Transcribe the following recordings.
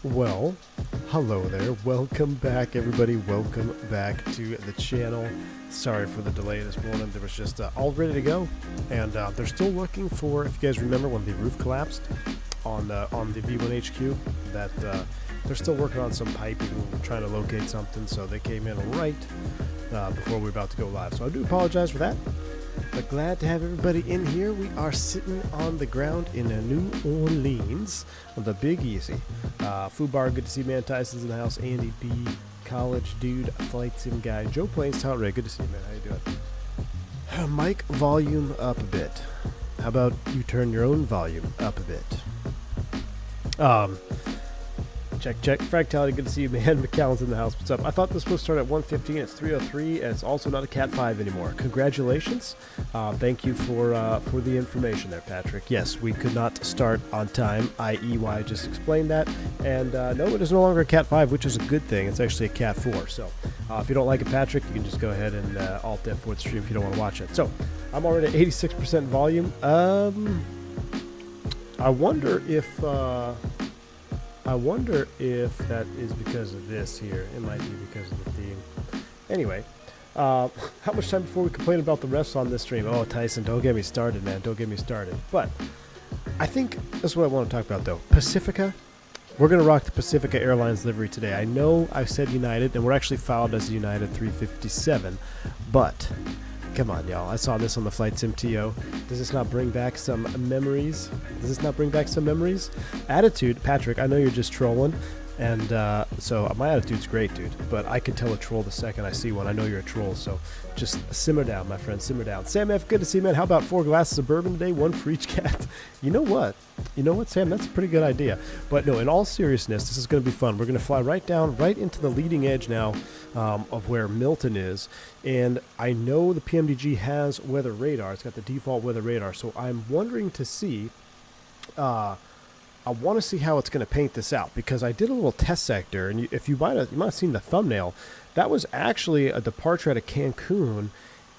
Well, hello there. Welcome back, everybody. Welcome back to the channel. Sorry for the delay this morning. There was just all ready to go, and they're still looking for. If you guys remember when the roof collapsed on the V1 HQ, that they're still working on some piping, trying to locate something. So they came in right before we were about to go live. So I do apologize for that. But glad to have everybody in here. We are sitting on the ground in New Orleans on the Big Easy. Fubar, good to see man. Tyson's in the house. Andy B, college dude, flight sim guy. Joe Plains, Tout Ray, good to see you, man. How you doing? Mic volume up a bit. How about you turn your own volume up a bit? Check. Fractality, good to see you, man. McCallan's in the house. What's up? I thought this was start at 1:15. It's 3:03, and it's also not a Cat 5 anymore. Congratulations. Thank you for the information there, Patrick. Yes, we could not start on time, i.e. why I just explained that. And no, it is no longer a Cat 5, which is a good thing. It's actually a Cat 4. So if you don't like it, Patrick, you can just go ahead and Alt F4 the stream if you don't want to watch it. So I'm already at 86% volume. I wonder if that is because of this here. It might be because of the theme. Anyway, how much time before we complain about the refs on this stream? Oh, Tyson, don't get me started, man. Don't get me started. But I think that's what I want to talk about, though. Pacifica. We're going to rock the Pacifica Airlines livery today. I know I said United, and we're actually filed as United 357, but come on, y'all. I saw this on the Flight Sim TO. Does this not bring back some memories? Attitude, Patrick, I know you're just trolling. And so my attitude's great, dude. But I can tell a troll the second I see one. I know you're a troll. So just simmer down, my friend. Simmer down. Sam F., good to see you, man. How about 4 glasses of bourbon today? 1 for each cat. You know what, Sam? That's a pretty good idea. But no, in all seriousness, this is going to be fun. We're going to fly right into the leading edge now of where Milton is. And I know the PMDG has weather radar. It's got the default weather radar. So I'm wondering to see... I want to see how it's going to paint this out, because I did a little test sector, and if you might have seen the thumbnail, that was actually a departure out of Cancun,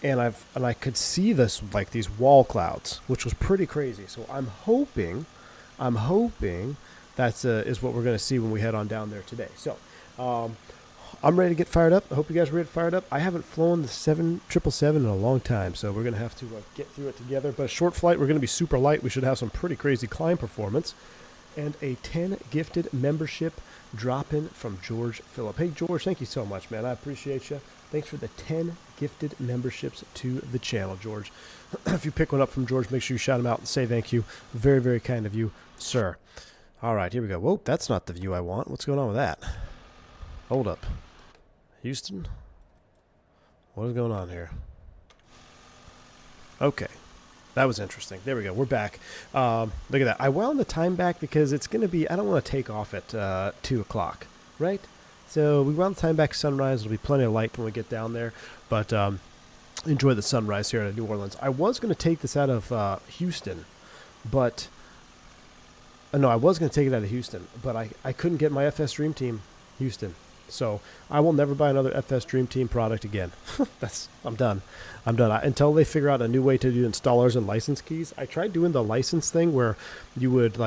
and I could see this like these wall clouds, which was pretty crazy. So I'm hoping that's is what we're going to see when we head on down there today. So I'm ready to get fired up. I hope you guys are ready to fire it up. I haven't flown the 777 in a long time, so we're going to have to get through it together. But a short flight, we're going to be super light. We should have some pretty crazy climb performance. And a 10 gifted membership drop-in from George Phillip. Hey, George, thank you so much, man. I appreciate you. Thanks for the 10 gifted memberships to the channel, George. If you pick one up from George, make sure you shout him out and say thank you. Very, very kind of you, sir. All right, here we go. Whoa, that's not the view I want. What's going on with that? Hold up. Houston? What is going on here? Okay. That was interesting. There we go. We're back. Look at that. I wound the time back because it's going to be... I don't want to take off at 2 o'clock, right? So we wound the time back sunrise. There'll be plenty of light when we get down there. But enjoy the sunrise here in New Orleans. I was going to take this out of Houston, but... no, I was going to take it out of Houston, but I couldn't get my FS Dream Team Houston. So I will never buy another FS Dream Team product again. I'm done. Until they figure out a new way to do installers and license keys. I tried doing the license thing where you would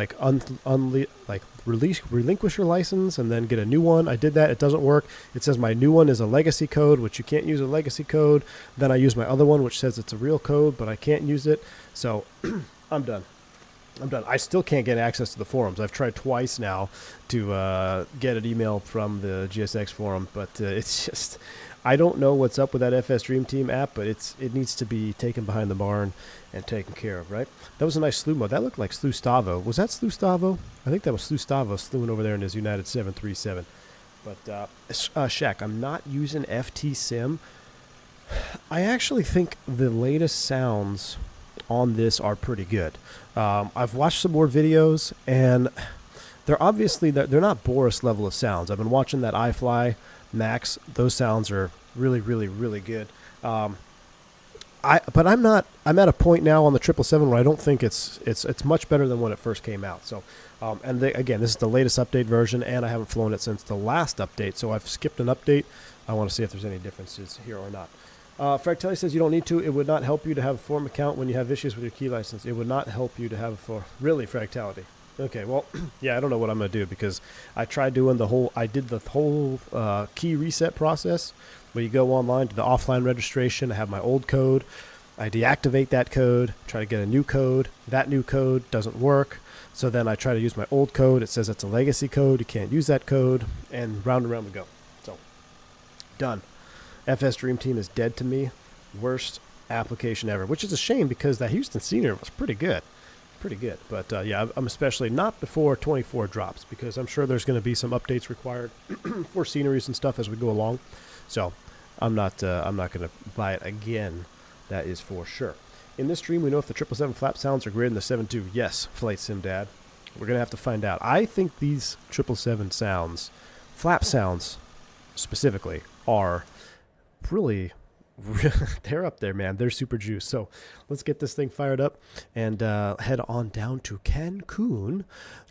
relinquish your license and then get a new one. I did that. It doesn't work. It says my new one is a legacy code, which you can't use a legacy code. Then I use my other one, which says it's a real code, but I can't use it. So I'm done. I still can't get access to the forums. I've tried twice now to get an email from the GSX forum, but it's just, I don't know what's up with that FS Dream Team app, but it needs to be taken behind the barn and taken care of, right? That was a nice slew mode. That looked like Slustavo. Was that Slustavo? I think that was Slustavo slewing over there in his United 737. But Shaq, I'm not using FT Sim. I actually think the latest sounds on this are pretty good. I've watched some more videos, and they're not Boris level of sounds. I've been watching that iFly Max. Those sounds are really, really, really good. But I'm at a point now on the 777 where I don't think it's much better than when it first came out. So, again, this is the latest update version, and I haven't flown it since the last update. So I've skipped an update. I want to see if there's any differences here or not. Fractelli says you don't need to. It would not help you to have a forum account when you have issues with your key license. It would not help you to have a forum. Really, Fractality? Okay, well, yeah, I don't know what I'm going to do because I tried doing I did the whole key reset process where you go online to the offline registration. I have my old code. I deactivate that code, try to get a new code. That new code doesn't work. So then I try to use my old code. It says it's a legacy code. You can't use that code. And round and round we go. So, done. FS Dream Team is dead to me. Worst application ever, which is a shame because that Houston scenery was pretty good. Pretty good. But yeah, I'm especially not before 24 drops because I'm sure there's going to be some updates required for sceneries and stuff as we go along. So I'm not going to buy it again. That is for sure. In this stream, we know if the 777 flap sounds are greater than the 7.2. Yes, Flight Sim Dad. We're going to have to find out. I think these 777 sounds, flap sounds specifically, are really they're up there, man. They're super juice. So let's get this thing fired up and head on down to Cancun,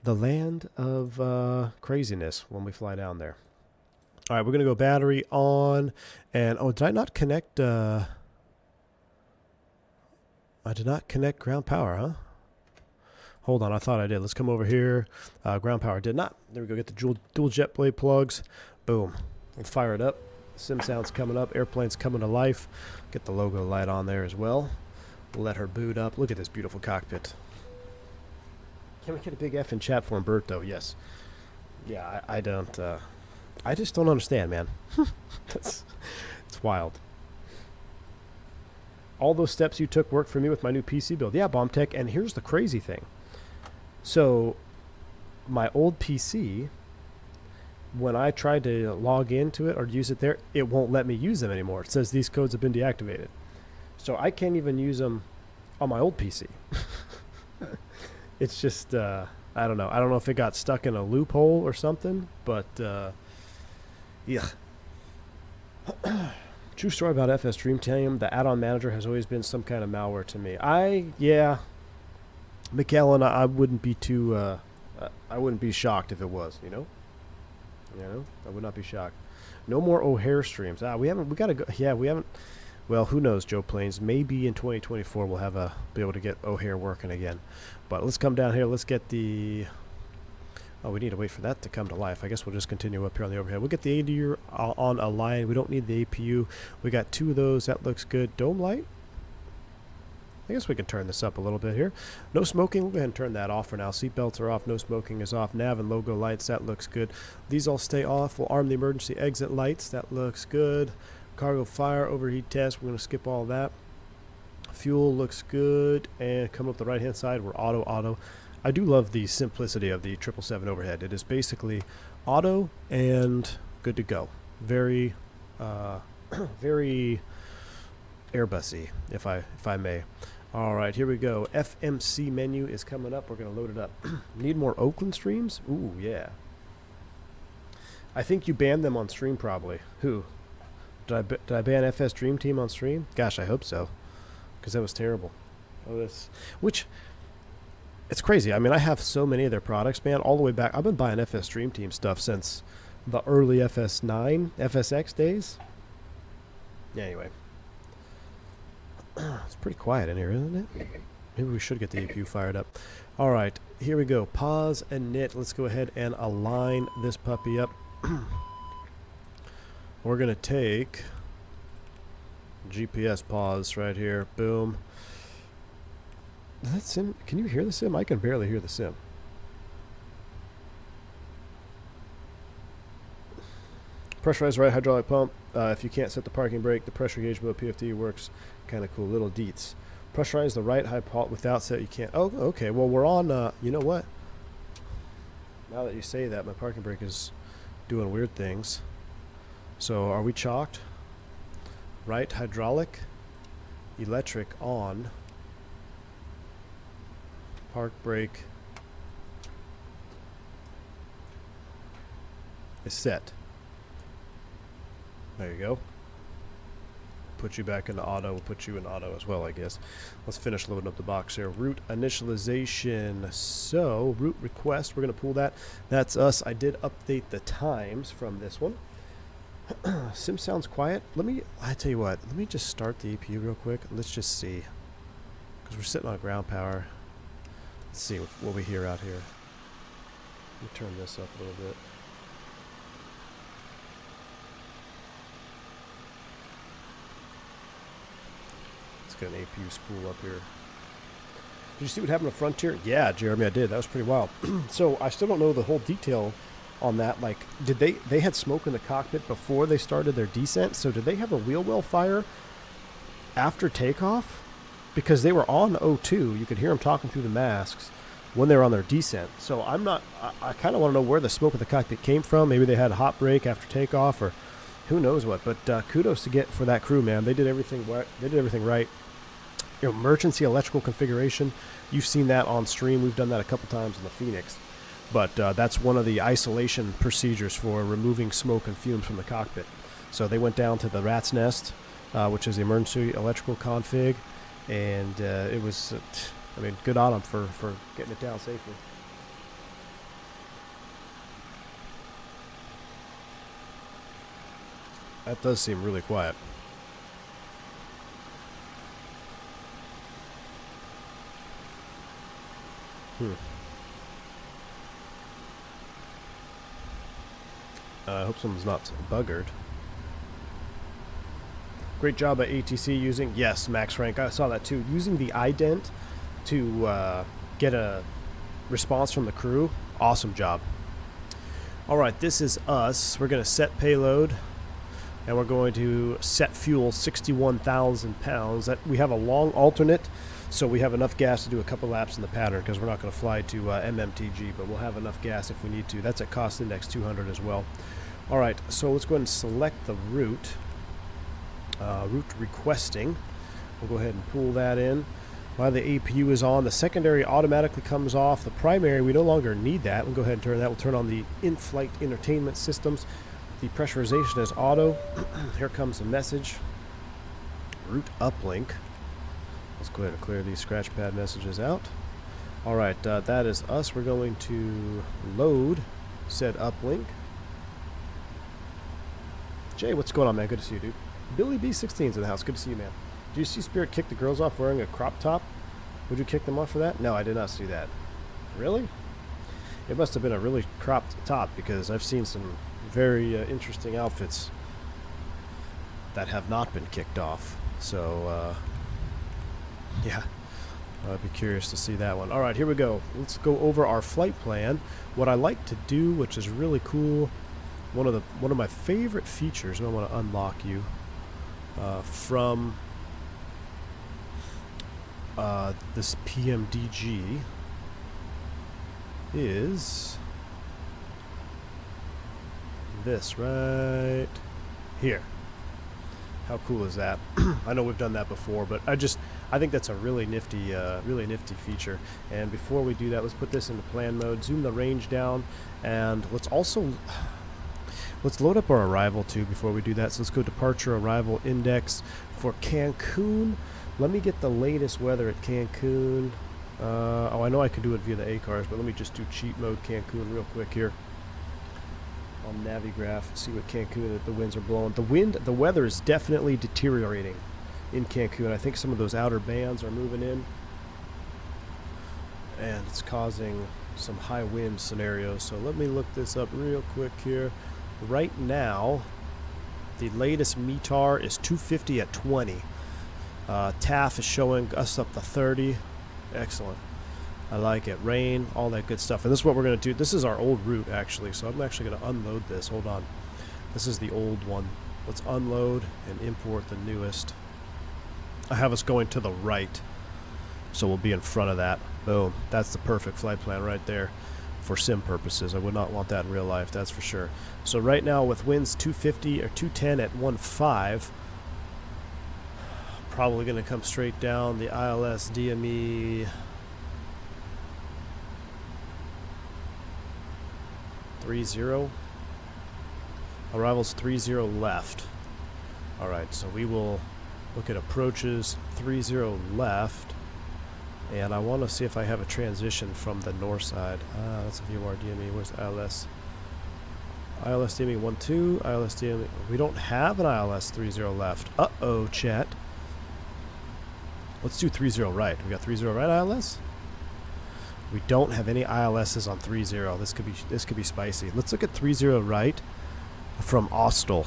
the land of craziness when we fly down there. All right, we're going to go battery on. And, oh, did I not connect? I did not connect ground power, huh? Hold on, I thought I did. Let's come over here. Ground power did not. There we go. Get the dual jet blade plugs. Boom. We'll fire it up. Sim sound's coming up. Airplane's coming to life. Get the logo light on there as well. Let her boot up. Look at this beautiful cockpit. Can we get a big F in chat for Umberto? Yes. Yeah, I don't. I just don't understand, man. It's wild. All those steps you took worked for me with my new PC build. Yeah, Bomb Tech. And here's the crazy thing. So, my old PC, when I tried to log into it or use it there, it won't let me use them anymore. It says these codes have been deactivated. So I can't even use them on my old PC. It's just, I don't know. I don't know if it got stuck in a loophole or something, but, yeah. True story about FS Dream Team. The add-on manager has always been some kind of malware to me. Yeah. McAllen, I wouldn't be too, I wouldn't be shocked if it was, you know? I would not be shocked. No more O'Hare streams. We gotta go. Yeah, we haven't. Well, who knows, Joe Plains. Maybe in 2024 we'll be able to get O'Hare working again. But let's come down here. Let's get the. Oh, we need to wait for that to come to life. I guess we'll just continue up here on the overhead. We'll get the ADU on a line. We don't need the APU. We got 2 of those. That looks good. Dome light. I guess we can turn this up a little bit here. No smoking. We'll go ahead and turn that off for now. Seatbelts are off. No smoking is off. Nav and logo lights. That looks good. These all stay off. We'll arm the emergency exit lights. That looks good. Cargo fire overheat test. We're going to skip all that. Fuel looks good. And come up the right-hand side, we're auto. I do love the simplicity of the 777 overhead. It is basically auto and good to go. Very, very Airbus-y, if I may. All right, here we go. FMC menu is coming up. We're going to load it up. Need more Oakland streams? Ooh, yeah. I think you banned them on stream, probably. Who? Did I ban FS Dream Team on stream? Gosh, I hope so, because that was terrible. Which, it's crazy. I mean, I have so many of their products, man, all the way back. I've been buying FS Dream Team stuff since the early FS9, FSX days. Yeah, anyway. It's pretty quiet in here, isn't it? Maybe we should get the APU fired up. All right, here we go. Pause and knit. Let's go ahead and align this puppy up. We're going to take GPS pause right here. Boom. Is that sim? Can you hear the sim? I can barely hear the sim. Pressurized right hydraulic pump. If you can't set the parking brake, the pressure gauge below PFD works. Kind of cool. Little deets. Pressurize the right high pulse without set. You can't. Oh, okay. Well, we're on. You know what? Now that you say that, my parking brake is doing weird things. So are we chalked? Right hydraulic, electric on. Park brake is set. There you go. Put you back into auto. We'll put you in auto as well, I guess. Let's finish loading up the box here. Route initialization. So, route request. We're going to pull that. That's us. I did update the times from this one. Sim sounds quiet. I tell you what. Let me just start the APU real quick. Let's just see. Because we're sitting on ground power. Let's see what we hear out here. Let me turn this up a little bit. Let's get an APU spool up here. Did you see what happened to Frontier? Yeah, Jeremy, I did. That was pretty wild. So I still don't know the whole detail on that. Like, did they had smoke in the cockpit before they started their descent? So did they have a wheel well fire after takeoff? Because they were on O2. You could hear them talking through the masks when they were on their descent. So I kind of want to know where the smoke in the cockpit came from. Maybe they had a hot break after takeoff, or who knows what. But kudos for that crew, man. They did everything right. You know, emergency electrical configuration. You've seen that on stream. We've done that a couple times in the Fenix. But that's one of the isolation procedures for removing smoke and fumes from the cockpit. So they went down to the rat's nest, which is the emergency electrical config, and it was, I mean, good on them for getting it down safely. That does seem really quiet. I hope someone's not buggered. Great job at ATC using, yes, Max Frank, I saw that too, using the ident to get a response from the crew. Awesome job. All right, this is us. We're going to set payload, and we're going to set fuel 61,000 pounds. That we have a long alternate, so we have enough gas to do a couple laps in the pattern, because we're not going to fly to MMTG, but we'll have enough gas if we need to. That's at cost index 200 as well. All right, so let's go ahead and select the route. Route requesting. We'll go ahead and pull that in. While the APU is on, the secondary automatically comes off. The primary, we no longer need that. We'll go ahead and turn that. We'll turn on the in-flight entertainment systems. The pressurization is auto. Here comes the message. Route uplink. Let's go ahead and clear these scratch pad messages out. All right, that is us. We're going to load said uplink. Jay, what's going on, man? Good to see you, dude. Billy B16's in the house. Good to see you, man. Did you see Spirit kick the girls off wearing a crop top? Would you kick them off for that? No, I did not see that. Really? It must have been a really cropped top, because I've seen some very interesting outfits that have not been kicked off. So, yeah, I'd be curious to see that one. All right, here we go. Let's go over our flight plan. What I like to do, which is really cool, one of my favorite features, and I want to unlock you from this PMDG, is this right here. How cool is that? I know we've done that before, but I think that's a really nifty feature. And before we do that, let's put this into plan mode, zoom the range down, and let's load up our arrival too before we do that. So let's go departure arrival index for Cancun. Let me get the latest weather at Cancun. Oh, I know I could do it via the ACARS, but let me just do cheat mode Cancun real quick here on Navigraph. See what Cancun, the winds are blowing. The weather is definitely deteriorating in Cancun. I think some of those outer bands are moving in, and it's causing some high wind scenarios. So let me look this up real quick here. Right now, the latest METAR is 250 at 20. TAF is showing us up to 30. Excellent. I like it. Rain, all that good stuff. And this is what we're going to do. This is our old route, actually. So I'm actually going to unload this. Hold on. This is the old one. Let's unload and import the newest. I have us going to the right, so we'll be in front of that. Boom. That's the perfect flight plan right there. For sim purposes. I would not want that in real life, that's for sure. So right now with winds 250 or 210 at 1.5, probably going to come straight down the ILS DME 30. Arrivals 30 left. All right, so we will look at approaches 30 left. And I want to see if I have a transition from the north side. That's a VOR DME. Where's ILS? ILS DME 1-2. ILS DME. We don't have an ILS 30 left. Uh-oh, chat. Let's do 30 right. We got 30 right ILS? We don't have any ILSs on 30. This could be spicy. Let's look at 30 right from Austell.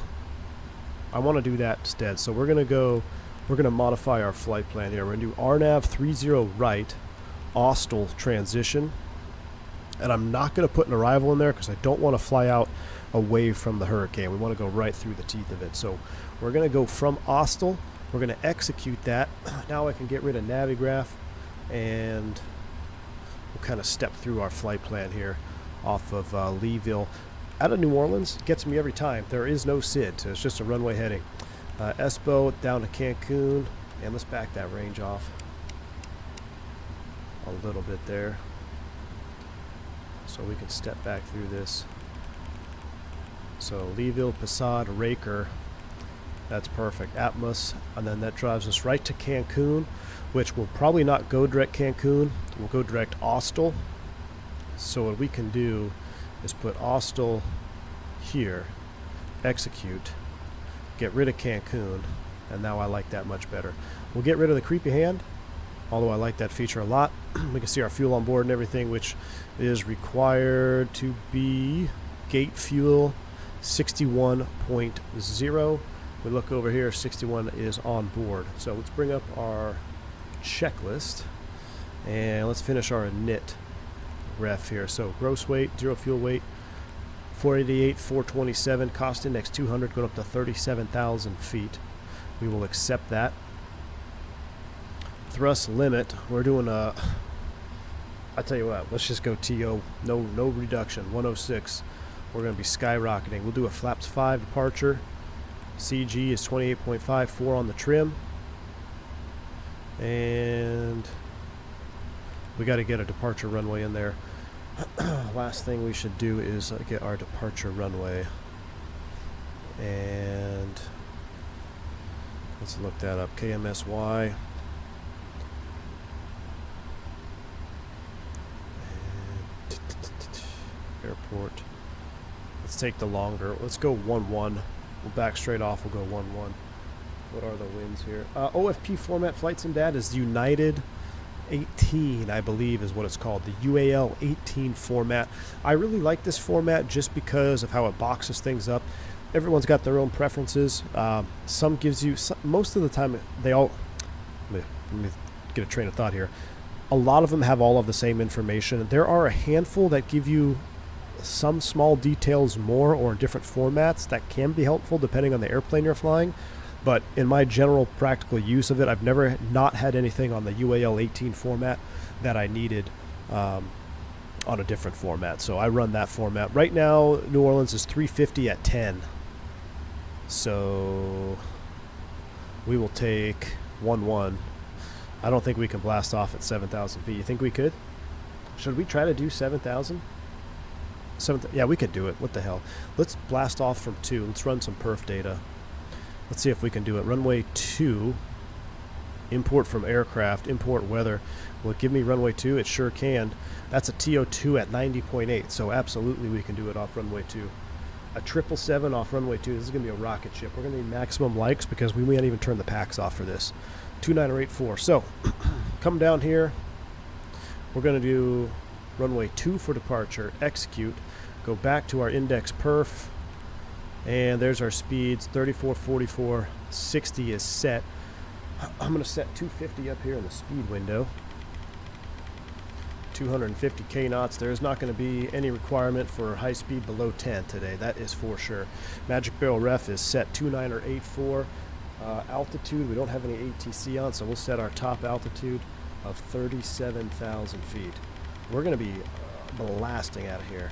I want to do that instead. So we're gonna modify our flight plan here. We're gonna do RNAV 30 right, Austell transition. And I'm not gonna put an arrival in there because I don't want to fly out away from the hurricane. We want to go right through the teeth of it. So we're gonna go from Austell. We're gonna execute that. Now I can get rid of Navigraph, and we'll kind of step through our flight plan here off of Leeville. Out of New Orleans, gets me every time. There is no SID, so it's just a runway heading. Espo down to Cancun, and let's back that range off a little bit there so we can step back through this. So Leeville, Passad, Raker, that's perfect. Atmos, and then that drives us right to Cancun, which will probably not go direct Cancun. We'll go direct Austell. So what we can do is put Austell here, execute, get rid of Cancun, and now I like that much better. We'll get rid of the creepy hand, although I like that feature a lot. We can see our fuel on board and everything, which is required to be gate fuel 61.0. We look over here, 61 is on board. So let's bring up our checklist and let's finish our init ref here. So gross weight, zero fuel weight, 488, 427, cost index 200, going up to 37,000 feet. We will accept that. Thrust limit, we're doing a, I tell you what, let's just go TO, no reduction, 106. We're going to be skyrocketing. We'll do a flaps 5 departure. CG is 28.54 on the trim. And we got to get a departure runway in there. Last thing we should do is get our departure runway. And let's look that up. KMSY. Airport. Let's take the longer. Let's go 1-1. We'll back straight off. We'll go 1-1. What are the winds here? OFP format flight sim data is United 18, I believe is what it's called. The UAL 18 format. I really like this format just because of how it boxes things up. Everyone's got their own preferences. Some gives you, most of the time, they all, let me get a train of thought here. A lot of them have all of the same information. There are a handful that give you some small details more or in different formats that can be helpful depending on the airplane you're flying. But in my general practical use of it, I've never not had anything on the UAL 18 format that I needed on a different format. So I run that format. Right now, New Orleans is 350 at 10. So we will take 1-1. I don't think we can blast off at 7,000 feet. You think we could? Should we try to do 7,000? Yeah, we could do it. What the hell? Let's blast off from 2. Let's run some perf data. Let's see if we can do it. Runway 2. Import from aircraft. Import weather. Will it give me runway 2? It sure can. That's a TO2 at 90.8. So absolutely we can do it off runway 2. A 777 off runway 2. This is going to be a rocket ship. We're going to need maximum likes because we can't even turn the packs off for this. 2984. So come down here. We're going to do runway 2 for departure. Execute. Go back to our index perf. And there's our speeds. 34, 44, 60 is set. I'm going to set 250 up here in the speed window. 250 K knots. There's not going to be any requirement for high speed below 10 today. That is for sure. Magic barrel ref is set 2984. Altitude, we don't have any ATC on, so we'll set our top altitude of 37,000 feet. We're going to be blasting out of here.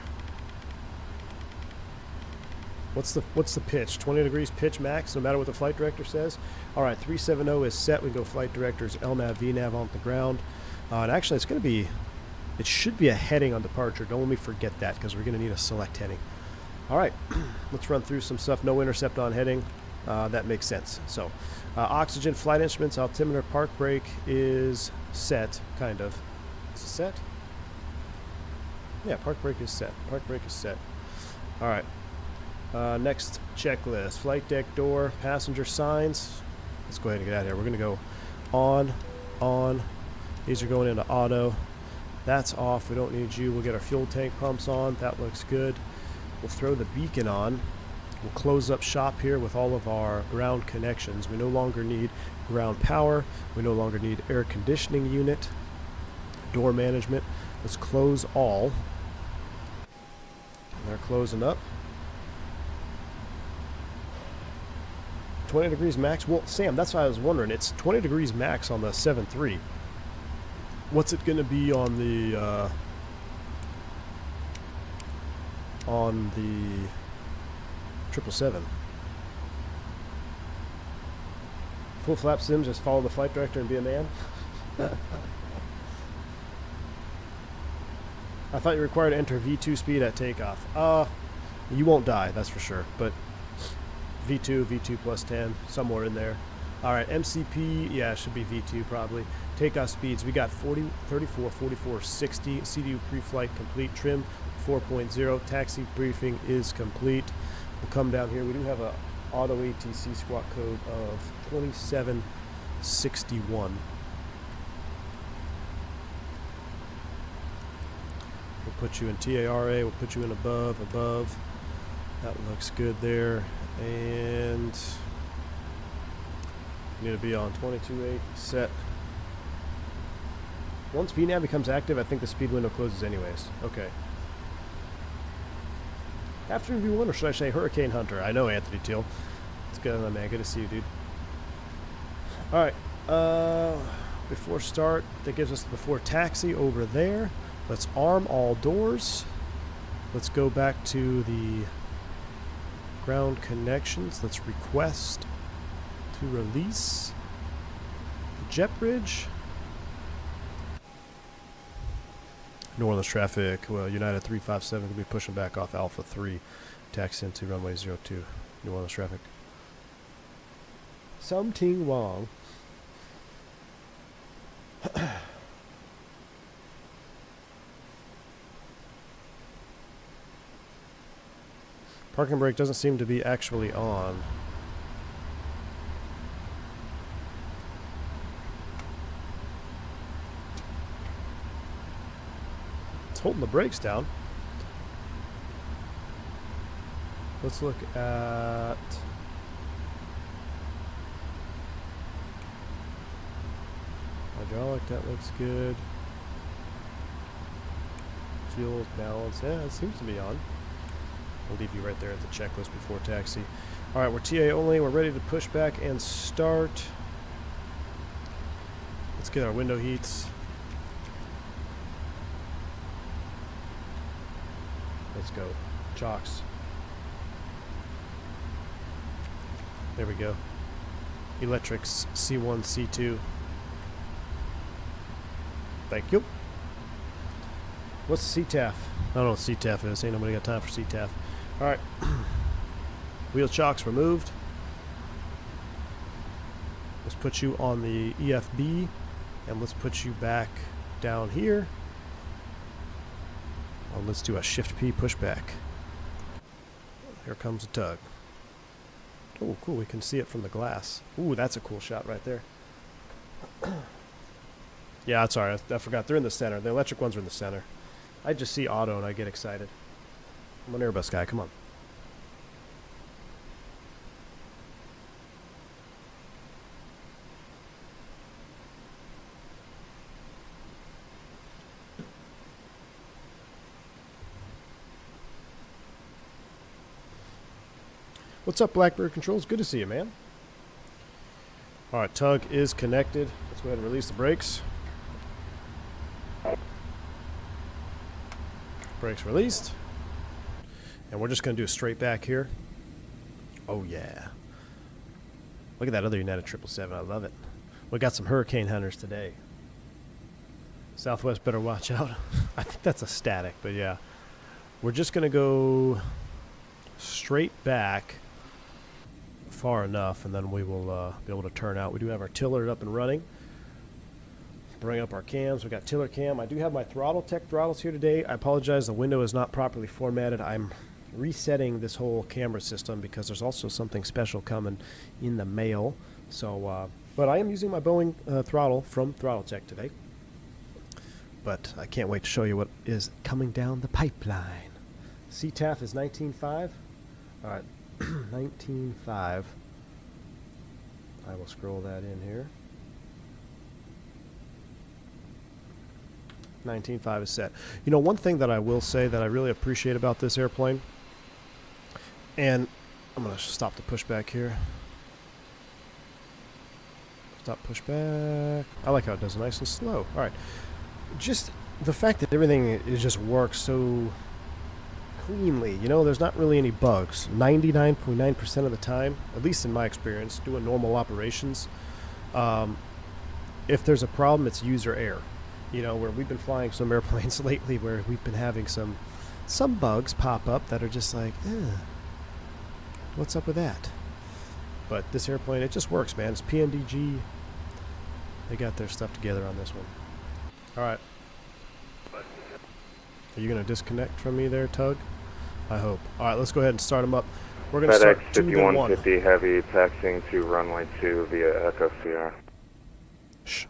What's the pitch? 20 degrees pitch max, no matter what the flight director says. All right, 370 is set. We go flight directors, LNAV, VNAV on the ground. And actually, it's going to be, it should be a heading on departure. Don't let me forget that because we're going to need a select heading. All right, let's run through some stuff. No intercept on heading. That makes sense. So, oxygen, flight instruments, altimeter, park brake is set, kind of. Is it set? Yeah, park brake is set. Park brake is set. All right. Next checklist. Flight deck door, passenger signs. Let's go ahead and get out of here. We're going to go on. These are going into auto. That's off. We don't need you. We'll get our fuel tank pumps on. That looks good. We'll throw the beacon on. We'll close up shop here with all of our ground connections. We no longer need ground power. We no longer need air conditioning unit, door management. Let's close all. And they're closing up. 20 degrees max. Well, Sam, that's what I was wondering. It's 20 degrees max on the 7.3. What's it going to be on the 777? Full flap sims, just follow the flight director and be a man? I thought you were required to enter V2 speed at takeoff. You won't die, that's for sure. But V2 plus 10, somewhere in there. Alright, MCP, yeah, it should be V2 probably. Takeoff speeds, we got 40, 34, 44, 60. CDU pre-flight complete. Trim 4.0. Taxi briefing is complete. We'll come down here. We do have a auto ATC squawk code of 2761. We'll put you in TARA. We'll put you in above. That looks good there. And you need to be on 22.8 set. Once VNAV becomes active, I think the speed window closes anyways. Okay. After V1, or should I say Hurricane Hunter? I know, Anthony Teal. It's good, man. Good to see you, dude. Alright. Before start, that gives us the before taxi over there. Let's arm all doors. Let's go back to the ground connections. Let's request to release the jet bridge. New Orleans traffic, well, United 357 will be pushing back off Alpha 3, taxi into runway 02, New Orleans traffic. Something wrong. Parking brake doesn't seem to be actually on. Holding the brakes down. Let's look at hydraulic. That looks good. Fuel balance. Yeah, it seems to be on. I'll leave you right there at the checklist before taxi. All right, we're TA only. We're ready to push back and start. Let's get our window heats. Let's go. Chocks. There we go. Electrics C1, C2. Thank you. What's CTAF? I don't know what CTAF is. Ain't nobody got time for CTAF. Alright. Wheel chocks removed. Let's put you on the EFB. And let's put you back down here. Oh, let's do a Shift P pushback. Here comes a tug. Oh, cool. We can see it from the glass. Ooh, that's a cool shot right there. Yeah, that's alright. I forgot. They're in the center. The electric ones are in the center. I just see auto and I get excited. I'm an Airbus guy. Come on. What's up, Blackbird Controls? Good to see you, man. Alright, tug is connected. Let's go ahead and release the brakes. Brakes released. And we're just going to do a straight back here. Oh, yeah. Look at that other United 777. I love it. We got some Hurricane Hunters today. Southwest better watch out. I think that's a static, but yeah. We're just going to go straight back far enough, and then we will be able to turn out. We do have our tiller up and running. Bring up our cams. We got tiller cam. I do have my Throttletek throttles here today. I apologize, the window is not properly formatted. I'm resetting this whole camera system because there's also something special coming in the mail. So, but I am using my Boeing throttle from Throttletek today. but I can't wait to show you what is coming down the pipeline. CTAF is 19.5. All right, 19.5. I will scroll that in here. 19.5 is set. You know, one thing that I will say that I really appreciate about this airplane, and I'm going to stop the pushback here. Stop pushback. I like how it does it nice and slow. All right. Just the fact that everything is just works so cleanly. You know, there's not really any bugs. 99.9% of the time, at least in my experience, doing normal operations, if there's a problem, it's user error. You know, where we've been flying some airplanes lately where we've been having some bugs pop up that are just like, what's up with that? But this airplane, it just works, man. It's PMDG. They got their stuff together on this one. All right. Are you going to disconnect from me there, Tug? I hope. All right, let's go ahead and start them up. We're going to start 5150 Heavy taxiing to runway 2 via Echo Sierra. Shh.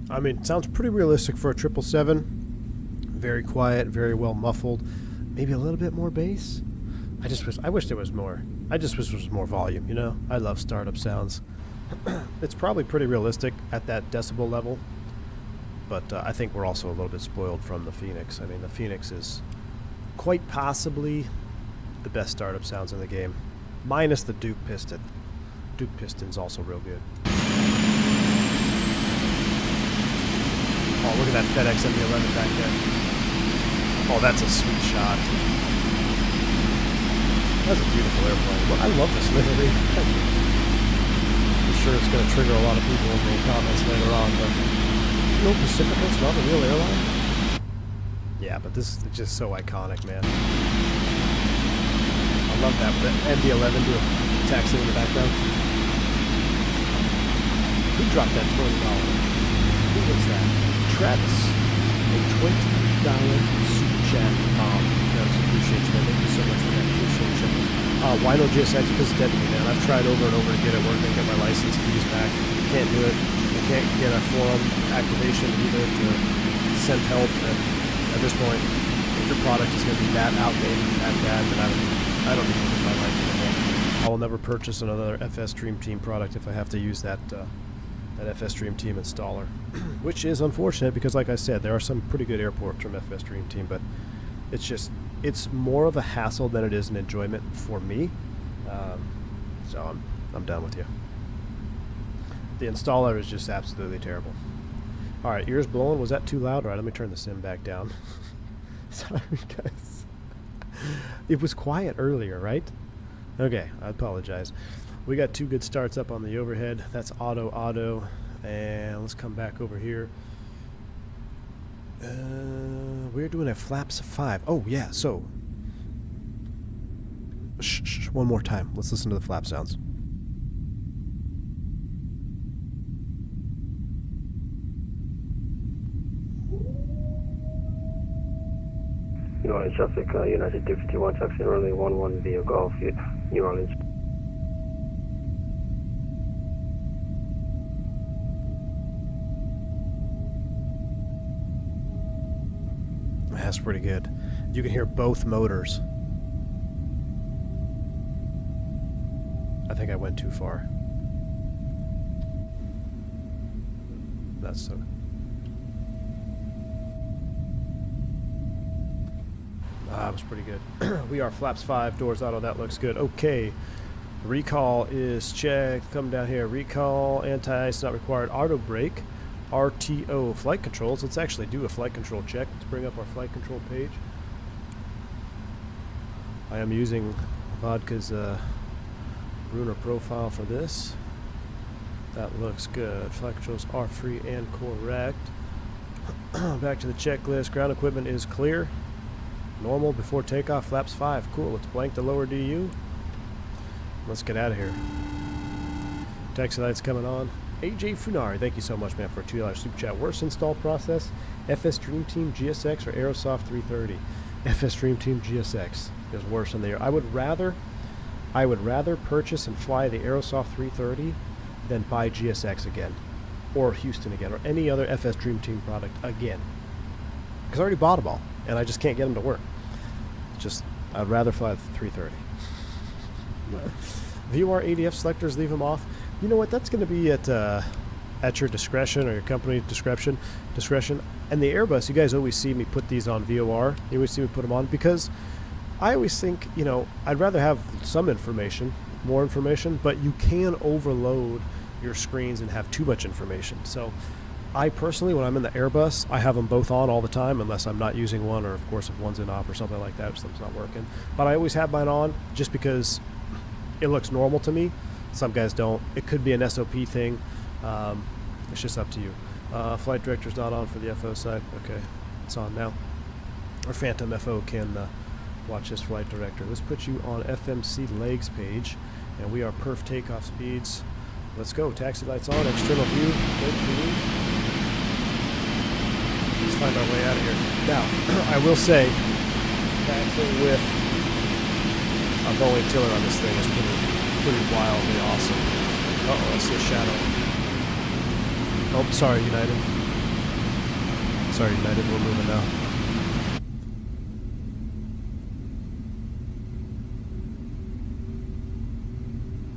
I mean, it sounds pretty realistic for a 777. Very quiet, very well muffled. Maybe a little bit more bass. I wish there was more. I just wish there was more volume, you know? I love startup sounds. It's probably pretty realistic at that decibel level. But I think we're also a little bit spoiled from the Fenix. I mean, the Fenix is quite possibly the best startup sounds in the game. Minus the Duke piston. Duke piston's also real good. Oh, look at that FedEx MD-11 back there. Oh, that's a sweet shot. That's a beautiful airplane. Well, I love this livery. I'm sure it's going to trigger a lot of people in the comments later on, but you know Pacifica's not a real airline? Yeah, but this is just so iconic, man. I love that. MD-11 doing taxi in the background. Who dropped that $20? Who was that? Travis, a $20 super chat. Travis, appreciate you, man. Thank you so much for that. Appreciate you. Wino GSX is dead to me, man. I've tried over and over to get it working, get my license keys back. Can't do it. I can't get a forum activation either to send help. And at this point, if your product is going to be that outdated, that bad, then I don't need to live my life anymore. I will never purchase another FS Dream Team product if I have to use that FS Dream Team installer, which is unfortunate because, like I said, there are some pretty good airports from FS Dream Team, but it's more of a hassle than it is an enjoyment for me. So I'm done with you. The installer is just absolutely terrible. All right, ears blowing. Was that too loud? All right, let me turn the sim back down. Sorry, guys. It was quiet earlier, right? Okay, I apologize. We got two good starts up on the overhead. That's auto, and let's come back over here. We're doing a flaps 5. Oh yeah, so shh, one more time. Let's listen to the flap sounds. New Orleans traffic, United 251 taxi runway 11 via Golf, New Orleans. That's pretty good. You can hear both motors. I think I went too far. That's so. That was pretty good. We are flaps 5, doors auto. That looks good. Okay. Recall is checked. Come down here. Recall, anti-ice not required. Auto brake. RTO flight controls. Let's actually do a flight control check. Let's bring up our flight control page. I am using Vodka's Bruner profile for this. That looks good. Flight controls are free and correct. Back to the checklist. Ground equipment is clear. Normal before takeoff. Flaps 5. Cool. Let's blank the lower DU. Let's get out of here. Taxi lights coming on. AJ Funari, thank you so much, man, for a $2 super chat. Worst install process: FS Dream Team GSX or Aerosoft 330? FS Dream Team GSX is worse than the air. I would rather purchase and fly the Aerosoft 330 than buy GSX again, or Houston again, or any other FS Dream Team product again. Because I already bought them all, and I just can't get them to work. I'd rather fly the 330. VOR ADF selectors, leave them off. You know what? That's going to be at your discretion or your company discretion. And the Airbus, you guys always see me put these on VOR. You always see me put them on because I always think, you know, I'd rather have some information, more information, but you can overload your screens and have too much information. So I personally, when I'm in the Airbus, I have them both on all the time unless I'm not using one, or of course if one's in op or something like that, if something's not working. But I always have mine on just because it looks normal to me. Some guys don't. It could be an SOP thing. It's just up to you. Flight director's not on for the FO side. Okay, it's on now. Our Phantom FO can watch this flight director. Let's put you on FMC legs page, and we are perf takeoff speeds. Let's go. Taxi lights on. External view. Let's find our way out of here. Now, I will say, taxiing with a Boeing tiller on this thing is pretty wildly awesome. Uh-oh, I see a shadow. Oh, sorry, United. Sorry, United, we're moving now.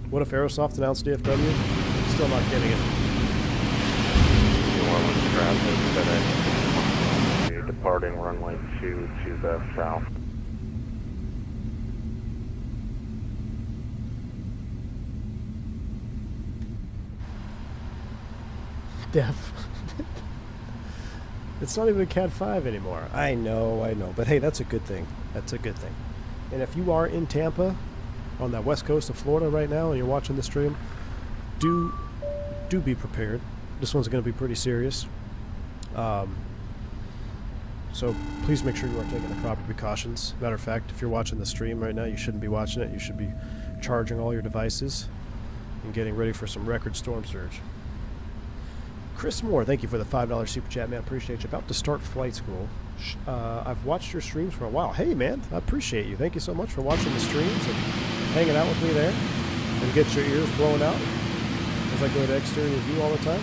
What if Aerosoft announced DFW? Still not getting it. New Orleans traffic today. Departing runway 2 to the south. Def. It's not even a Cat 5 anymore. I know. But hey, that's a good thing. That's a good thing. And if you are in Tampa, on that west coast of Florida right now, and you're watching the stream, do be prepared. This one's going to be pretty serious. So please make sure you are taking the proper precautions. Matter of fact, if you're watching the stream right now, you shouldn't be watching it. You should be charging all your devices and getting ready for some record storm surge. Chris Moore, thank you for the $5 super chat, man. Appreciate you. About to start flight school. I've watched your streams for a while. Hey, man, I appreciate you. Thank you so much for watching the streams and hanging out with me there, and get your ears blown out as I go to exterior view all the time.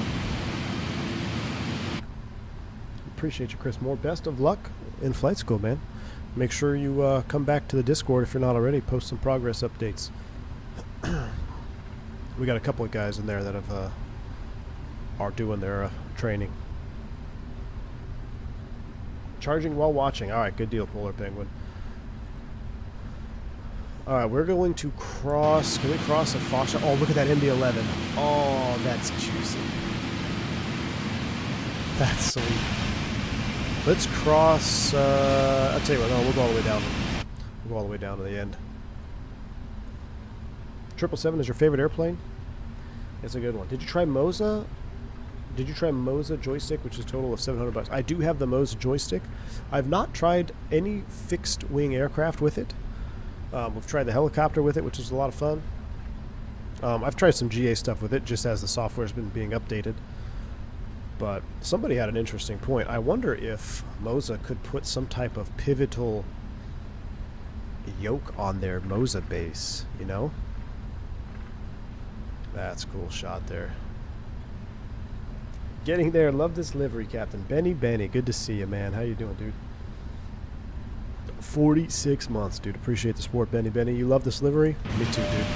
Appreciate you, Chris Moore. Best of luck in flight school, man. Make sure you come back to the Discord if you're not already. Post some progress updates. We got a couple of guys in there that have are doing their training. Charging while watching. All right, good deal, Polar Penguin. All right, we're going to cross. Can we cross at Foxtrot? Oh, look at that MD-11. Oh, that's juicy. That's sweet. Let's cross. I'll tell you what. No, we'll go all the way down. We'll go all the way down to the end. 777 is your favorite airplane? It's a good one. Did you try Moza? Did you try Moza joystick, which is a total of $700? I do have the Moza joystick. I've not tried any fixed wing aircraft with it. We've tried the helicopter with it, which is a lot of fun. I've tried some GA stuff with it, just as the software's been being updated. But somebody had an interesting point. I wonder if Moza could put some type of pivotal yoke on their Moza base, you know? That's a cool shot there. Getting there. Love this livery, Captain. Benny, good to see you, man. How you doing, dude? 46 months, dude. Appreciate the support, Benny. You love this livery? Me too, dude.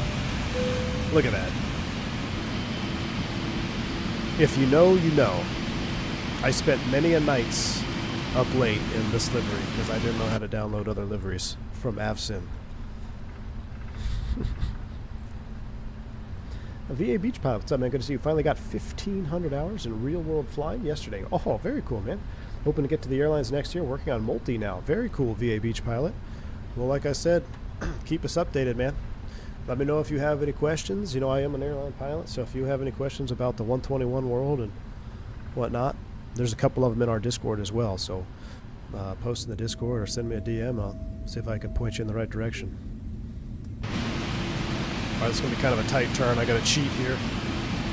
Look at that. If you know, you know. I spent many a nights up late in this livery because I didn't know how to download other liveries from Avcin. A VA Beach Pilot, what's up, man? Good to see you. Finally got 1,500 hours in real-world flying yesterday. Oh, very cool, man. Hoping to get to the airlines next year. Working on multi now. Very cool, VA Beach Pilot. Well, like I said, keep us updated, man. Let me know if you have any questions. You know, I am an airline pilot, so if you have any questions about the 121 world and whatnot, there's a couple of them in our Discord as well. So post in the Discord or send me a DM. I'll see if I can point you in the right direction. All right, it's going to be kind of a tight turn. I got to cheat here.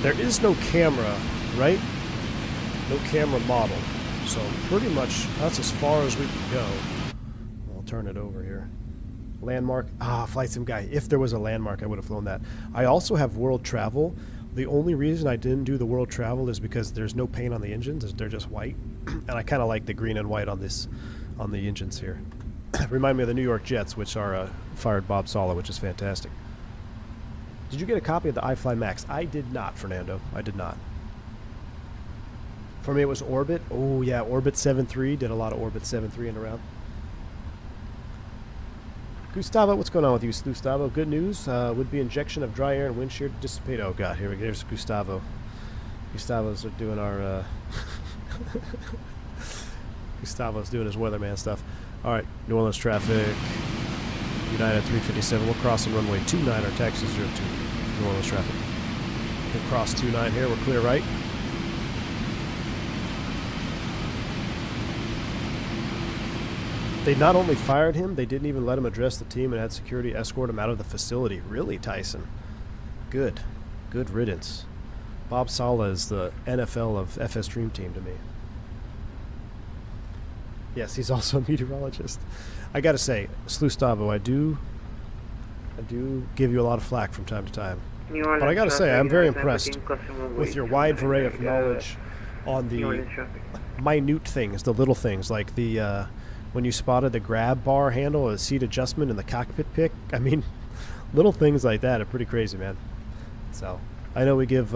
There is no camera, right? No camera model. So pretty much that's as far as we can go. I'll turn it over here. Landmark. Flight sim guy. If there was a landmark, I would have flown that. I also have world travel. The only reason I didn't do the world travel is because there's no paint on the engines. They're just white. And I kind of like the green and white on the engines here. Remind me of the New York Jets, which are fired Bob Sala, which is fantastic. Did you get a copy of the iFly Max? I did not, Fernando. I did not. For me, it was Orbit. Oh, yeah, Orbit 7.3. Did a lot of Orbit 7.3 and around. Gustavo, what's going on with you, Gustavo? Good news. Would be injection of dry air and wind shear to dissipate. Oh, God. Here we go. Here's Gustavo. Gustavo's doing our... Gustavo's doing his weatherman stuff. All right, New Orleans traffic. United 357. We're crossing runway 29 or taxi 02. New Orleans traffic. We'll cross 29 here. We're clear right. They not only fired him, they didn't even let him address the team and had security escort him out of the facility. Really, Tyson? Good. Good riddance. Bob Sala is the NFL of FS Dream Team to me. Yes, he's also a meteorologist. I gotta say, Slustavo, I do give you a lot of flack from time to time. But I gotta say, I'm very impressed with your wide array of knowledge on the minute things, the little things, like the when you spotted the grab bar handle, a seat adjustment, and the cockpit pick. I mean, little things like that are pretty crazy, man. So I know we give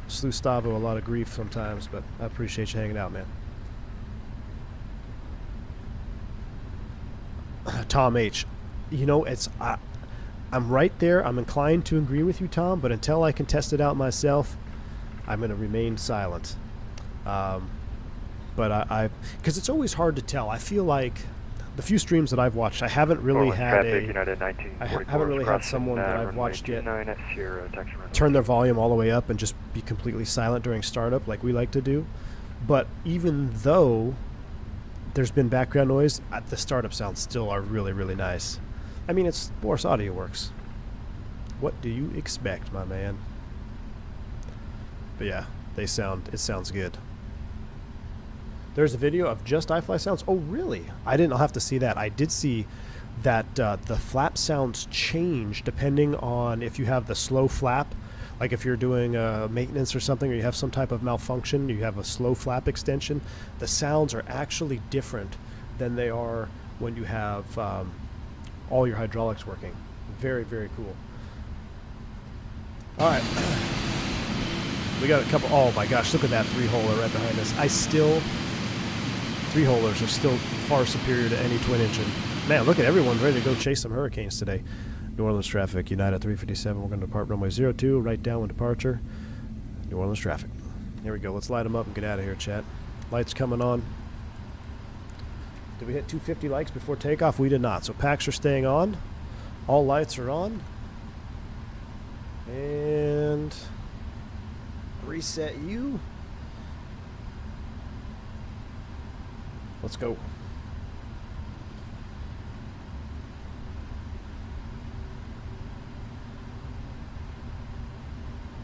Slustavo a lot of grief sometimes, but I appreciate you hanging out, man. Tom H. You know, I'm right there. I'm inclined to agree with you, Tom, but until I can test it out myself, I'm going to remain silent. But because it's always hard to tell. I feel like the few streams that I've watched, I haven't really had someone that I've watched yet turn their volume all the way up and just be completely silent during startup like we like to do. But even though there's been background noise, the startup sounds still are really, really nice. I mean, it's Boris Audio Works. What do you expect, my man? But yeah, it sounds good. There's a video of just iFly sounds. Oh, really? I didn't have to see that. I did see that the flap sounds change depending on if you have the slow flap. Like if you're doing maintenance or something, or you have some type of malfunction, you have a slow flap extension, the sounds are actually different than they are when you have all your hydraulics working. Very, very cool. All right. We got a couple. Oh my gosh, look at that three-holer right behind us. Three-holers are still far superior to any twin engine. Man, look at everyone ready to go chase some hurricanes today. New Orleans traffic, United 357. We're going to depart runway 02, right downwind departure. New Orleans traffic. Here we go. Let's light them up and get out of here, chat. Lights coming on. Did we hit 250 likes before takeoff? We did not. So packs are staying on. All lights are on. And reset you. Let's go.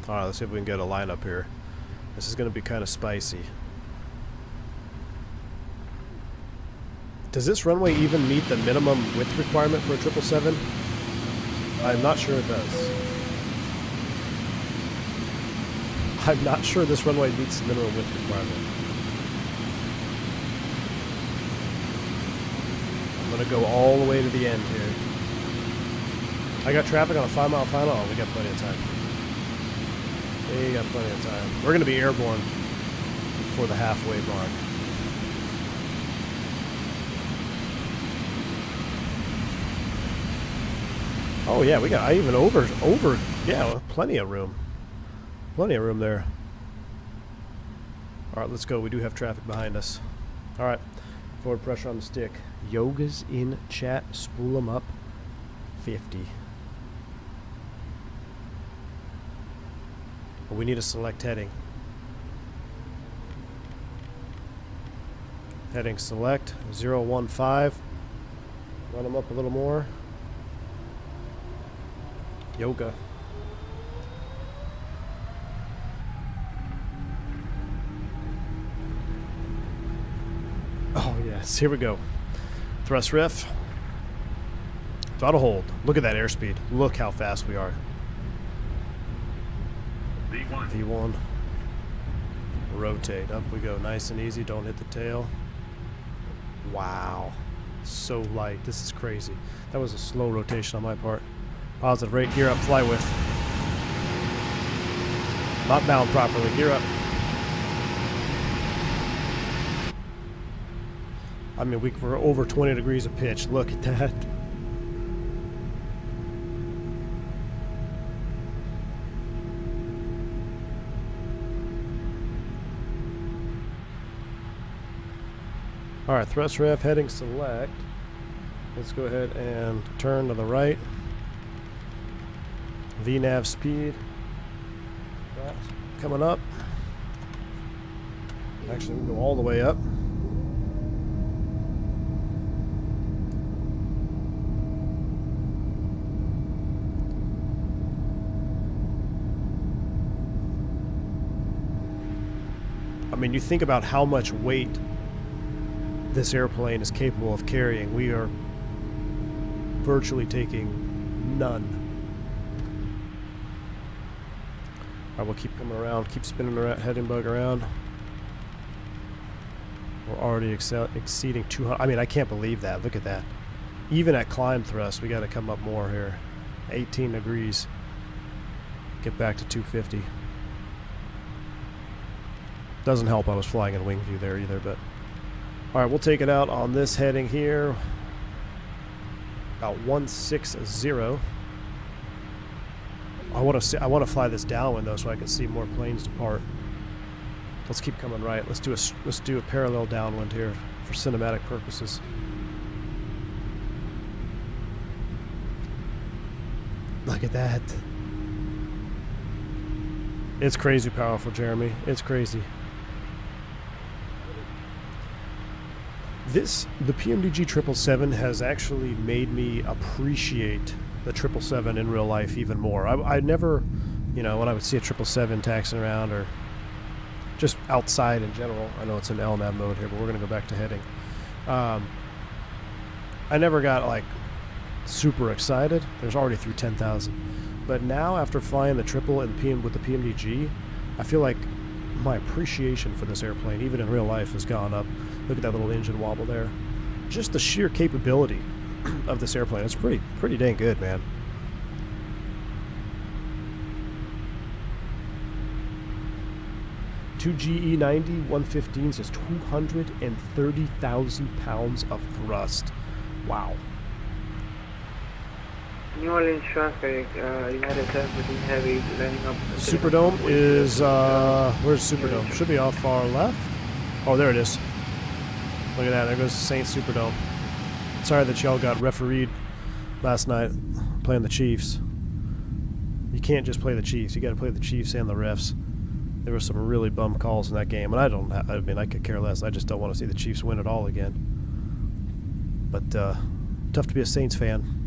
All right, let's see if we can get a lineup here. This is going to be kind of spicy. Does this runway even meet the minimum width requirement for a 777? I'm not sure it does. I'm not sure this runway meets the minimum width requirement. I'm going to go all the way to the end here. I got traffic on a 5-mile final. Oh, we got plenty of time. We got plenty of time. We're going to be airborne for the halfway mark. Oh yeah, I even over, yeah, plenty of room. Plenty of room there. All right, let's go. We do have traffic behind us. All right, forward pressure on the stick. Yoga's in chat. Spool them up. 50. But we need to select heading. Heading select 015. Run them up a little more. Yoga. Oh yes, here we go. Thrust ref. Throttle hold. Look at that airspeed. Look how fast we are. V1. Rotate. Up we go. Nice and easy. Don't hit the tail. Wow. So light. This is crazy. That was a slow rotation on my part. Positive rate. Gear up. Fly with. Not bound properly. Gear up. I mean, we're over 20 degrees of pitch. Look at that. All right, thrust ref, heading select. Let's go ahead and turn to the right. VNAV speed. That's coming up. Actually, we can go all the way up. I mean, you think about how much weight this airplane is capable of carrying. We are virtually taking none. Alright, we'll keep coming around, keep spinning around, heading bug around. We're already exceeding 200. I mean, I can't believe that. Look at that. Even at climb thrust, we got to come up more here. 18 degrees. Get back to 250. Doesn't help I was flying in wing view there either, but all right, we'll take it out on this heading here. About 160. I want to fly this downwind though, so I can see more planes depart. Let's keep coming right. Let's do a parallel downwind here for cinematic purposes. Look at that. It's crazy powerful, Jeremy. It's crazy. The PMDG 777 has actually made me appreciate the 777 in real life even more. I never, you know, when I would see a 777 taxiing around or just outside in general, I know it's in LNAV mode here, but we're going to go back to heading. I never got like super excited. There's already through 10,000. But now after flying the triple and with the PMDG, I feel like my appreciation for this airplane, even in real life, has gone up. Look at that little engine wobble there. Just the sheer capability of this airplane. It's pretty dang good, man. Two GE90 115s is 230,000 pounds of thrust. Wow. New Orleans traffic, United 17 Heavy landing up. Superdome is, where's Superdome? Should be off far left. Oh, there it is. Look at that, there goes the Saint Superdome. Sorry that y'all got refereed last night playing the Chiefs. You can't just play the Chiefs, you gotta play the Chiefs and the refs. There were some really bum calls in that game, and I mean, I could care less. I just don't want to see the Chiefs win it all again. But, tough to be a Saints fan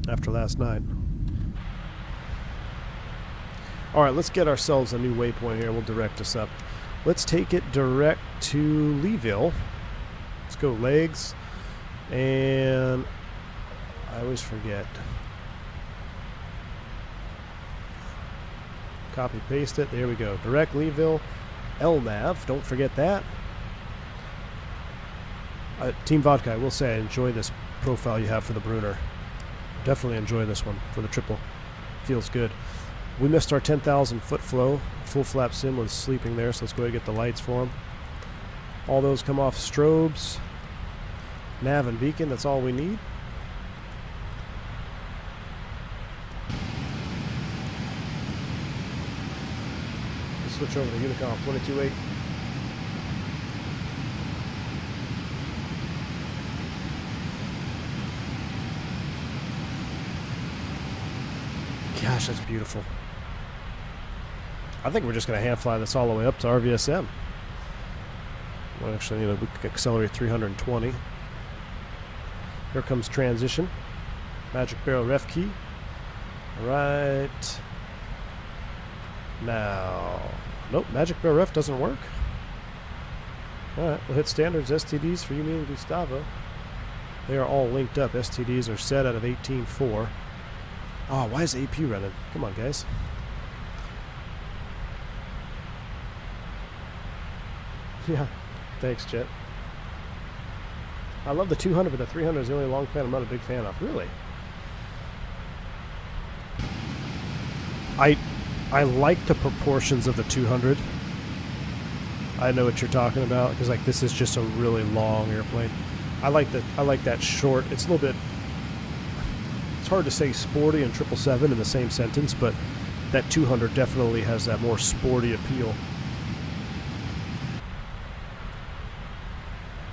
after last night. Alright, let's get ourselves a new waypoint here. We'll direct us up. Let's take it direct to Leeville. Let's go legs. And I always forget. Copy paste it. There we go. Direct Leeville. LNAV. Don't forget that. Team Vodka, I will say I enjoy this profile you have for the Bruner. Definitely enjoy this one for the triple. Feels good. We missed our 10,000 foot flow. Full flap sim was sleeping there, so let's go ahead and get the lights for him. All those come off strobes. Nav and beacon, that's all we need. Let's switch over to Unicom 22.8. Gosh, that's beautiful. I think we're just going to hand fly this all the way up to RVSM. Well, actually, we can accelerate 320. Here comes transition. Magic barrel ref key. Right now. Nope, magic barrel ref doesn't work. Alright, we'll hit standards STDs for you, me, and Gustavo. They are all linked up. STDs are set out of 18.4. Oh, why is AP running? Come on, guys. Yeah, thanks, Jet. I love the 200, but the 300 is the only long plan I'm not a big fan of. Really? I like the proportions of the 200. I know what you're talking about, because like this is just a really long airplane. I like that short. It's a little bit. It's hard to say sporty and 777 in the same sentence, but that 200 definitely has that more sporty appeal.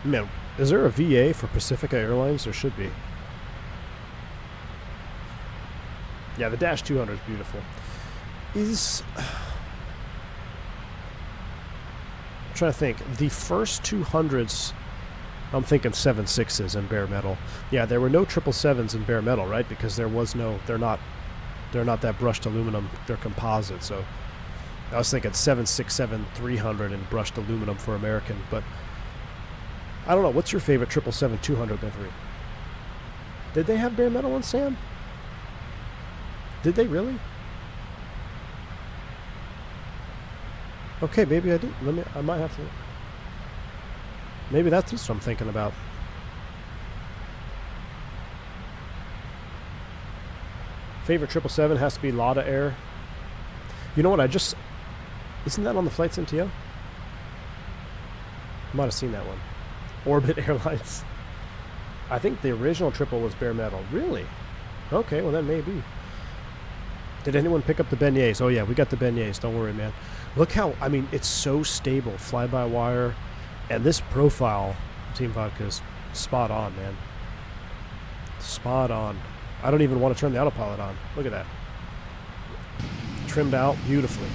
Man, is there a VA for Pacifica Airlines? There should be. Yeah, the Dash 200 is beautiful. I'm trying to think. The first 200s, I'm thinking 7.6s in bare metal. Yeah, there were no 777s in bare metal, right? Because there was no. They're not that brushed aluminum. They're composite. So I was thinking 767-300 in brushed aluminum for American, but. I don't know. What's your favorite 777-200 livery? Did they have bare metal on Sam? Did they really? Okay, maybe I did. I might have to. Maybe that's what I'm thinking about. Favorite 777 has to be Lauda Air. You know what? Isn't that on the Flights MTO? I might have seen that one. Orbit Airlines. I think the original triple was bare metal. Really? Okay, well then maybe. Did anyone pick up the beignets? Oh yeah, we got the beignets. Don't worry, man. Look how, I mean, it's so stable. Fly-by-wire. And this profile, Team Vodka, is spot on, man. Spot on. I don't even want to turn the autopilot on. Look at that. Trimmed out beautifully.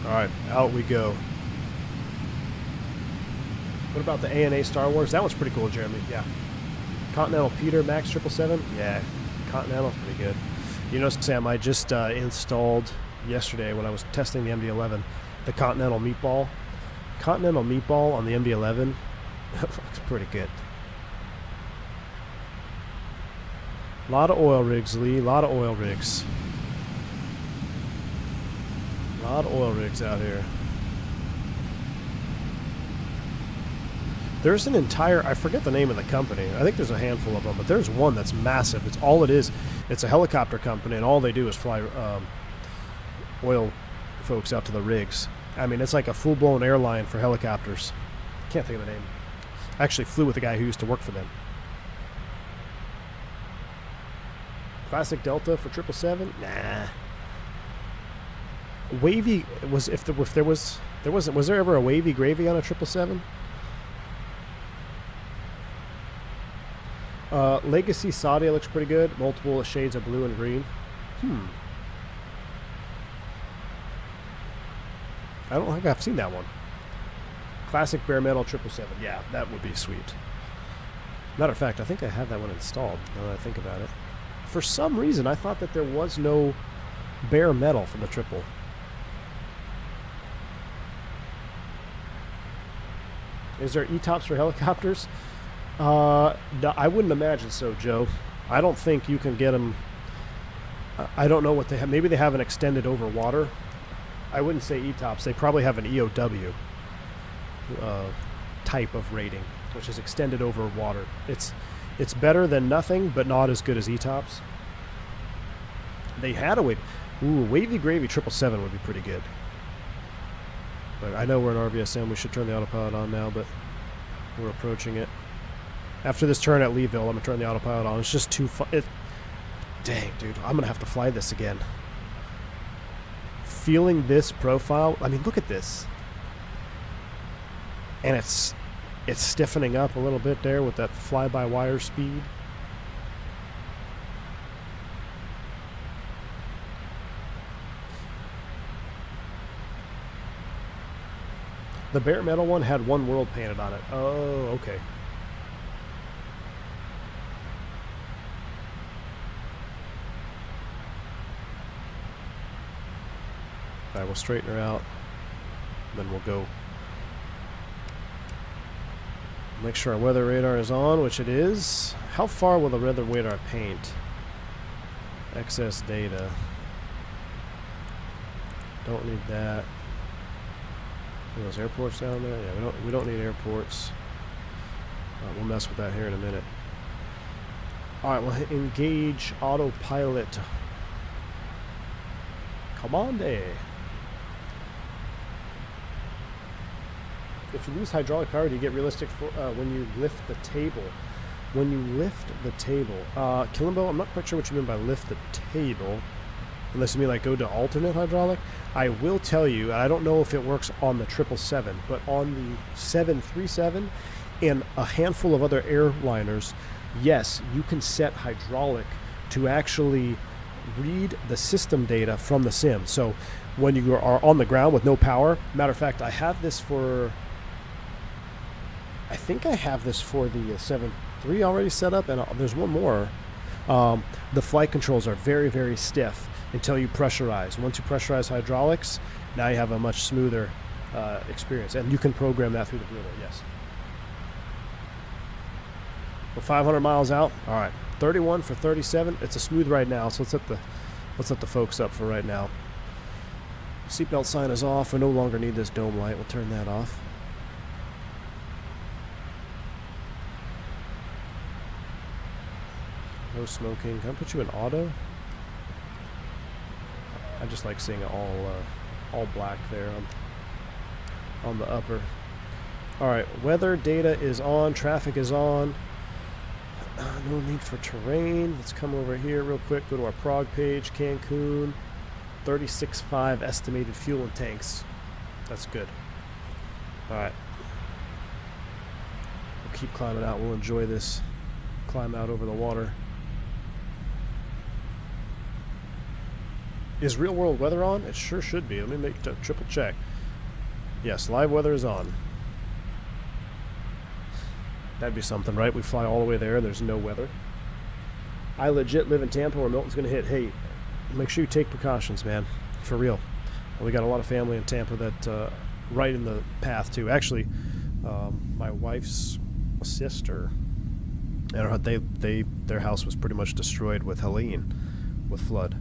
Alright, out we go. What about the ANA Star Wars? That one's pretty cool, Jeremy. Yeah. Continental Peter Max 777? Yeah. Continental's pretty good. You know, Sam, I just installed yesterday when I was testing the MD-11 the Continental Meatball. Continental Meatball on the MD-11 looks pretty good. A lot of oil rigs, Lee. A lot of oil rigs. A lot of oil rigs out here. There's an entire, I forget the name of the company. I think there's a handful of them, but there's one that's massive. It's all it is. It's a helicopter company, and all they do is fly oil folks out to the rigs. I mean, it's like a full-blown airline for helicopters. Can't think of the name. I actually flew with a guy who used to work for them. Classic Delta for 777? Nah. Wavy was was there ever a wavy gravy on a 777? Legacy Saudi looks pretty good. Multiple shades of blue and green. I don't think I've seen that one. Classic bare metal 777. Yeah, that would be sweet. Matter of fact, I think I have that one installed now that I think about it. For some reason, I thought that there was no bare metal for the triple. Is there E-tops for helicopters? No, I wouldn't imagine so, Joe. I don't think you can get them. I don't know what they have. Maybe they have an extended over water. I wouldn't say E-tops. They probably have an EOW type of rating, which is extended over water. It's better than nothing, but not as good as E-tops. They had a wave. Ooh, wavy gravy 777 would be pretty good. But I know we're in RVSM. We should turn the autopilot on now, but we're approaching it. After this turn at Leeville, I'm going to turn the autopilot on. It's just too fun. Dang, dude. I'm going to have to fly this again. Feeling this profile. I mean, look at this. And it's stiffening up a little bit there with that fly-by-wire speed. The bare metal one had one world painted on it. Oh, okay. All right, we'll straighten her out. Then we'll go. Make sure our weather radar is on, which it is. How far will the weather radar paint? Excess data. Don't need that. Are those airports down there? Yeah, we don't need airports. We'll mess with that here in a minute. All right, we'll engage autopilot. Commande. If you lose hydraulic power, do you get realistic when you lift the table? When you lift the table. Killimbo, I'm not quite sure what you mean by lift the table. Unless you mean like go to alternate hydraulic. I will tell you, I don't know if it works on the 777, but on the 737 and a handful of other airliners, yes, you can set hydraulic to actually read the system data from the sim. So when you are on the ground with no power, matter of fact, I have this for, I think I have this for the 73 already set up, and there's one more. The flight controls are very, very stiff until you pressurize. Once you pressurize hydraulics, now you have a much smoother experience, and you can program that through the brewer. Yes. We're 500 miles out. All right, 31 for 37. It's a smooth right now, so let's let the folks up for right now. Seatbelt sign is off. We no longer need this dome light. We'll turn that off. No smoking. Can I put you in auto? I just like seeing it all black there on the upper. All right, weather data is on, traffic is on. No need for terrain. Let's come over here real quick. Go to our prog page, Cancun, 36.5 estimated fuel and tanks. That's good. All right, we'll keep climbing out. We'll enjoy this climb out over the water. Is real world weather on? It sure should be. Let me make triple check. Yes, live weather is on. That'd be something, right? We fly all the way there and there's no weather. I legit live in Tampa where Milton's going to hit. Hey, make sure you take precautions, man. For real. We got a lot of family in Tampa that right in the path too. Actually, my wife's sister, and their house was pretty much destroyed with Helene, with flood.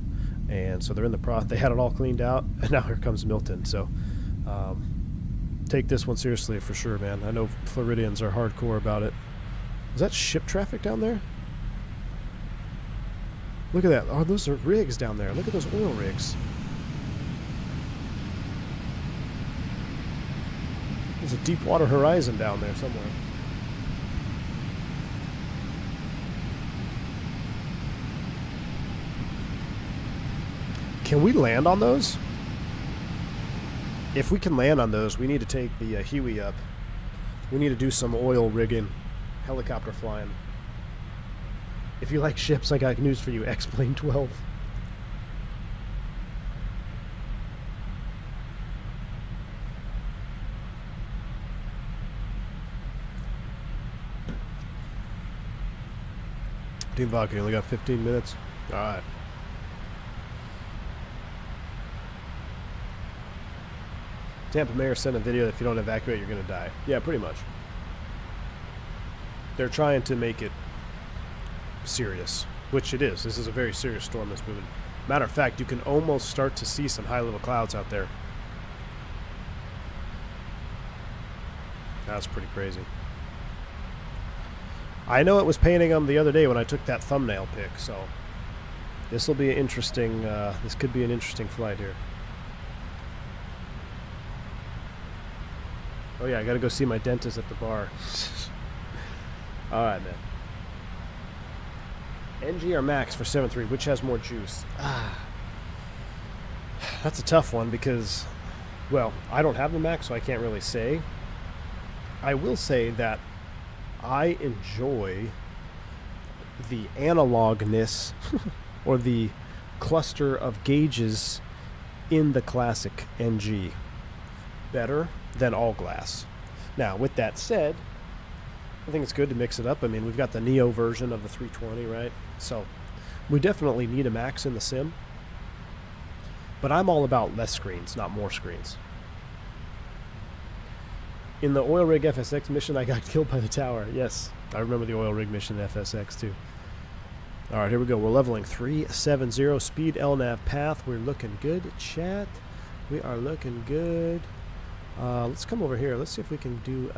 And so they're in the they had it all cleaned out, and now here comes Milton. So take this one seriously for sure, man. I know Floridians are hardcore about it. Is that ship traffic down there? Look at that. Oh, those are rigs down there. Look at those oil rigs. There's a Deepwater Horizon down there somewhere. Can we land on those? If we can land on those, we need to take the Huey up. We need to do some oil rigging, helicopter flying. If you like ships, I got news for you. X-Plane 12. Team Vodka, you only got 15 minutes. All right. Tampa mayor sent a video that if you don't evacuate, you're going to die. Yeah, pretty much. They're trying to make it serious, which it is. This is a very serious storm that's moving. Matter of fact, you can almost start to see some high-level clouds out there. That's pretty crazy. I know it was painting them the other day when I took that thumbnail pic, so This will be an interesting, this could be an interesting flight here. Oh yeah, I gotta go see my dentist at the bar. Alright, man. NG or Max for 7.3, which has more juice? That's a tough one because, well, I don't have the Max, so I can't really say. I will say that I enjoy the analogness or the cluster of gauges in the classic NG better than all glass. Now, with that said, I think it's good to mix it up. I mean, we've got the Neo version of the 320, right? So we definitely need a Max in the sim. But I'm all about less screens, not more screens. In the oil rig FSX mission, I got killed by the tower. Yes, I remember the oil rig mission in FSX too. All right, here we go. We're leveling 370, speed LNAV path. We're looking good, chat. We are looking good. Let's come over here. Let's see if we can do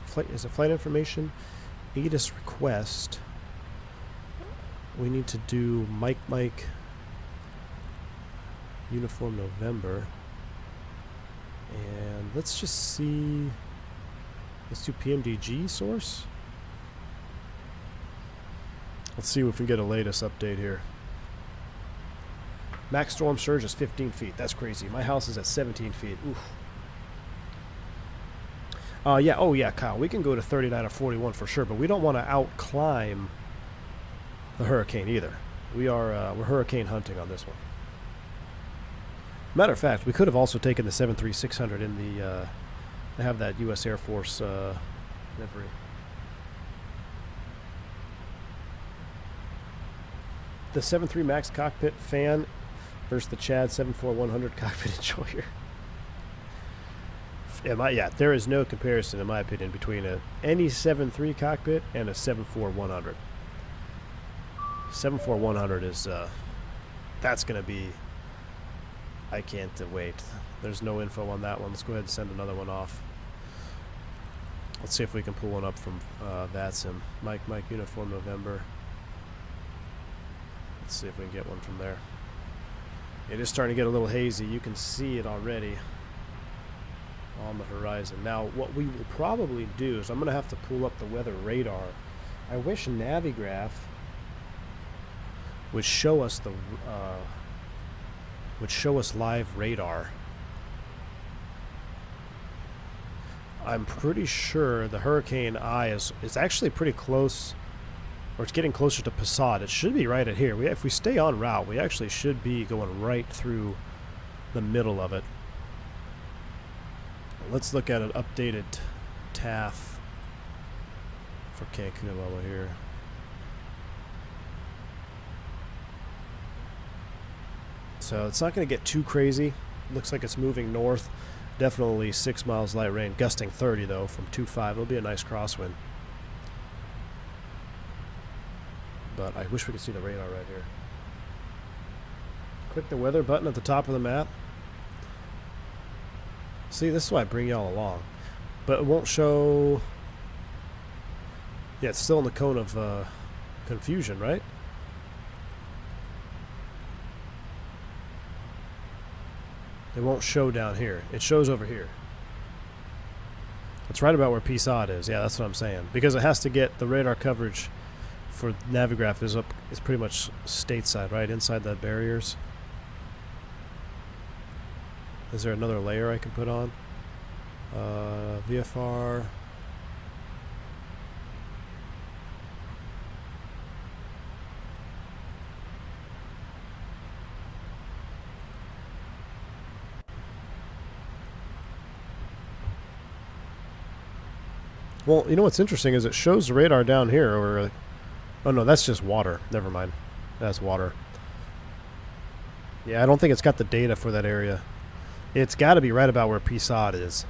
flight. Is it flight information? ATIS request. We need to do Mike Uniform November. And let's just see. Let's do PMDG source. Let's see if we can get a latest update here. Max storm surge is 15 feet. That's crazy. My house is at 17 feet. Oof. Yeah. Oh, yeah, Kyle. We can go to 39 or 41 for sure, but we don't want to outclimb the hurricane either. We're hurricane hunting on this one. Matter of fact, we could have also taken the 73600 in the. They have that U.S. Air Force livery. The 7.3 Max cockpit fan versus the Chad 74100 cockpit enjoyer. Yeah, there is no comparison, in my opinion, between any 7.3 cockpit and a 74100. 74100 is, that's going to be, I can't wait. There's no info on that one. Let's go ahead and send another one off. Let's see if we can pull one up from VATSIM. Mike Uniform November. Let's see if we can get one from there. It is starting to get a little hazy. You can see it already on the horizon. Now, what we will probably do is I'm going to have to pull up the weather radar. I wish Navigraph would show us the live radar. I'm pretty sure the Hurricane Eye is actually pretty close, or it's getting closer to Passat. It should be right at here. If we stay on route, we actually should be going right through the middle of it. Let's look at an updated TAF for Cancun while we're here. So it's not going to get too crazy. Looks like it's moving north. Definitely 6 miles light rain. Gusting 30 though from 2.5. It'll be a nice crosswind. But I wish we could see the radar right here. Click the weather button at the top of the map. See, this is why I bring y'all along. But it won't show... Yeah, it's still in the cone of confusion, right? It won't show down here. It shows over here. It's right about where PSOD is. Yeah, that's what I'm saying. Because it has to get the radar coverage for Navigraph is up. It's pretty much stateside, right? Inside the barriers. Is there another layer I can put on? VFR. Well, you know what's interesting is it shows the radar down here. Or, oh no, that's just water. Never mind. That's water. Yeah, I don't think it's got the data for that area. It's got to be right about where PSOD is.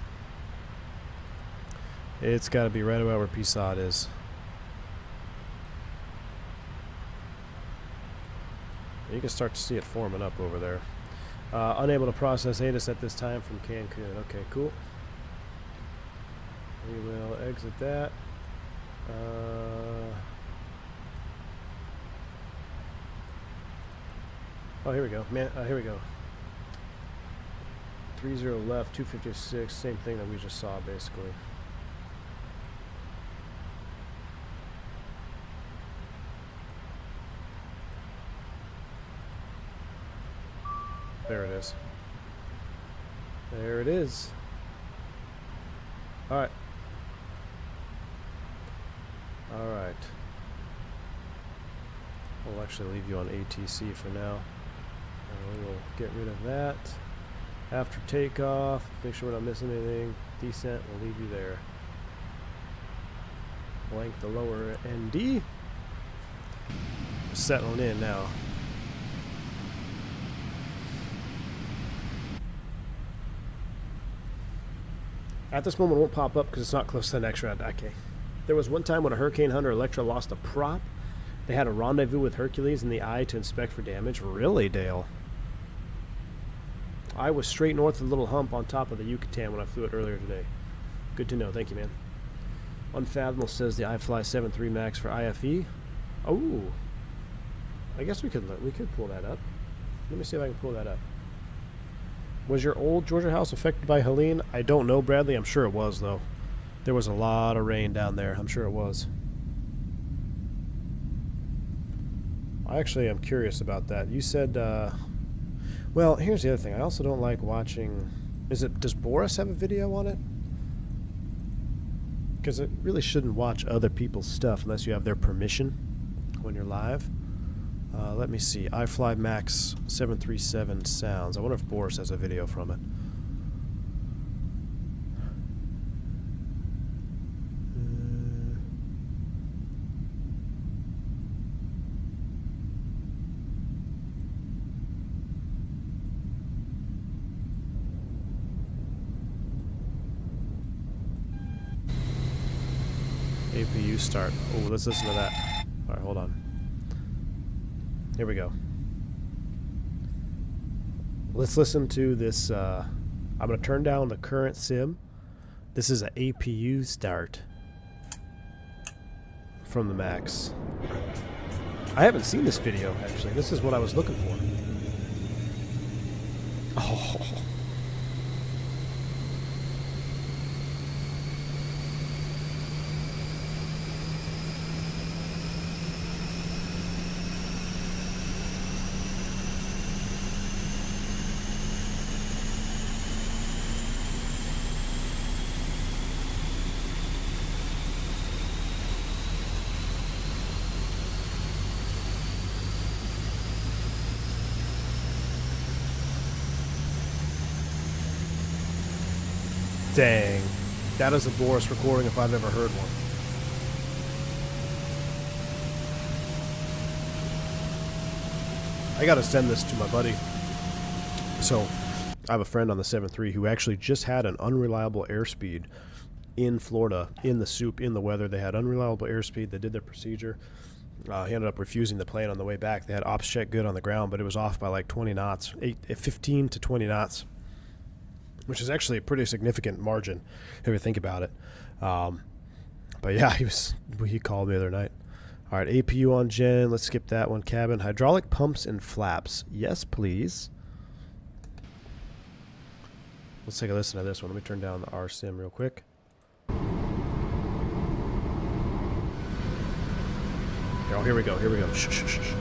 It's got to be right about where PSOD is. You can start to see it forming up over there. Unable to process ATIS at this time from Cancun. Okay, cool. We will exit that. Oh, here we go. Man, here we go. 30 left, 256. Same thing that we just saw, basically. There it is. There it is. All right. All right. We'll actually leave you on ATC for now. We will get rid of that. After takeoff, make sure we're not missing anything. Descent, we'll leave you there. Blank the lower ND. Settling in now. At this moment, it won't pop up because it's not close to the next round. Okay. There was one time when a Hurricane Hunter Electra lost a prop. They had a rendezvous with Hercules in the eye to inspect for damage. Really, Dale? I was straight north of the little hump on top of the Yucatan when I flew it earlier today. Good to know. Thank you, man. Unfathomable says the iFly 7.3 Max for IFE. Oh. I guess we could pull that up. Let me see if I can pull that up. Was your old Georgia house affected by Helene? I don't know, Bradley. I'm sure it was, though. There was a lot of rain down there. I'm sure it was. I actually am curious about that. You said, well, here's the other thing. I also don't like watching... Does Boris have a video on it? Because it really shouldn't watch other people's stuff unless you have their permission when you're live. Let me see. iFly Max 737 sounds. I wonder if Boris has a video from it. APU start. Oh, let's listen to that. All right, hold on. Here we go. Let's listen to this. I'm going to turn down the current sim. This is an APU start from the Max. I haven't seen this video, actually. This is what I was looking for. Oh. Dang. That is a Boris recording if I've ever heard one. I gotta send this to my buddy. So, I have a friend on the 7.3 who actually just had an unreliable airspeed in Florida, in the soup, in the weather. They had unreliable airspeed. They did their procedure. He ended up refusing the plane on the way back. They had ops check good on the ground, but it was off by like 20 knots, 15 to 20 knots. Which is actually a pretty significant margin if you think about it. But yeah, he called me the other night. All right, APU on gen. Let's skip that one. Cabin. Hydraulic pumps and flaps. Yes, please. Let's take a listen to this one. Let me turn down the RSIM real quick. Oh, here we go. Here we go. Shh, shh, shh, shh.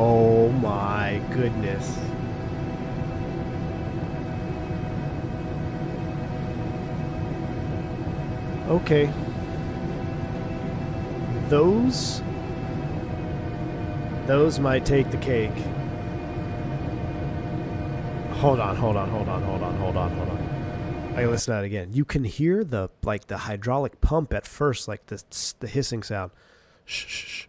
Oh my goodness. Okay. Those might take the cake. Hold on. I gotta listen to that again. You can hear the hydraulic pump at first, like the hissing sound. Shh, shh, shh.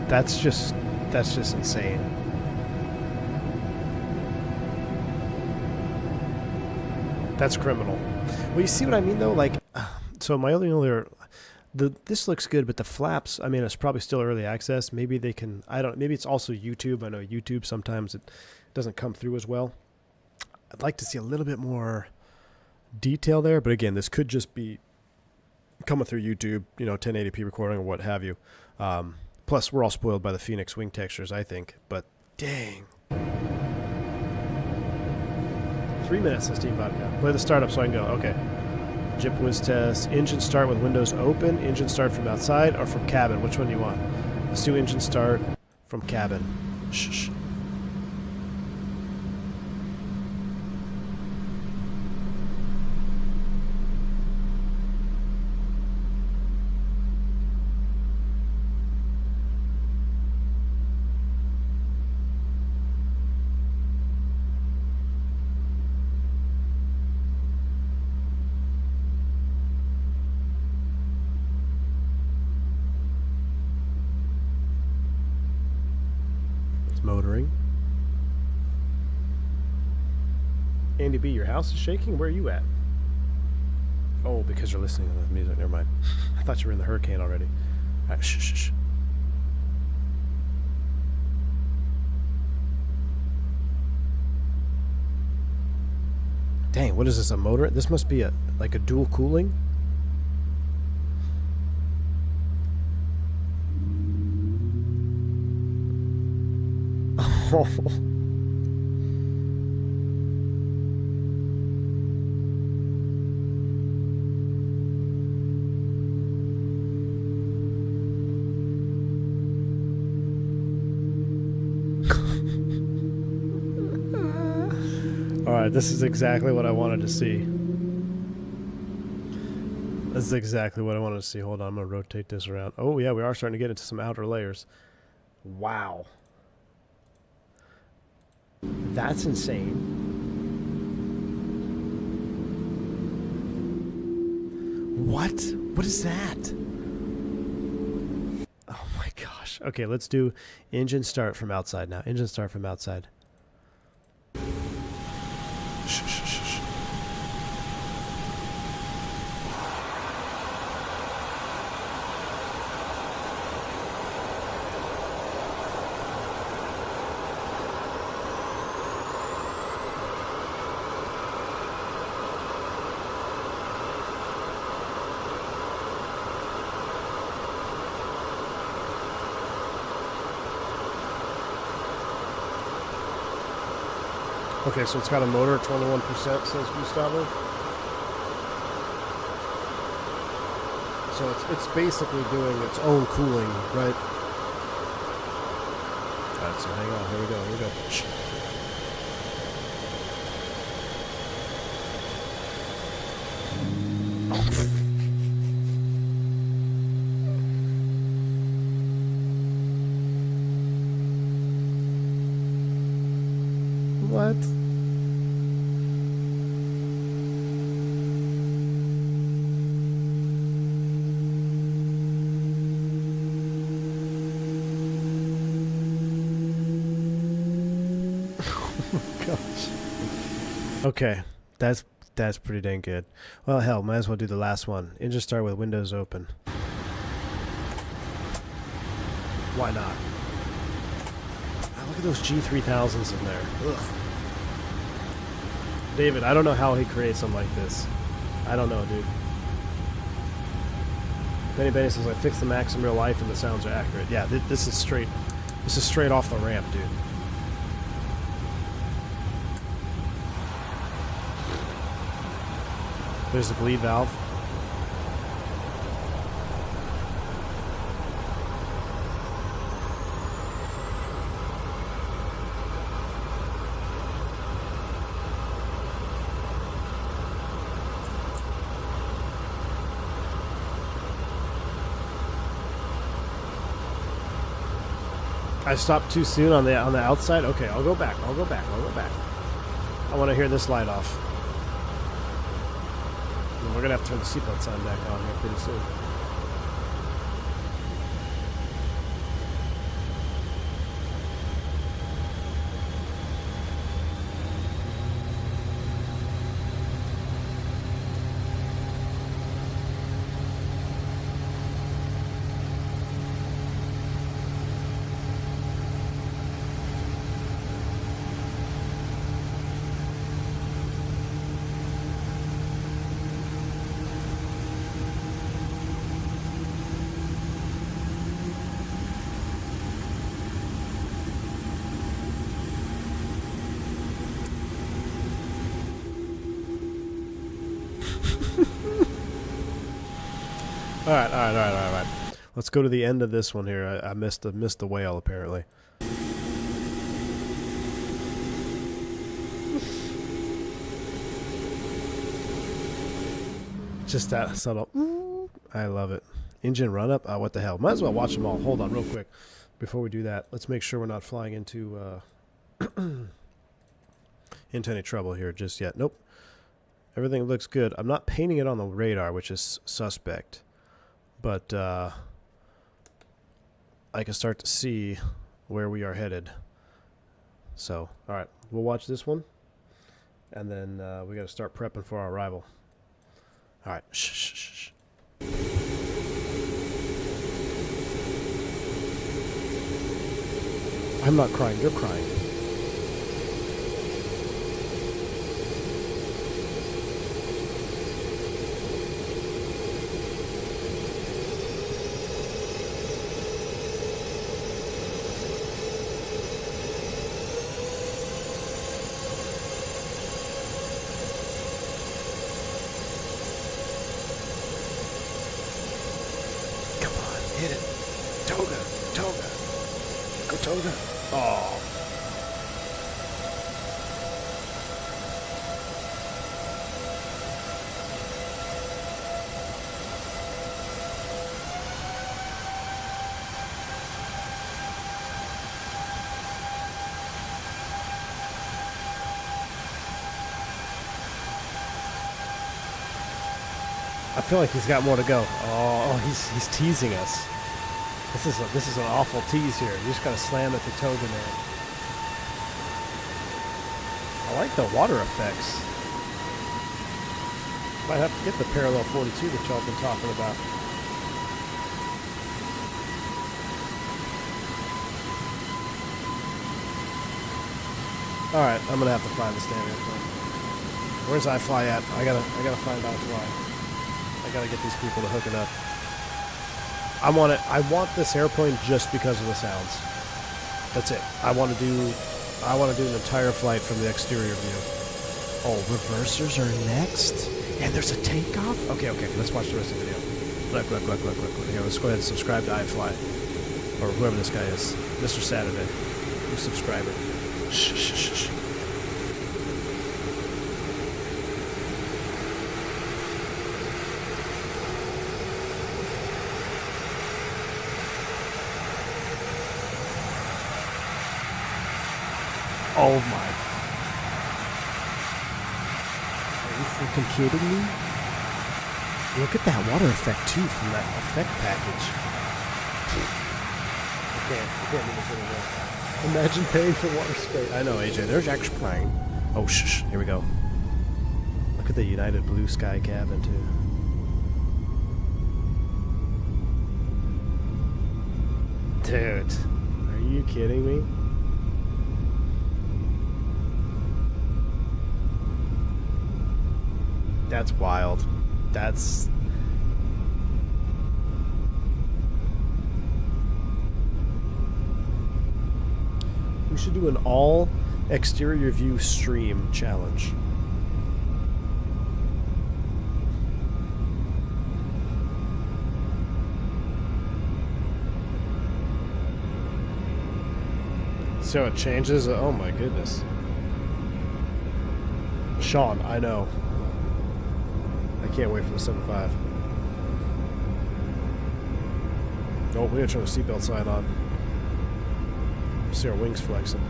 That's just insane. That's criminal. Well, you see what I mean, though? Like, So my only other, this looks good, but the flaps, I mean, it's probably still early access. Maybe they can, I don't, maybe it's also YouTube. I know YouTube sometimes it doesn't come through as well. I'd like to see a little bit more detail there, but again, this could just be coming through YouTube, 1080p recording or what have you. Plus, we're all spoiled by the Fenix wing textures, I think. But dang. 3 minutes since Team 5 now. Play the startup so I can go. Okay. Jip whiz test. Engine start with windows open. Engine start from outside or from cabin. Which one do you want? Let's do engine start from cabin. Shh. Motoring. Andy B, your house is shaking? Where are you at? Oh, because you're listening to the music. Never mind. I thought you were in the hurricane already. All right, shh. Dang, what is this, a motor? This must be like a dual cooling? Oh. All right, this is exactly what I wanted to see. This is exactly what I wanted to see. Hold on, I'm going to rotate this around. Oh, yeah, we are starting to get into some outer layers. Wow. That's insane. What? What is that? Oh my gosh. Okay, let's do engine start from outside now. Engine start from outside. Shh. Okay, so it's got a motor, 21%, says Gustavo. So it's basically doing its own cooling, right? Alright, so hang on, here we go. Shh. What? Okay, that's pretty dang good. Well, hell, might as well do the last one. Engine start with windows open. Why not? Oh, look at those G3000s in there. Ugh. David, I don't know how he creates them like this. I don't know, dude. Benny says, I fixed the max in real life and the sounds are accurate. Yeah, this is straight off the ramp, dude. There's the bleed valve. I stopped too soon on the outside. Okay, I'll go back. I want to hear this light off. We're going to have to turn the seatbelt sign back on here pretty soon. All right. Let's go to the end of this one here. I missed the whale apparently. Just that subtle. I love it. Engine run up. What the hell? Might as well watch them all. Hold on, real quick. Before we do that, let's make sure we're not flying into into any trouble here just yet. Nope. Everything looks good. I'm not painting it on the radar, which is suspect, but I can start to see where we are headed. So, all right, we'll watch this one, and then we got to start prepping for our arrival. All right. Shh. I'm not crying. You're crying. Hit it. Toga. Go Toga. Oh. I feel like he's got more to go. Oh, he's teasing us. This is an awful tease here. You just gotta slam at the Toga, man. I like the water effects. Might have to get the parallel 42 that y'all been talking about. All right, I'm gonna have to find the standard airplane. Where's iFly at? I gotta find iFly. I gotta get these people to hook it up. I want this airplane just because of the sounds. That's it. I want to do an entire flight from the exterior view. Oh, reversers are next, and there's a takeoff. Okay. Let's watch the rest of the video. Look. Here, let's go ahead and subscribe to iFly, or whoever this guy is, Mr. Saturday. New subscriber. Shh. Oh my. Are you freaking kidding me? Look at that water effect too from that effect package. I can't do this anymore. Imagine paying for water spray. I know, AJ, there's X-Plane. Oh, shh, here we go. Look at the United Blue Sky cabin too. Dude, are you kidding me? That's wild. That's... We should do an all exterior view stream challenge. So it changes? Oh my goodness. Sean, I know. I can't wait for the 7.5. Oh, we gotta turn the seatbelt sign on. See our wings flexing.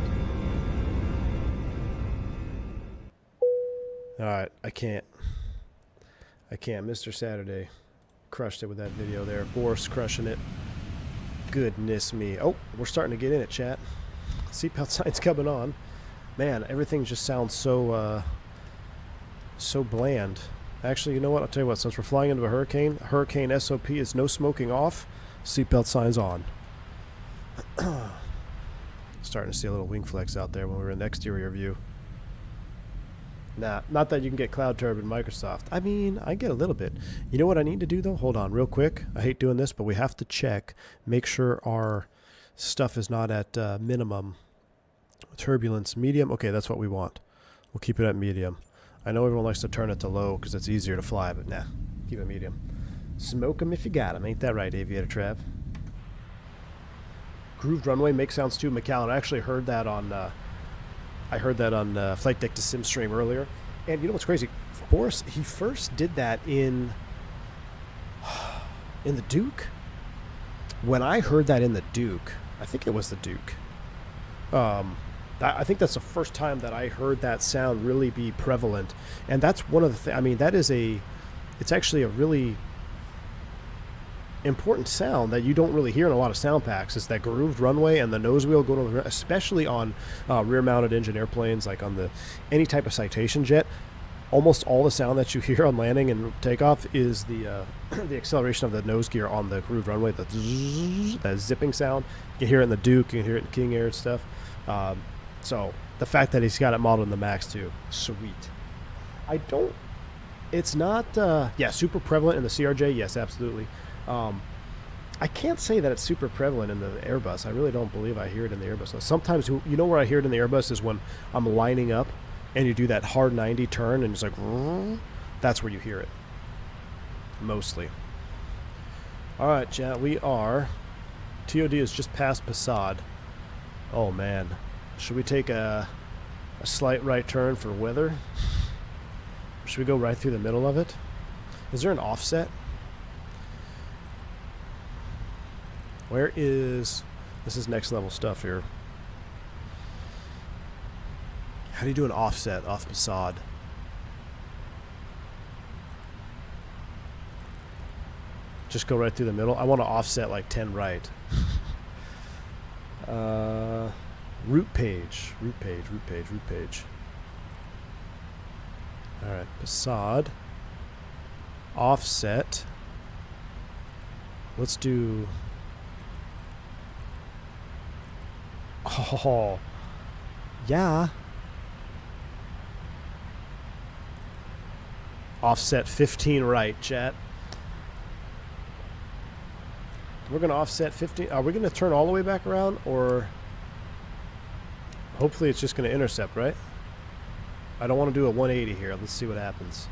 Alright, I can't. Mr. Saturday crushed it with that video there. Force crushing it. Goodness me. Oh, we're starting to get in it, chat. Seatbelt sign's coming on. Man, everything just sounds so, so bland. Actually, you know what? I'll tell you what. Since we're flying into a hurricane SOP is no smoking off, seatbelt signs on. Starting to see a little wing flex out there when we're in the exterior view. Nah, not that you can get Cloud Turb in Microsoft. I mean, I get a little bit. You know what I need to do, though? Hold on real quick. I hate doing this, but we have to check. Make sure our stuff is not at minimum. Turbulence, medium. Okay, that's what we want. We'll keep it at medium. I know everyone likes to turn it to low because it's easier to fly, but nah, keep it medium. Smoke 'em if you got 'em. Ain't that right, Aviator Trav? Grooved runway makes sounds too, McAllen. I actually heard that on Flight Deck to Sim stream earlier. And you know what's crazy? Boris, he first did that in the Duke. When I heard that in the Duke, I think it was the Duke. I think that's the first time that I heard that sound really be prevalent. And that's one of the things, I mean, it's actually a really important sound that you don't really hear in a lot of sound packs. Is that grooved runway and the nose wheel going over, especially on rear-mounted engine airplanes, like on any type of Citation jet. Almost all the sound that you hear on landing and takeoff is the acceleration of the nose gear on the grooved runway, that zipping sound. You can hear it in the Duke, you can hear it in King Air and stuff. So the fact that he's got it modeled in the Max too, sweet. It's not, super prevalent in the CRJ, yes, absolutely. I can't say that it's super prevalent in the Airbus. I really don't believe I hear it in the Airbus. Sometimes, you know where I hear it in the Airbus is when I'm lining up and you do that hard 90 turn and it's like, that's where you hear it. Mostly. All right, chat, we are, TOD is just past Passad. Oh, man. Should we take a slight right turn for weather? Should we go right through the middle of it? Is there an offset? Where is... This is next level stuff here. How do you do an offset off Passad? Just go right through the middle. I want to offset like 10 right. Route page. Alright, Passad. Offset. Let's do... Oh, yeah. Offset 15 right, chat. We're going to offset 15. Are we going to turn all the way back around, or hopefully it's just going to intercept, right? I don't want to do a 180 here. Let's see what happens.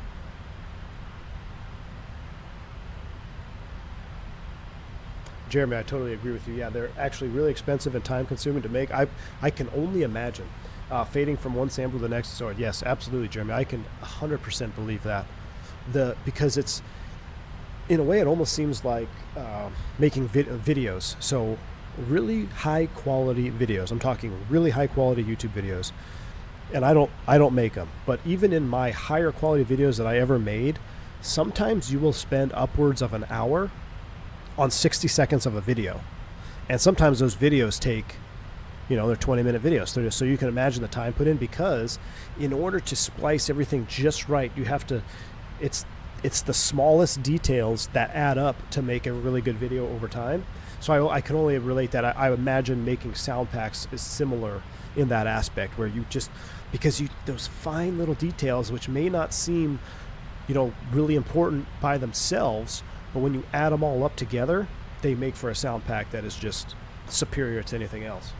Jeremy, I totally agree with you. Yeah, they're actually really expensive and time-consuming to make. I can only imagine fading from one sample to the next. So yes, absolutely, Jeremy. I can 100% believe that. Because it's, in a way, it almost seems like making videos. So really high-quality videos. I'm talking really high-quality YouTube videos. And I don't make them. But even in my higher quality videos that I ever made, sometimes you will spend upwards of an hour on 60 seconds of a video. And sometimes those videos take, they're 20-minute videos. So you can imagine the time put in, because in order to splice everything just right, you have to, it's the smallest details that add up to make a really good video over time. So I can only relate that. I imagine making sound packs is similar in that aspect, where you just, because those fine little details, which may not seem, really important by themselves, but when you add them all up together, they make for a sound pack that is just superior to anything else.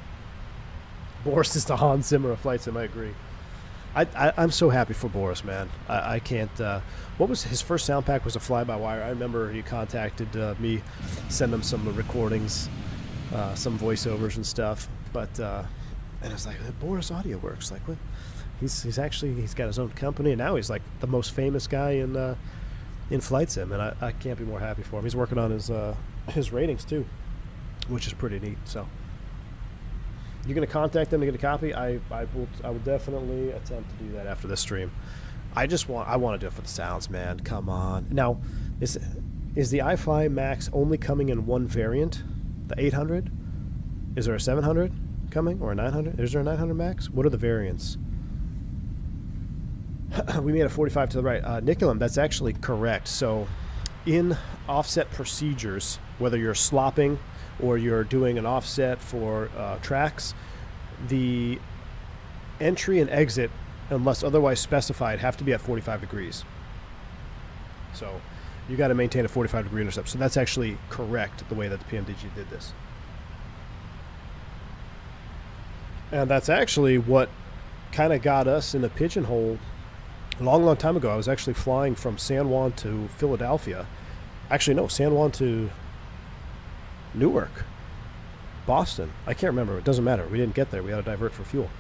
Boris is the Hans Zimmer of flight sim. I agree. I'm so happy for Boris, man. I can't. What was his first sound pack? Was a fly-by-wire. I remember he contacted me, send him some recordings, some voiceovers and stuff. But and it's like, Boris Audio Works. Like, what? He's got his own company, and now he's like the most famous guy in flight sim, and I can't be more happy for him. He's working on his ratings too, which is pretty neat. So you're going to contact them to get a copy? I will definitely attempt to do that after this stream. I want to do it for the sounds, man. Come on. Now, is the iFly Max only coming in one variant, the 800? Is there a 700 coming, or a 900? Is there a 900 Max? What are the variants? We made a 45 to the right. Nicolum, that's actually correct. So in offset procedures, whether you're slopping or you're doing an offset for tracks, the entry and exit, unless otherwise specified, have to be at 45 degrees. So you got to maintain a 45 degree intercept. So that's actually correct, the way that the PMDG did this. And that's actually what kind of got us in the pigeonhole. A long time ago, I was actually flying from San Juan to Philadelphia, Actually, no, San Juan to Newark, Boston. I can't remember. It doesn't matter. We didn't get there. We had to divert for fuel.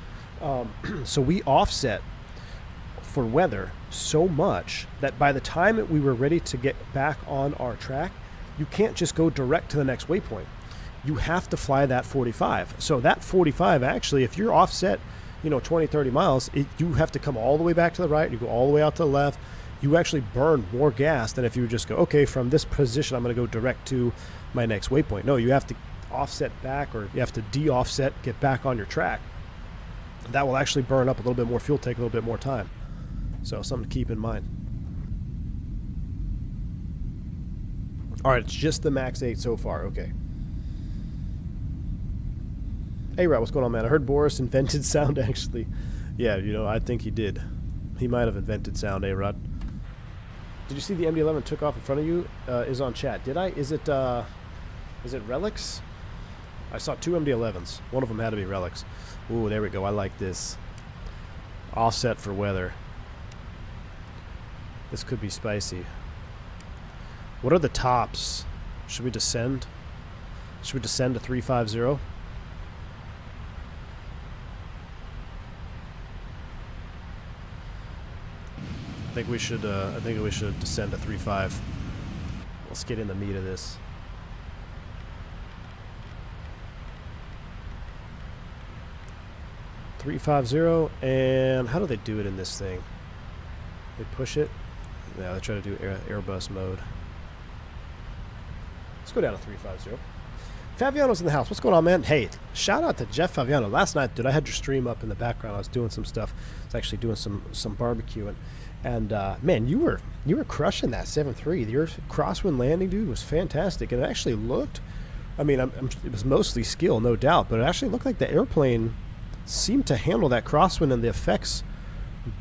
So we offset for weather so much that by the time we were ready to get back on our track, you can't just go direct to the next waypoint. You have to fly that 45. So that 45, actually, if you're offset, 20, 30 miles, you have to come all the way back to the right. You go all the way out to the left. You actually burn more gas than if you just go, okay, from this position, I'm going to go direct to my next waypoint. No, you have to offset back, or you have to de-offset, get back on your track. That will actually burn up a little bit more fuel, take a little bit more time. So something to keep in mind. All right, it's just the max 8 so far. Okay. Hey, Rod, what's going on, man? I heard Boris invented sound, actually. Yeah, I think he did. He might have invented sound, A-Rod. Did you see the MD-11 took off in front of you? Is on chat. Did I? Is it Relics? I saw 2 MD-11s. One of them had to be Relics. Ooh, there we go. I like this. Offset for weather. This could be spicy. What are the tops? Should we descend? Should we descend to 350? I think we should descend to 3.5. Let's get in the meat of this. .350, and how do they do it in this thing? They push it. Yeah, they try to do Airbus mode. Let's go down to 350. Fabiano's in the house. What's going on, man? Hey, shout out to Jeff Fabiano. Last night, dude, I had your stream up in the background. I was doing some stuff. I was actually doing some barbecuing. And man, you were crushing that 7.3. Your crosswind landing, dude, was fantastic. And it actually looked, it was mostly skill, no doubt, but it actually looked like the airplane seemed to handle that crosswind and the effects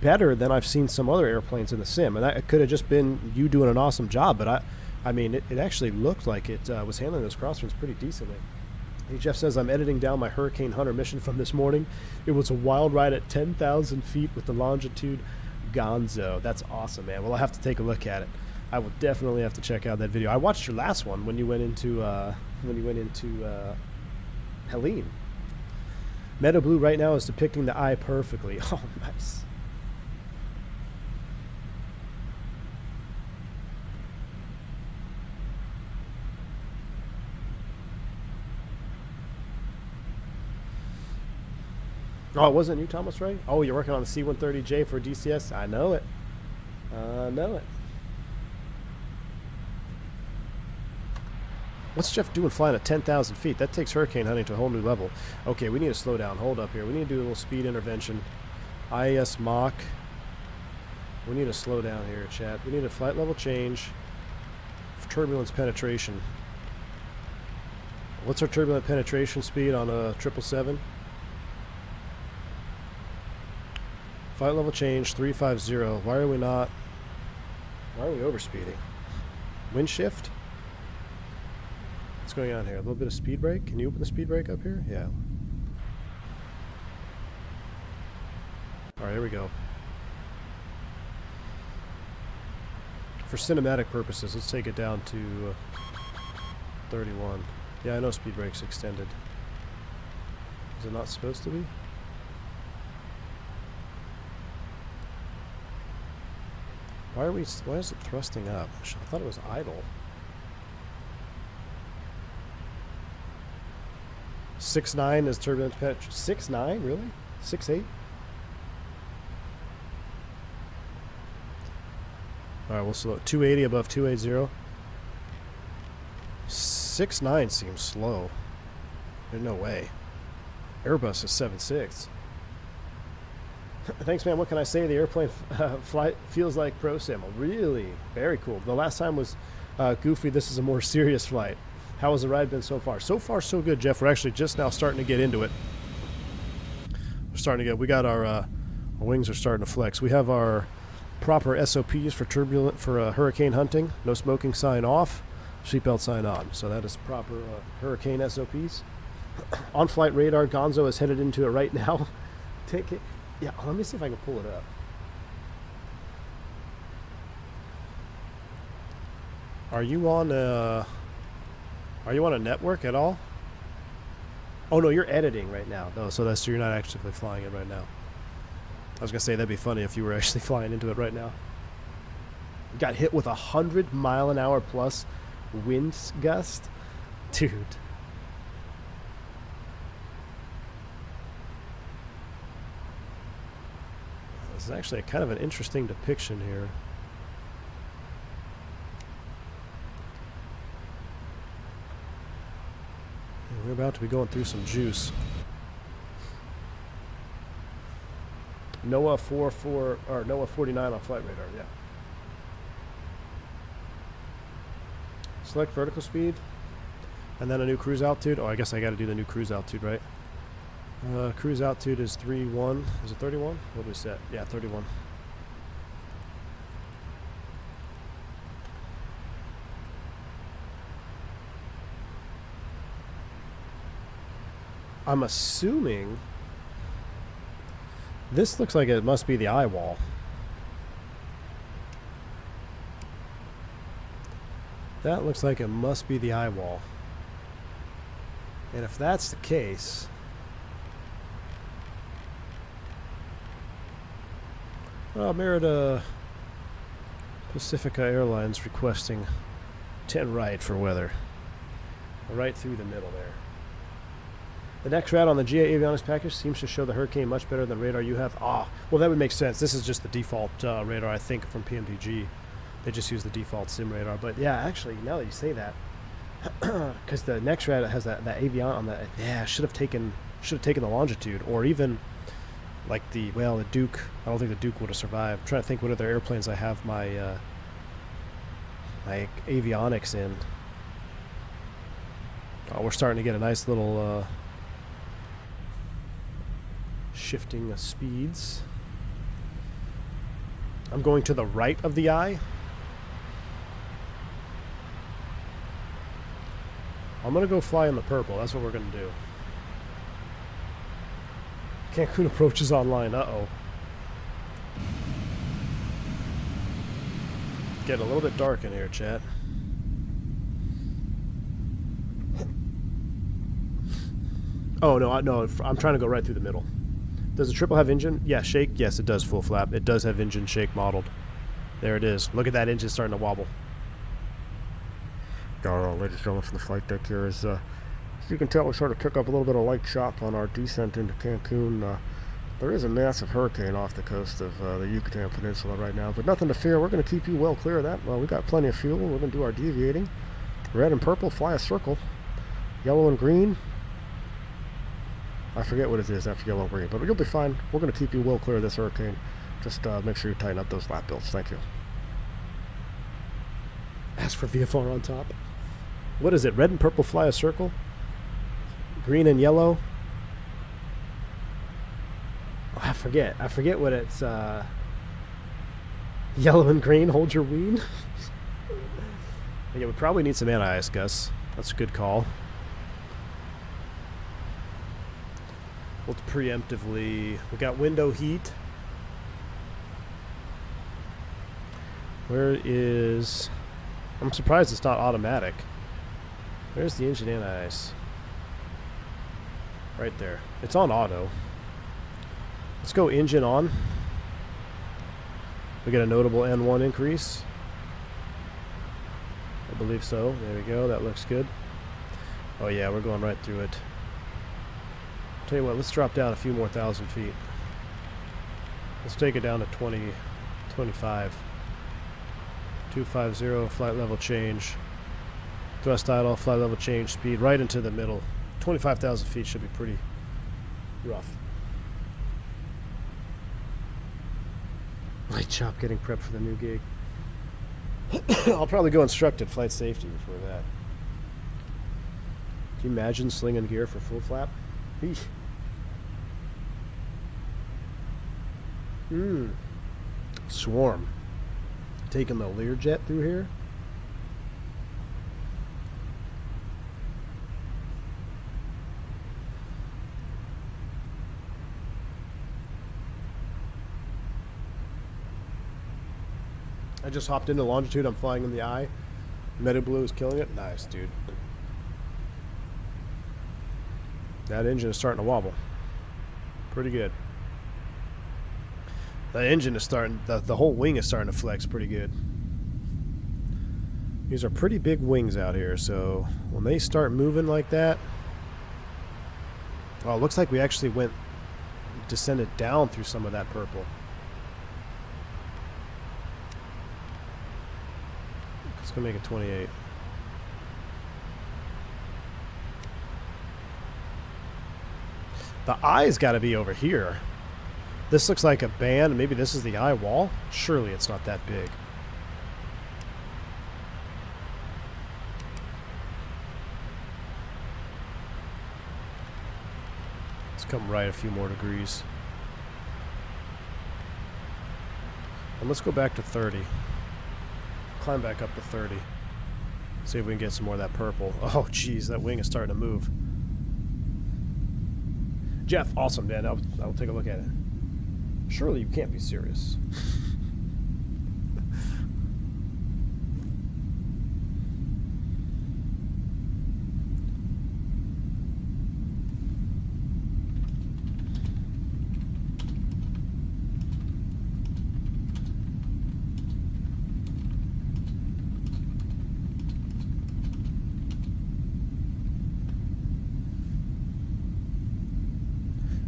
better than I've seen some other airplanes in the sim. And it could have just been you doing an awesome job, but it actually looked like it was handling those crosswinds pretty decently. Hey, Jeff says, I'm editing down my Hurricane Hunter mission from this morning. It was a wild ride at 10,000 feet with the longitude Gonzo. That's awesome, man. Well, I'll have to take a look at it. I will definitely have to check out that video. I watched your last one when you went into Helene. Meadow Blue right now is depicting the eye perfectly. Oh, nice. Oh, it wasn't you, Thomas Ray? Oh, you're working on the C-130J for DCS? I know it. I know it. What's Jeff doing flying at 10,000 feet? That takes hurricane hunting to a whole new level. Okay, we need to slow down. Hold up here. We need to do a little speed intervention. IS Mach. We need to slow down here, chat. We need a flight level change for turbulence penetration. What's our turbulent penetration speed on a 777? Flight level change 350. Why are we overspeeding? Wind shift? What's going on here? A little bit of speed brake? Can you open the speed brake up here? Yeah. Alright, here we go. For cinematic purposes, let's take it down to 31. Yeah, I know speed brake's extended. Is it not supposed to be? Why is it thrusting up? I thought it was idle. 6.9 is turbulence penetration. 6.9? Really? 6.8? Alright, we'll slow. 280 above 280. 6.9 seems slow. There's no way. Airbus is 7.6. Thanks, man. What can I say? The airplane flight feels like pro sim. Really? Very cool. The last time was goofy. This is a more serious flight. How has the ride been so far? So far, so good, Jeff. We're actually just now starting to get into it. We got our wings are starting to flex. We have our proper SOPs for hurricane hunting. No smoking sign off, seatbelt sign on. So that is proper hurricane SOPs. On-flight radar, Gonzo is headed into it right now. Take it. Yeah, let me see if I can pull it up. Are you on a network at all? Oh no, you're editing right now. No, so you're not actually flying it right now. I was gonna say that'd be funny if you were actually flying into it right now. Got hit with 100-mile-an-hour plus wind gust, dude. This is actually kind of an interesting depiction here. And we're about to be going through some juice. NOAA 49 on flight radar, yeah. Select vertical speed, and then a new cruise altitude. Oh, I guess I got to do the new cruise altitude, right? Cruise altitude is 31. Is it 31? What did we set? Yeah, 31. I'm assuming this looks like it must be the eye wall. That looks like it must be the eye wall. And if that's the case, Merida Pacifica Airlines requesting 10 right for weather. Right through the middle there. The next route on the GA avionics package seems to show the Hurricane much better than radar you have. Ah, well that would make sense. This is just the default radar, I think, from PMDG. They just use the default sim radar. But yeah, actually, now that you say that, because the next radar has that avion on that. Yeah, should have taken the longitude, or even like the Duke. I don't think the Duke would have survived. I'm trying to think what other airplanes I have my my avionics in. Oh, we're starting to get a nice little shifting of speeds. I'm going to the right of the eye. I'm going to go fly in the purple. That's what we're going to do. Cancun approaches online. Uh-oh. Getting a little bit dark in here, chat. Oh, no, I'm trying to go right through the middle. Does the triple have engine? Yeah, shake. Yes, it does full flap. It does have engine shake modeled. There it is. Look at that engine starting to wobble. Ladies and gentlemen from the flight deck here is, as you can tell, we sort of took up a little bit of light chop on our descent into Cancun. There is a massive hurricane off the coast of the Yucatan Peninsula right now, but nothing to fear. We're going to keep you well clear of that. Well, we got plenty of fuel. We're going to do our deviating. Red and purple, fly a circle. Yellow and green. I forget what it is after yellow and green, but you'll be fine. We're going to keep you well clear of this hurricane. Just make sure you tighten up those lap belts. Thank you. Ask for VFR on top. What is it? Red and purple fly a circle? Green and yellow? Oh, I forget. I forget what it's... Yellow and green, hold your wing? Yeah, we probably need some anti-ice, Gus. That's a good call. We'll preemptively... We got window heat. Where is... I'm surprised it's not automatic. Where's the engine anti-ice? Right there. It's on auto. Let's go engine on. We get a notable N1 increase. I believe so. There we go. That looks good. Oh yeah, we're going right through it. Tell you what, let's drop down a few more 1,000 feet. Let's take it down to 25. 250, flight level change. Thrust idle, flight level change, speed right into the middle. 25,000 feet should be pretty rough. Light chop getting prepped for the new gig. I'll probably go instructed flight safety before that. Can you imagine slinging gear for full flap? Swarm. Taking the Learjet through here. I just hopped into longitude. I'm flying in the eye. Meta Blue is killing it. Nice, dude. That engine is starting to wobble. Pretty good. The engine is starting, the whole wing is starting to flex pretty good. These are pretty big wings out here, so when they start moving like that... Oh, it looks like we actually descended down through some of that purple. It's going to make it 28. The eye's got to be over here. This looks like a band. Maybe this is the eye wall. Surely it's not that big. Let's come right a few more degrees. And let's go back to 30. Climb back up to 30. See if we can get some more of that purple. Oh, geez, that wing is starting to move. Jeff, awesome, man. I'll take a look at it. Surely you can't be serious.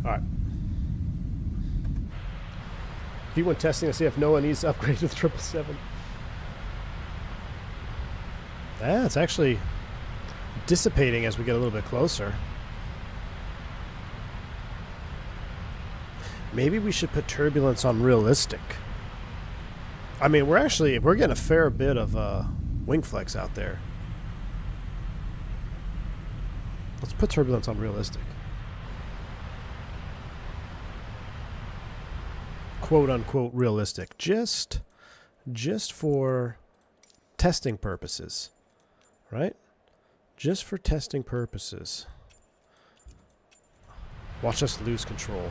All right. P1 testing to see if Noah needs to upgrade to the 777. Yeah, it's actually dissipating as we get a little bit closer. Maybe we should put turbulence on realistic. I mean, we're getting a fair bit of wing flex out there. Let's put turbulence on realistic. Quote unquote realistic, just for testing purposes, right? Just for testing purposes. Watch us lose control.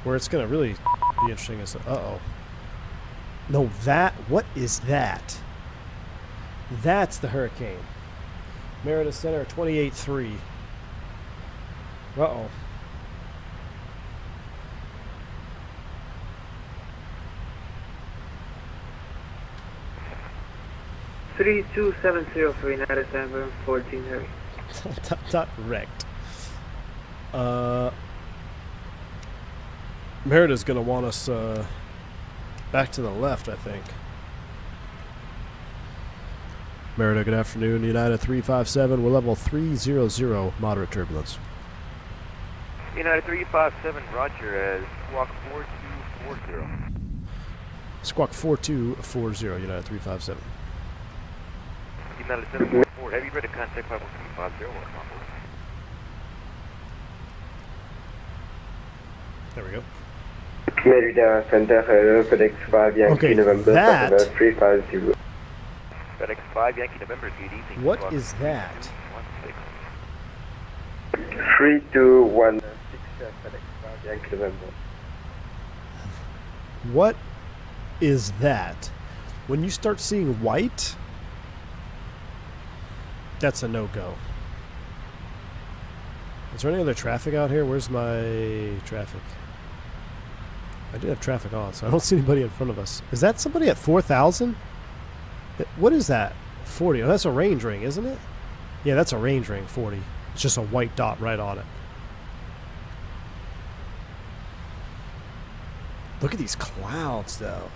Where it's gonna really be interesting is no, what is that? That's the Hurricane. Merida Center 28.3. Uh-oh. Three two 7-0 for United Denver 14 heavy. Dot wrecked. Merida's gonna want us back to the left, I think. Merida, good afternoon. United 357, we're level 300, moderate turbulence. United 357, roger, as squawk 4240. Squawk 4240, United 357. United 744, heavy ready to contact 51350, welcome on board. There we go. Merida Center, FedEx 5 Yankee November, that 350. FedEx 5 Yankee November, good evening. What is that? 3216 FedEx 5 Yankee November. What is that? When you start seeing white, that's a no-go. Is there any other traffic out here? Where's my traffic? I do have traffic on, so I don't see anybody in front of us. Is that somebody at 4,000? What is that? 40. Oh, that's a range ring, isn't it? Yeah, that's a range ring, 40. It's just a white dot right on it. Look at these clouds, though.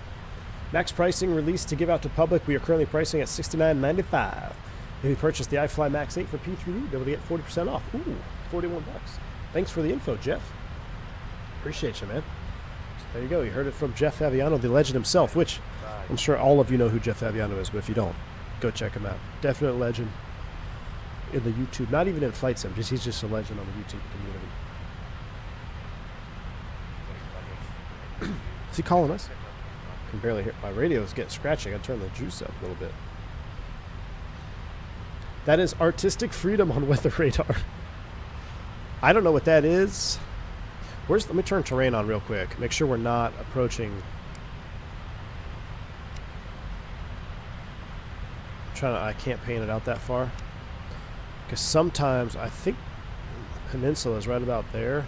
Max pricing released to give out to public. We are currently pricing at $69.95. If you purchase the iFly Max 8 for P3, you'll be able to get 40% off. Ooh, 41 bucks. Thanks for the info, Jeff. Appreciate you, man. So there you go. You heard it from Jeff Fabiano, the legend himself, which I'm sure all of you know who Jeff Fabiano is, but if you don't, go check him out. Definite legend in the YouTube, not even in flight sim, he's just a legend on the YouTube community. Is he calling us? I can barely hear. My radio is getting scratchy. I gotta turn the juice up a little bit. That is artistic freedom on weather radar. I don't know what that is. Let me turn terrain on real quick. Make sure we're not approaching. I can't paint it out that far. Because sometimes, I think Peninsula is right about there.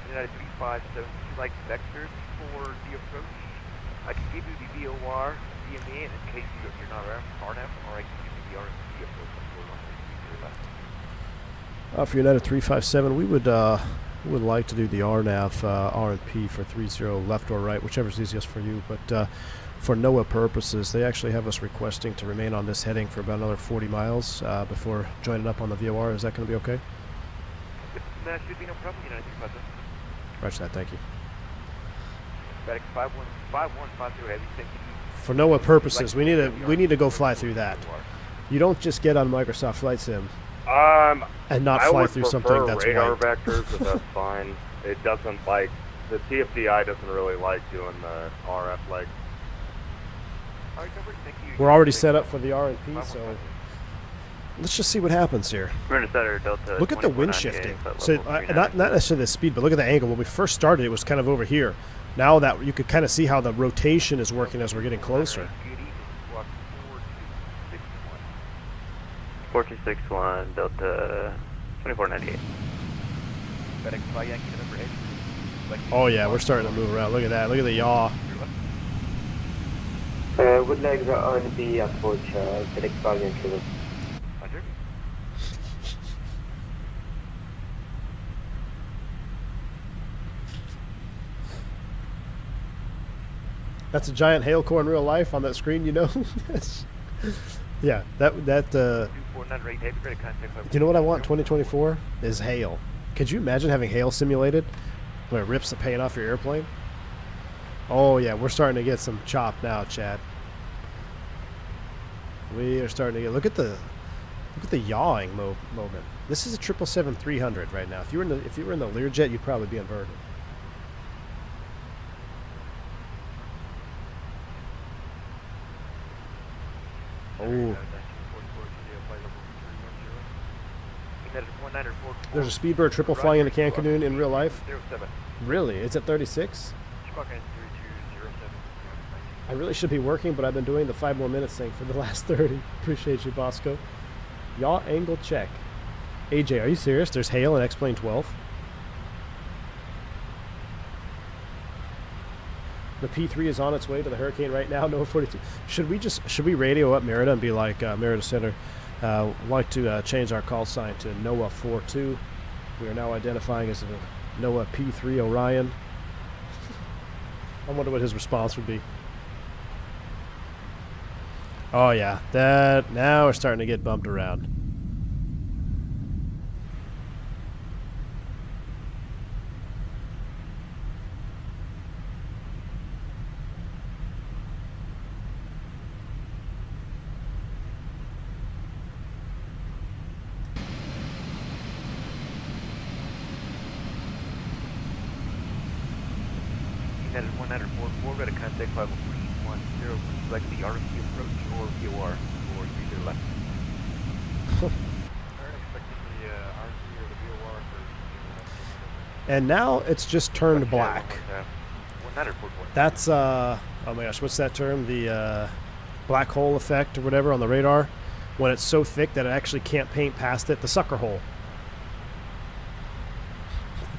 United 357, would you like vectors for the approach? I can give you the VOR, DMA, in case you're not RNF, or I can give you the RNP approach for runway 30 left. For United 357, we would like to do the RNAV RNP for 30 left or right, whichever is easiest for you. But for NOAA purposes, they actually have us requesting to remain on this heading for about another 40 miles before joining up on the VOR. Is that going to be okay? That should be no problem, United 357. Roger that, thank you. FedEx 5150 heavy, thank you. For NOAA purposes, we need to go fly through that. You don't just get on Microsoft Flight Sim and not fly through something that's radar white. vectors, but that's fine. It doesn't like the TFDI doesn't really like doing the RF like. Alright, thank you. We're already set up for the RNP, so let's just see what happens here. Look at the wind shifting. So not necessarily the speed, but look at the angle. When we first started, it was kind of over here. Now that you could kind of see how the rotation is working as we're getting closer. 4261 Delta 2498. FedEx 5 Yankee November 8. Oh yeah, we're starting to move around. Look at that. Look at the yaw. Would like the RNB approach FedEx 5 Yankee. That's a giant hail core in real life on that screen, you know? Yeah, that you know what I want in 2024 is hail. Could you imagine having hail simulated where it rips the paint off your airplane? Oh yeah, we're starting to get some chop now, Chad. We are starting to get look at the yawing moment. This is a 777-300 right now. If you were in the Learjet, you'd probably be inverted. Oh. There's a Speedbird triple flying into Cancun in real life. Really? It's at 36? I really should be working, but I've been doing the 5 more minutes thing for the last 30. Appreciate you, Bosco. Yaw angle check. AJ, are you serious? There's hail in X-Plane 12? The P3 is on its way to the hurricane right now. No 42. Should we radio up Merida and be like, Merida Center, like to change our call sign to NOAA 42. We are now identifying as a NOAA P3 Orion. I wonder what his response would be. Oh yeah, that now we're starting to get bumped around. United 144, got a contact 50310, select the RFP approach or VOR for either left. And now it's just turned black. That's oh my gosh, what's that term? The black hole effect or whatever on the radar, when it's so thick that it actually can't paint past it. The sucker hole.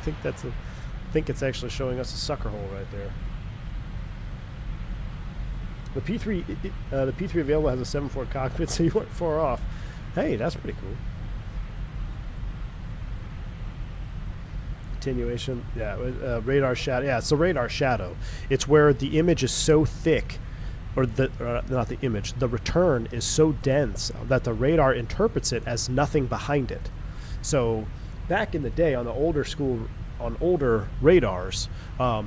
I think it's actually showing us a sucker hole right there. The P3 available has a 7.4 cockpit, so you weren't far off. Hey, that's pretty cool. Attenuation, yeah, radar shadow. Yeah, it's the radar shadow. It's where the image is so thick, or not the image. The return is so dense that the radar interprets it as nothing behind it. So, back in the day, on the older radars,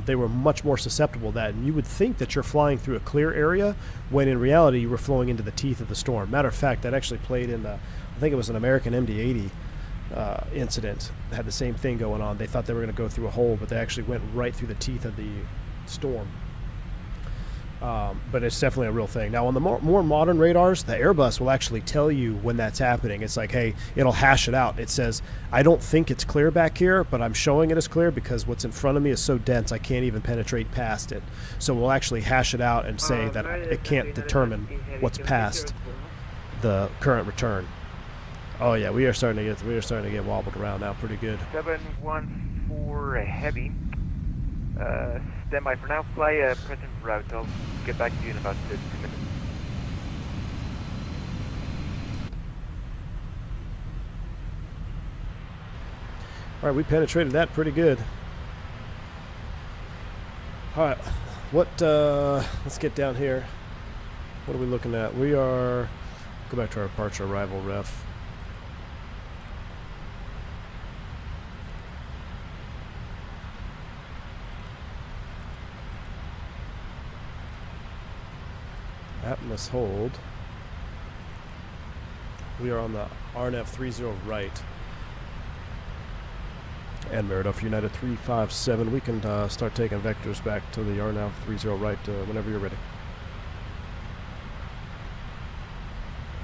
they were much more susceptible to that, and you would think that you're flying through a clear area when in reality you were flowing into the teeth of the storm. Matter of fact, that actually played in I think it was an American MD-80 incident. It had the same thing going on. They thought they were going to go through a hole, but they actually went right through the teeth of the storm. But it's definitely a real thing. Now, on the more modern radars, the Airbus will actually tell you when that's happening. It's like, hey, it'll hash it out. It says, I don't think it's clear back here, but I'm showing it as clear because what's in front of me is so dense I can't even penetrate past it. So we'll actually hash it out and say that it can't determine what's past the current return. Oh yeah, we are starting to get wobbled around now pretty good. 714 heavy. Stand by for now. Fly present route. I'll get back to you in about 2 minutes. All right, we penetrated that pretty good. All right, let's get down here. What are we looking at? We are, go back to our departure arrival ref. Atmos hold. We are on the RNF 30 right. And Meredith United 357. We can start taking vectors back to the RNF 30 right whenever you're ready.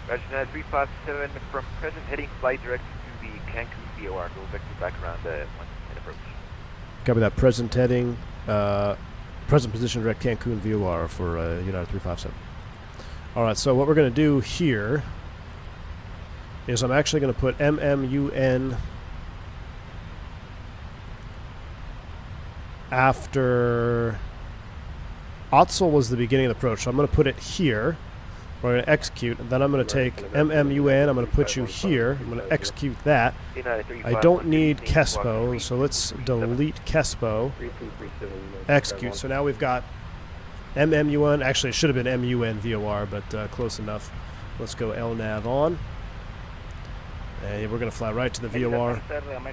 Roger, 357 from present heading flight direct to the Cancun VOR. Go vector back around 1 and approach. Copy that. Present heading, present position direct Cancun VOR for United 357. Alright, so what we're going to do here is I'm actually going to put MMUN after Otzel was the beginning of the approach, so I'm going to put it here. We're going to execute, and then I'm going to take MMUN, I'm going to put you here, I'm going to execute that. I don't need KESPO, so let's delete KESPO, execute. So now we've got MMUN, actually it should have been MUN VOR, but close enough. Let's go LNAV on. And we're going to fly right to the VOR,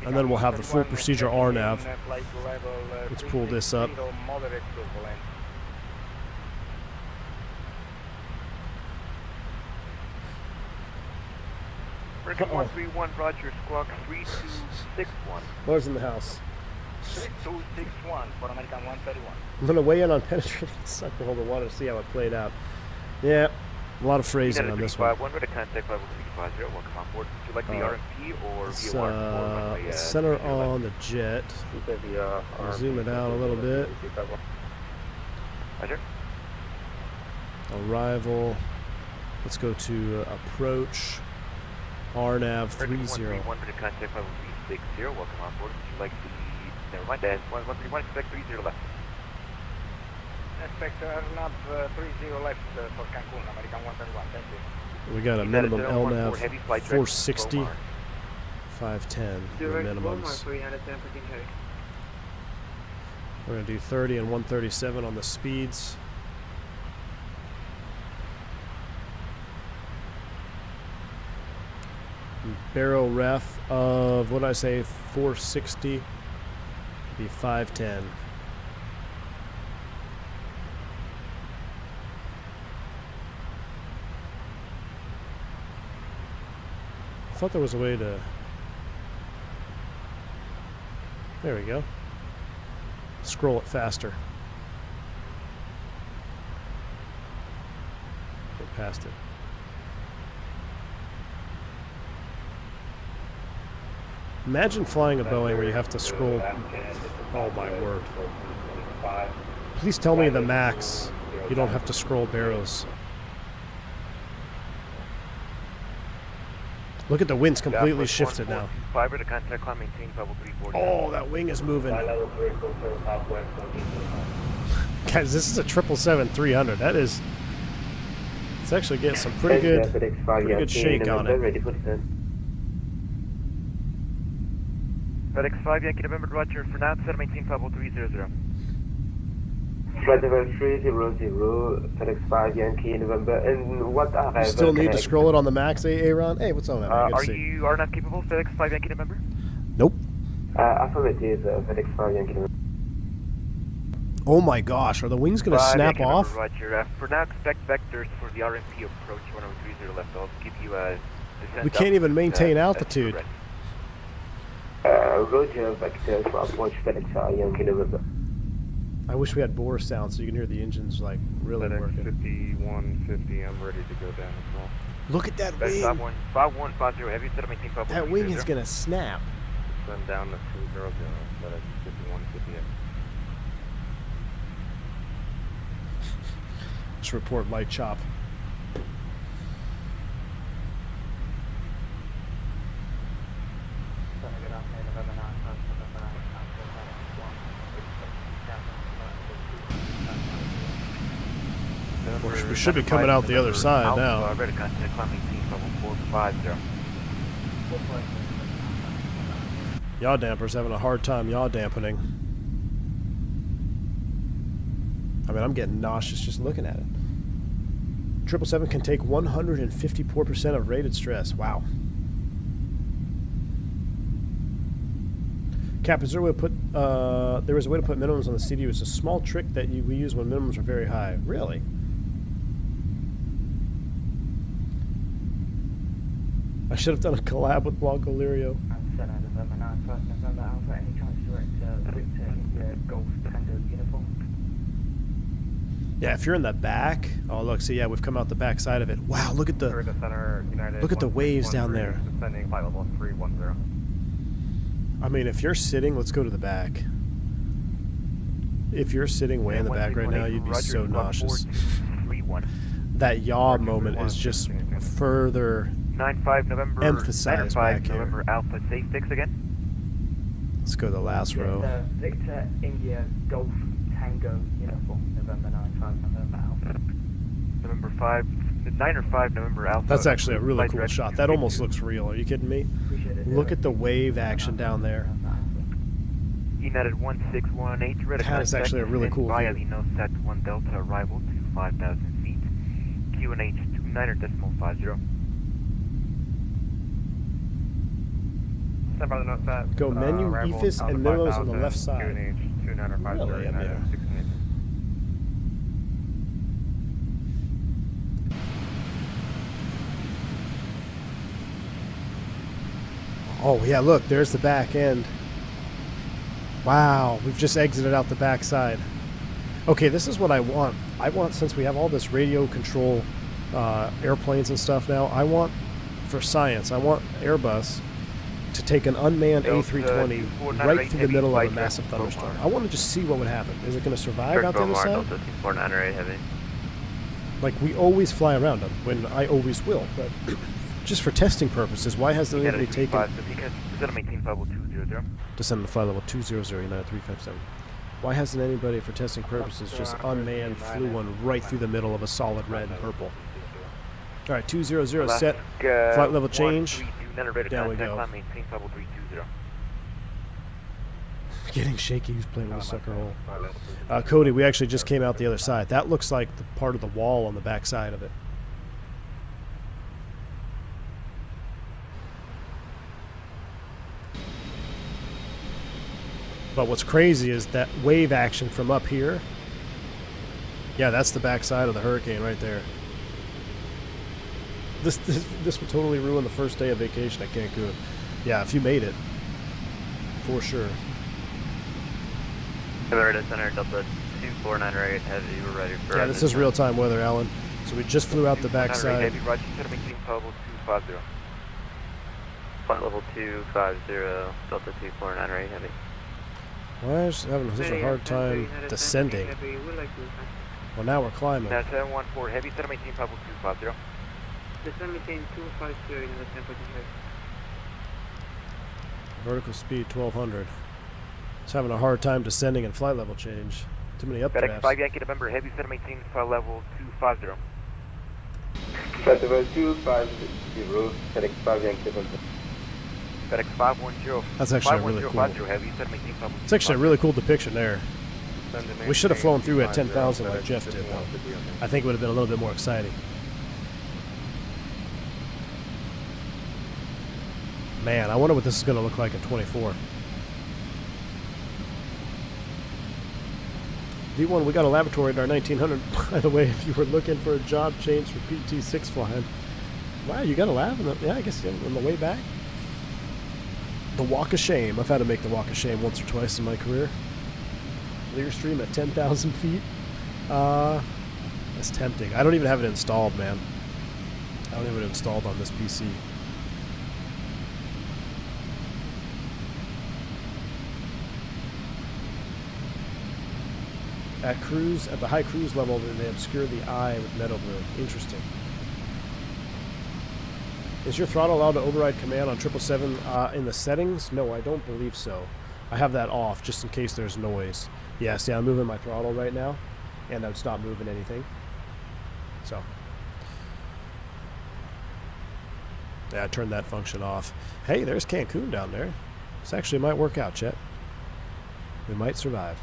and then we'll have the full procedure RNAV. Let's pull this up. American 131, Roger, squawk 3261. Where's in the house? 3261 for American 131. I'm going to weigh in on penetrating the sucker hole. I wanted to see how it played out. Yeah, a lot of phrasing on this one. One to contact 50350, welcome on board. Would you like the RMP or VOR? Center on the jet. Zoom it out a little bit. Roger. Arrival. Let's go to approach. RNAV 30. 131 to contact 50360, welcome on board. Would you like the, never mind, 131, expect 30 left. Expect RNAV 30 left for Cancun, American 131, thank you. We got a minimum LNAV 460, 510, the minimums. We're going to do 30 and 137 on the speeds. Barrel ref of, what did I say, 460, be 510. I thought there was a way to, there we go, scroll it faster. Go past it. Imagine flying a Boeing where you have to scroll. Oh my word. Please tell me the max you don't have to scroll barrows. Look at the wind's completely shifted now. Oh, that wing is moving. Guys, this is a 777-300. That is, it's actually getting some pretty good shake on it. FedEx 5 Yankee November, Roger, for now, 718 50300. Flight level 300, FedEx 5 Yankee November, and what are you still need to scroll it on the max, Aaron? Hey, what's on that? Are you RNAV capable, FedEx 5 Yankee November? Nope. Affirmative, FedEx 5 Yankee November. Oh my gosh, are the wings going to snap off? Roger, for now, expect vectors for the RMP approach 1030 left. I'll give you a descent. We can't even maintain altitude. Roger, vector for approach FedEx Yankee November. I wish we had bore sound so you can hear the engines like really FedEx working. 5150, I'm ready to go down as well. Look at that FedEx wing. 5150 Heavy, set up maintain Papa. That wing is gonna snap. Send down to 200, FedEx 5158. Just report light chop. We should be coming out the other side now. Ready to contact climb maintain Papa 450. Yaw damper's having a hard time yaw dampening. I mean, I'm getting nauseous just looking at it. 777 can take 154% of rated stress. Wow. Cap, is there a way to put, there was a way to put minimums on the CDU. It's a small trick that we use when minimums are very high. Really? I should have done a collab with Blanco Lirio. Yeah, if you're in the back, oh look, see, yeah, we've come out the back side of it. Wow, look at the waves down there. Descending flight level 310. I mean, if you're sitting, let's go to the back. If you're sitting way in the back right now, you'd be so nauseous. That yaw moment is just further 95 November emphasized back here. November Alpha safe 6 again. Let's go to the last row. Victor India Golf Tango uniform, November 95 November Alpha. November 5, 9 or 5 November Alpha. That's actually a really Flight cool direction shot. That almost 232. looks real. Are you kidding me? Appreciate it. Look at the wave action down there. United 1618, ready to That is contact actually a really cool via view. the NOSAT 1 Delta arrival to 5,000 feet. QNH 29.50. Send by the NOSAT. Go menu, arrival EFIS, down and to minimums on the 5,000, left side. QNH 2950, Really? United Yeah. 1618. Oh, yeah, look, there's the back end. Wow, we've just exited out the back side. Okay, this is what I want. I want, since we have all this radio control airplanes and stuff now, I want, for science, I want Airbus to take an unmanned A320 right through the middle of a massive thunderstorm. I want to just see what would happen. Is it going to survive out the other side? Like, we always fly around them, when I always will, but just for testing purposes, why hasn't anybody taken... Descend to flight level 200, United 357. Why hasn't anybody, for testing purposes, just unmanned flew one right through the middle of a solid red and purple? All right, 200 set, flight level change. Down we go. Getting shaky, he's playing with a sucker hole. Cody, we actually just came out the other side. That looks like the part of the wall on the back side of it. But what's crazy is that wave action from up here. Yeah, that's the backside of the hurricane right there. This would totally ruin the first day of vacation at Cancun. Yeah, if you made it, for sure. Center Delta 249 heavy. We're ready for. Yeah, this is real-time weather, Alan. So we just flew out the backside. Heavy, Roger, set up maintain level 250. Flight level 250, Delta 249 heavy. Why is having such a hard time descending? Well, now we're climbing. Now 714 heavy, set up maintain level 250. Descend maintain 250 in the tempo here. Vertical speed 1200. It's having a hard time descending and flight level change. Too many FedEx updrafts. 5 Yankee November heavy, set up maintain flight level 250. Flight level 250, FedEx 5 Yankee November. FedEx 510. That's actually really cool. 50 heavy, set up maintain level It's actually a really cool depiction there. We should have flown through at 10,000 like Jeff did, though. I think it would have been a little bit more exciting. Man, I wonder what this is going to look like at 24. V1, we got a lavatory in our 1900. By the way, if you were looking for a job change for PT6 flying. Wow, you got a lav? Yeah, I guess on the way back. The walk of shame. I've had to make the walk of shame once or twice in my career. Clearstream at 10,000 feet. That's tempting. I don't even have it installed, man. I don't have it installed on this PC. At the high cruise level, they obscure the eye with metal blue. Interesting. Is your throttle allowed to override command on 777 in the settings? No, I don't believe so. I have that off just in case there's noise. Yeah, see, I'm moving my throttle right now, and it's not moving anything. So, yeah, I turned that function off. Hey, there's Cancun down there. This actually might work out, Chet. We might survive.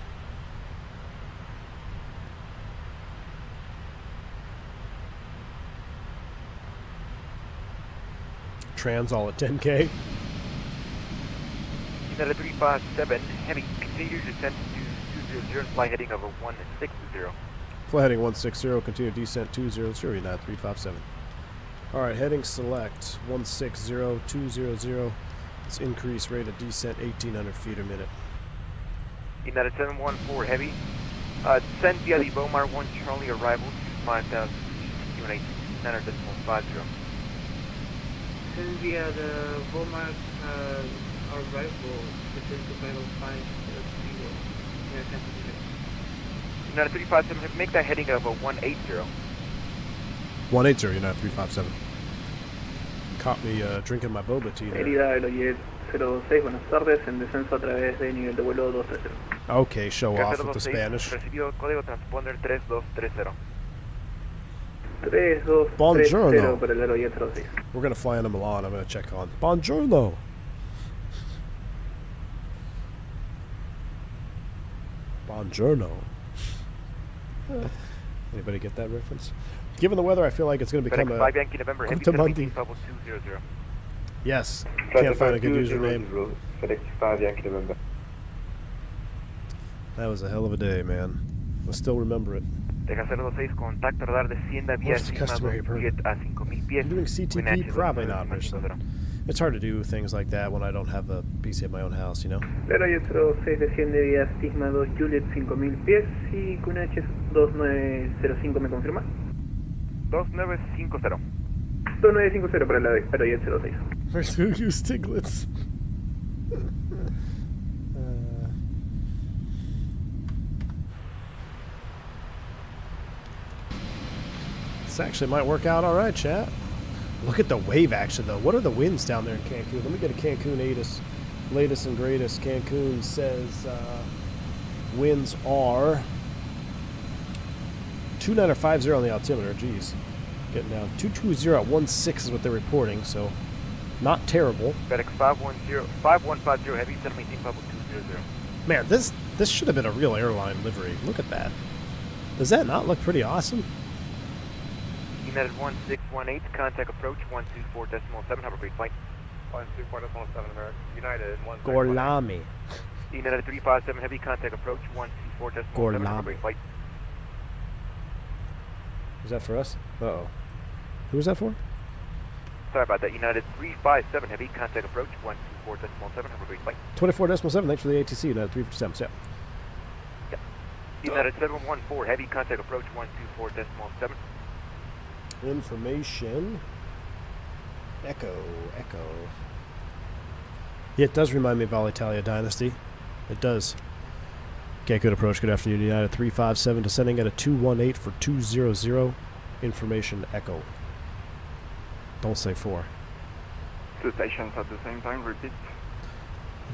Trans all at 10K. United 357, heavy, continue descent to 200, fly heading of a 160. Fly heading 160, continue descent 200, United 357. Alright, heading select 160, 200. Let's increase rate of descent 1,800 feet a minute. United 714, heavy, descend via the Bomar 1 Charlie arrival to 5,000 feet, QNH 900.50. Send via the Bomar arrival descend to 505 near Cancun. United 357, make that heading of a 180. 180, United 357. Caught me drinking my boba tea there. Herida Aerojet 06, buenas tardes, en descenso a través de nivel de vuelo 230. Okay, show off with the Spanish. Recibido código transponder 3230. 3230 para el Aerojet 06. We're going to fly into Milan. I'm going to check on. Buongiorno. Buongiorno. Anybody get that reference? Given the weather, I feel like it's going to become a... 5 Yankee November, heavy, level 200. Yes. Can't find a good username. Fenix 5 Yankee November. That was a hell of a day, man. I still remember it. Deja 06, contacto radar, descienda vía What's the customary permit? a 5,000 pies. Doing CTP? Probably not, Michelin. It's hard to do things like that when I don't have a PC at my own house, you know? Aerojet 06 desciende vía Sigma 2 Juliet 5000 pies y QNH 2905, ¿me confirma? 2950. 2950 para el Aerojet 06. First, who used Stiglitz? This actually might work out all right, chat. Look at the wave action, though. What are the winds down there in Cancun? Let me get a Cancun latest and greatest. Cancun says winds are 2950 on the altimeter. Jeez. Getting down. 220 at 16 is what they're reporting, so not terrible. FedEx 5150 heavy, 17 Pablo 200. Man, this should have been a real airline livery. Look at that. Does that not look pretty awesome? United 1618, contact approach 124.7, have a great flight. 124.7 American. United 1. Gorlami. United 357, heavy, contact approach 124.7, have a great flight. Is that for us? Uh-oh. Who was that for? Sorry about that. United 357, heavy, contact approach 124.7, have a great flight. 24.7, thanks for the ATC, United 357, yeah. United 714, heavy, contact approach 124.7. Information. Echo. Yeah, it does remind me of Alitalia Dynasty. It does. Cancun approach, good afternoon. United 357 descending at a 218 for 200. Information echo. Don't say 4. Two stations at the same time, repeat.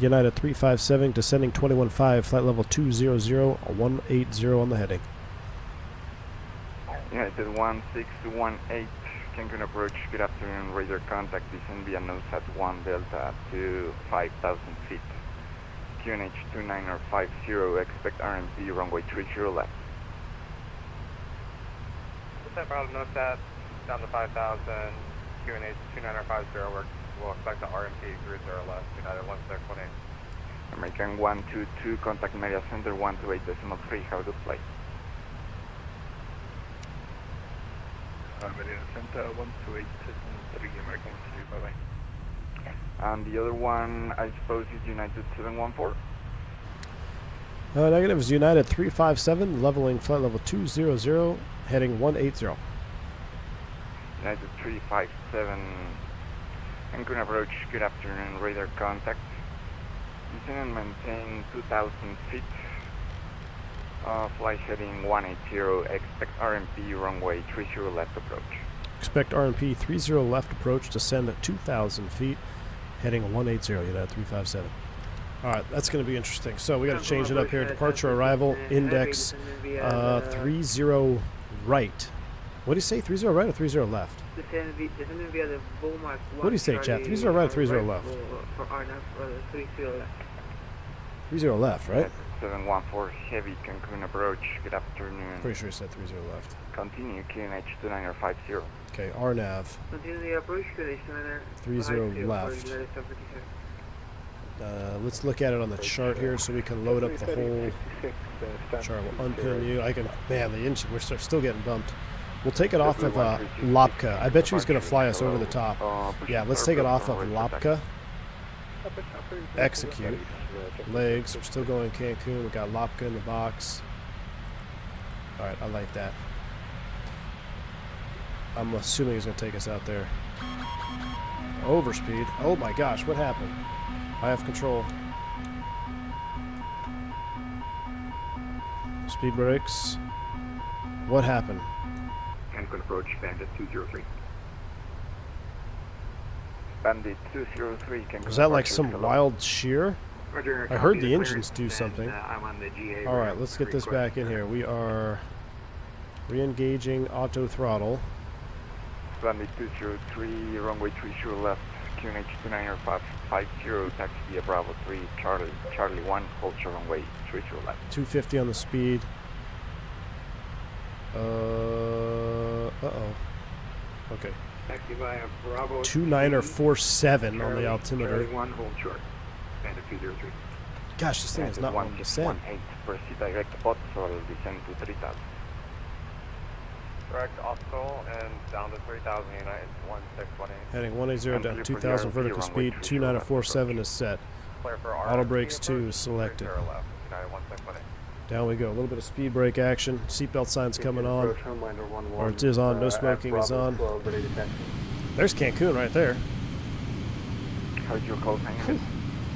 United 357 descending 215, flight level 200, 180 on the heading. United 1618, Cancun approach, good afternoon, radar contact, descend via nose at 1 Delta to 5,000 feet. QNH 2950, expect RMP runway 30 left. Descent from nose at down to 5,000, QNH 2950, we'll expect the RMP 30 left, United 1618. American 122, contact Media Center 128.3, have a good flight. Media Center 128.3, American 2, bye-bye. And the other one, I suppose, is United 714? Negative is United 357, leveling flight level 200, heading 180. United 357, Cancun approach, good afternoon, radar contact. Descend and maintain 2,000 feet. Flight heading 180, expect RMP runway 30 left approach. Expect RMP 30 left approach, descend at 2,000 feet, heading 180, United 357. Alright, that's going to be interesting. So we got to change it up here. Departure arrival, index 30 right. What do you say, 30 right or 30 left? What do you say, chat? 30 right or 30 left? 30 left, right? 714 heavy Cancun approach, good afternoon. Pretty sure he said 30 left. Continue QNH 2950. Okay, RNAV. 30 left. Let's look at it on the chart here so we can load up the whole chart. We'll unpin you. I can, man, the engine, we're still getting bumped. We'll take it off of Lopka. I bet you he's going to fly us over the top. Yeah, let's take it off of Lopka. Execute. Legs, we're still going Cancun. We got Lopka in the box. Alright, I like that. I'm assuming he's going to take us out there. Overspeed. Oh my gosh, what happened? I have control. Speed brakes. What happened? Cancun approach, Bandit 203. Bandit 203, Cancun. Was that like some approach, wild shear? Roger, I heard the copy, engines do and, something. I'm on the GA. Alright, let's get this back in here. We are re-engaging auto throttle. Bandit 203, runway 30 left, QNH 2950, taxi Bravo 3, Charlie 1, hold short runway 30 left. 250 on the speed. Uh-oh. Okay. Taxi via Bravo 2947 on the altimeter. Charlie 1, hold short. Bandit 203. Gosh, this thing is not wanting to descend. 18, proceed direct throttle, descend to 3000. Direct obstacle and down to 3000, United 1618. Heading 180 down 2000 vertical speed, 2947 is set. Clear for Auto brakes 2 is selected. Left, United 1618. Down we go. A little bit of speed brake action. Seatbelt signs coming on. Or it is on. No smoking is on. There's Cancun right there. How's your cold hanging?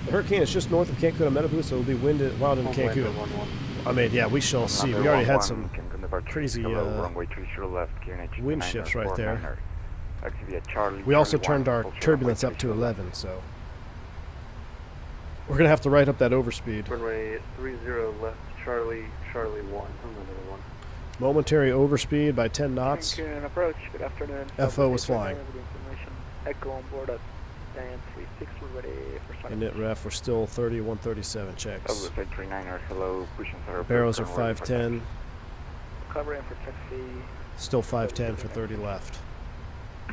The hurricane is just north of Cancun on Metabu, so it'll be winded wild in Cancun. I mean, yeah, we shall see. We already had some crazy wind shifts right there. We also turned our turbulence up to 11, so we're going to have to write up that overspeed. Runway 30 left, Charlie 1. Momentary overspeed by 10 knots. Cancun approach, good afternoon. FO was flying. Echo on board at Dan 36, we're ready for sign. Init ref, we're still 30, 137 checks. hello, pushing Barrels are 510. Cover in for taxi. Still 510 for 30 left.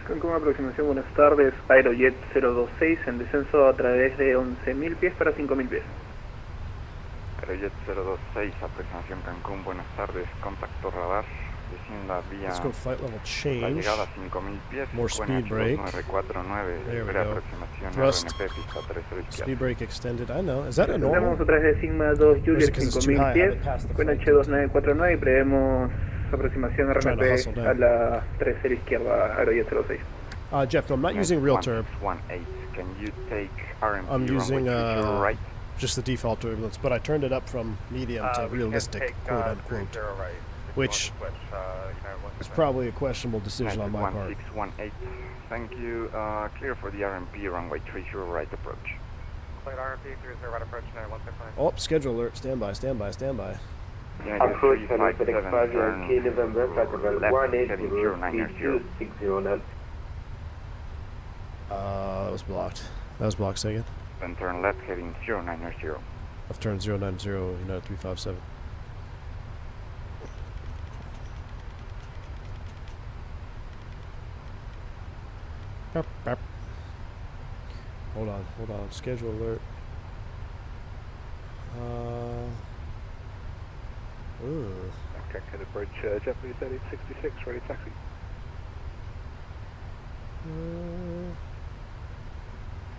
Cancún aproximación, buenas tardes, Aerojet 026 en descenso a través de 11.000 pies para 5.000 pies. Aerojet 026, aproximación Cancún, buenas tardes, contacto radar, descienda vía Let's go flight level la change. llegada a 5.000 pies, More speed brake. 949, There we espera go. aproximación Thrust. RNP, pista 30 izquierda. Speed brake extended. I know. Is that a normal? Estamos otra vez de Sigma 2 Or is it Juliet 'cause it's too high? 5.000 I pies haven't passed the con flight. H2949 y prevemos aproximación Trying to hustle RNP down. a la 30 izquierda, Aerojet 06. Jeff, no, I'm not using real turb. 1618, can you take RMP I'm using runway 30 right? just the default turbulence, but I turned it up from medium to We can realistic, take, quote unquote, 30 right. which Switch, United 116. is probably a questionable decision on my part. 1618, thank you, clear for the RMP runway 30 right approach. Cleared RMP 30 right approach, United 169. Oh, schedule alert. Stand by, stand by, stand by. Approach Fenix 5 turn Yankee November, flight level left, 180, heading 0990. 3260 left. That was blocked. That was blocked, second. Then turn left, heading 0990. Left turn 090, United 357. Burp, burp. Hold on. Schedule alert. Ooh. Cancun approach, Japanese 3866, ready taxi.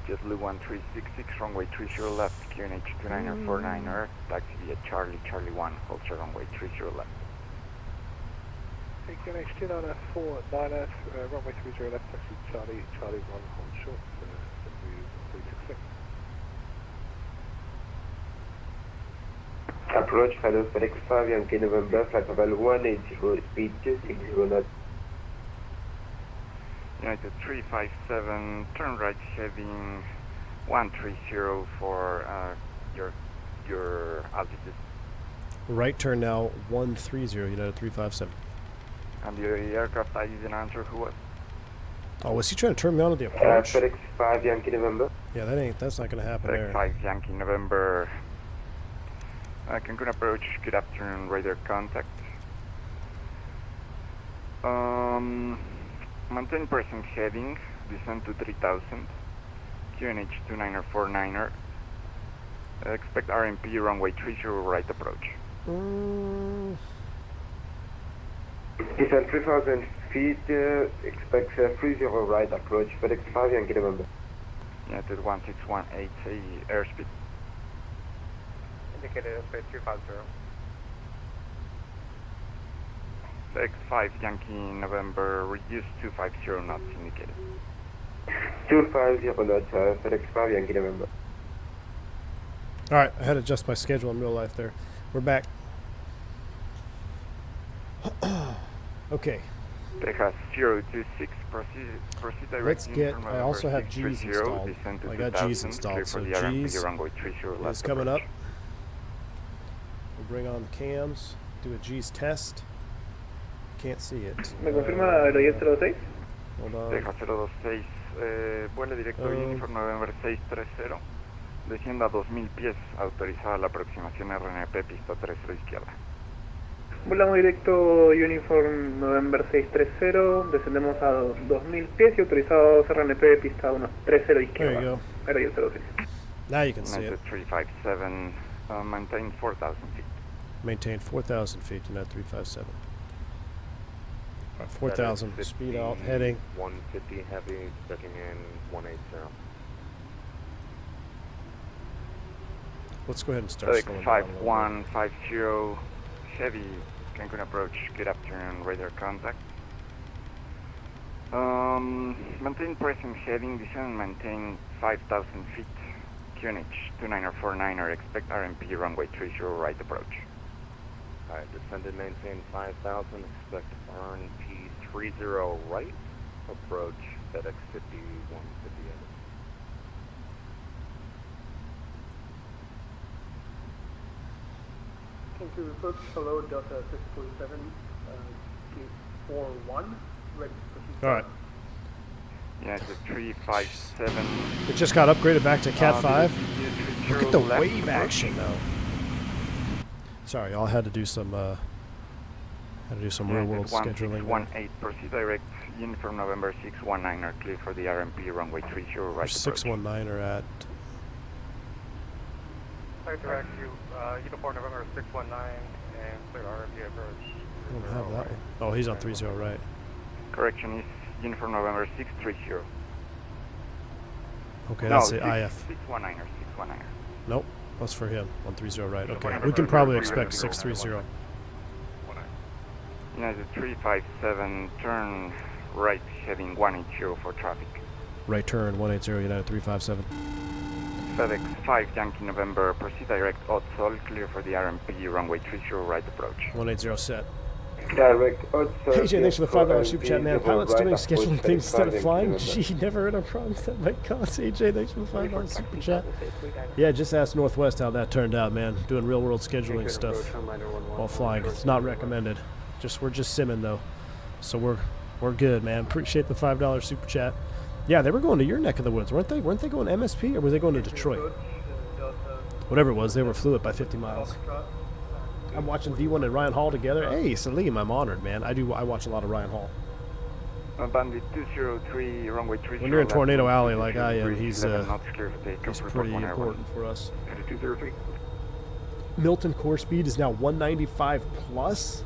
JetBlue 1366, runway 30 left, QNH 29er49er, taxi via Charlie, Charlie 1, hold short runway 30 left. Hey, QNH 29F, runway 30 left, taxi Charlie, Charlie 1, hold short, JetBlue 366. Approach follow FedEx 5 Yankee November, flight level 180, speed 260 knots. United 357, turn right heading 130 for your altitude. Right turn now 130, United 357. And the aircraft I didn't answer who was. Oh, was he trying to turn me on to the approach? FedEx 5 Yankee November. Yeah, that's not going to happen FedEx there. 5 Yankee November. Cancun approach, good afternoon, radar contact. Maintain present heading, descend to 3000, QNH 29er49er. Expect RMP runway 30 right approach. Descend 3000 feet, expect 30 right approach, FedEx 5 Yankee November. United 1618, airspeed. Indicated airspace 250. FedEx 5 Yankee November, reduce 250 knots indicated. 250 knots, FedEx 5 Yankee November. Alright, I had to adjust my schedule in real life there. We're back. Okay. Texas 026, proceed direct. Let's get, I also have G's installed. I got G's installed, so G's is coming up. We'll bring on the cams, do a G's test. Can't see it. ¿Me confirma aerojet 06? Hold on. Texas 026, vuelo directo Uniform November 630. Descienda a 2000 pies, autorizada la aproximación RNP, pista 30 izquierda. Volamos directo Uniform November 630, descendemos a 2000 pies y autorizados RNP pista 130 izquierda. There you go. Aerojet 06. Now you can see it. 357, maintain 4,000 feet. Maintain 4,000 feet, United 357. Alright, 4,000, speed out, heading. 150 heavy, checking in 180. Let's go ahead and start FedEx slowing down a little bit. 5150, heavy, Cancun approach, good afternoon, radar contact. Maintain present heading, descend and maintain 5,000 feet, QNH 29er49er, expect RMP runway 30 right approach. Alright, descend and maintain 5,000, expect RNP 30 right, approach FedEx 5158. Cancun approach, hello, Delta 647, gate 41, ready to proceed. Alright. Yeah, it's a 357. It just got upgraded back to Cat 5. Look at the wave action though. Sorry, y'all had to do some real world scheduling. 1618, proceed direct, Uniform November 619er, clear for the RMP runway 30 right approach. 619 are at. Site direct, Uniform November 619 and clear RMP approach. I don't have that one. Oh, he's on 30 right. Correction is Uniform November 630. Okay, that's the IF. 619er, 619er. Nope, that's for him. 130 right. Okay, we can probably expect 630. United 357, turn right, heading 180 for traffic. Right turn 180, United 357. FedEx 5 Yankee November, proceed direct, Otsol, clear for the RMP runway 30 right approach. 180 set. Direct Otsol. Hey Jay, thanks for the $5 super chat, man. Pilots doing scheduling things instead of flying. Gee, never heard of problems that might cause. AJ, thanks for the $5 super chat. Yeah, just ask Northwest how that turned out, man. Doing real world scheduling stuff while flying. It's not recommended. We're just simming though, so we're good, man. Appreciate the $5 super chat. Yeah, they were going to your neck of the woods, weren't they? Weren't they going to MSP or were they going to Detroit? Whatever it was, they were flew it by 50 miles. I'm watching V1 and Ryan Hall together. Hey, Salim, I'm honored, man. I watch a lot of Ryan Hall. Bandit 203, runway 30. When you're in Tornado Alley like I am, he's pretty 11 important for us. 203. Milton core speed is now 195 plus.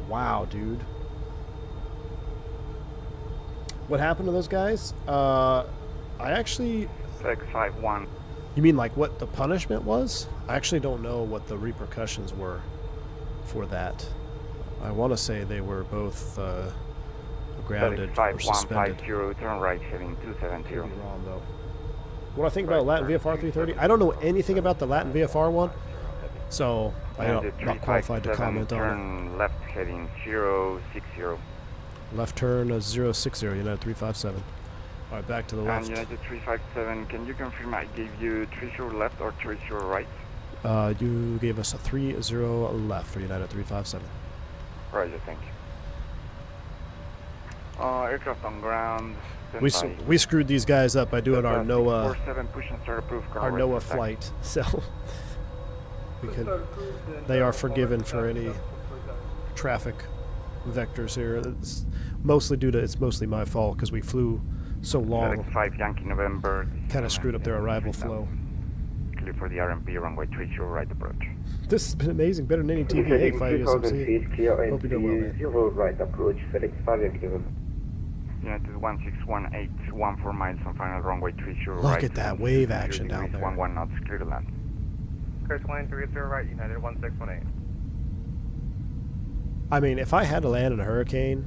Wow, dude. What happened to those guys? I actually... FX51. You mean like what the punishment was? I actually don't know what the repercussions were for that. I want to say they were both grounded or suspended. 5150, turn right, heading 270. Could be wrong though. What I think about Latin VFR 330? I don't know anything about the Latin VFR one, so I'm not qualified to comment on it. Turn left, heading 060. Left turn 060, United 357. All right, back to the left. And United 357, can you confirm I gave you 30 left or 30 right? You gave us a 30 left for United 357. Roger, thank you. Aircraft on ground. We screwed these guys up by doing our NOAA flight, so they are forgiven for any traffic vectors here. It's mostly my fault because we flew so long. 5 Yankee November. Kind of screwed up their arrival flow. Clear for the RMP runway 30 right approach. This has been amazing, better than any TVA flight SMC. Hope you're doing well, man. 0 right approach, Fenix 5 Yankee November. United 1618, 14 miles on final runway 30 right. Look at that wave action down there. 11 knots, clear to land. Chris Lane 30 right, United 1618. I mean, if I had to land in a hurricane,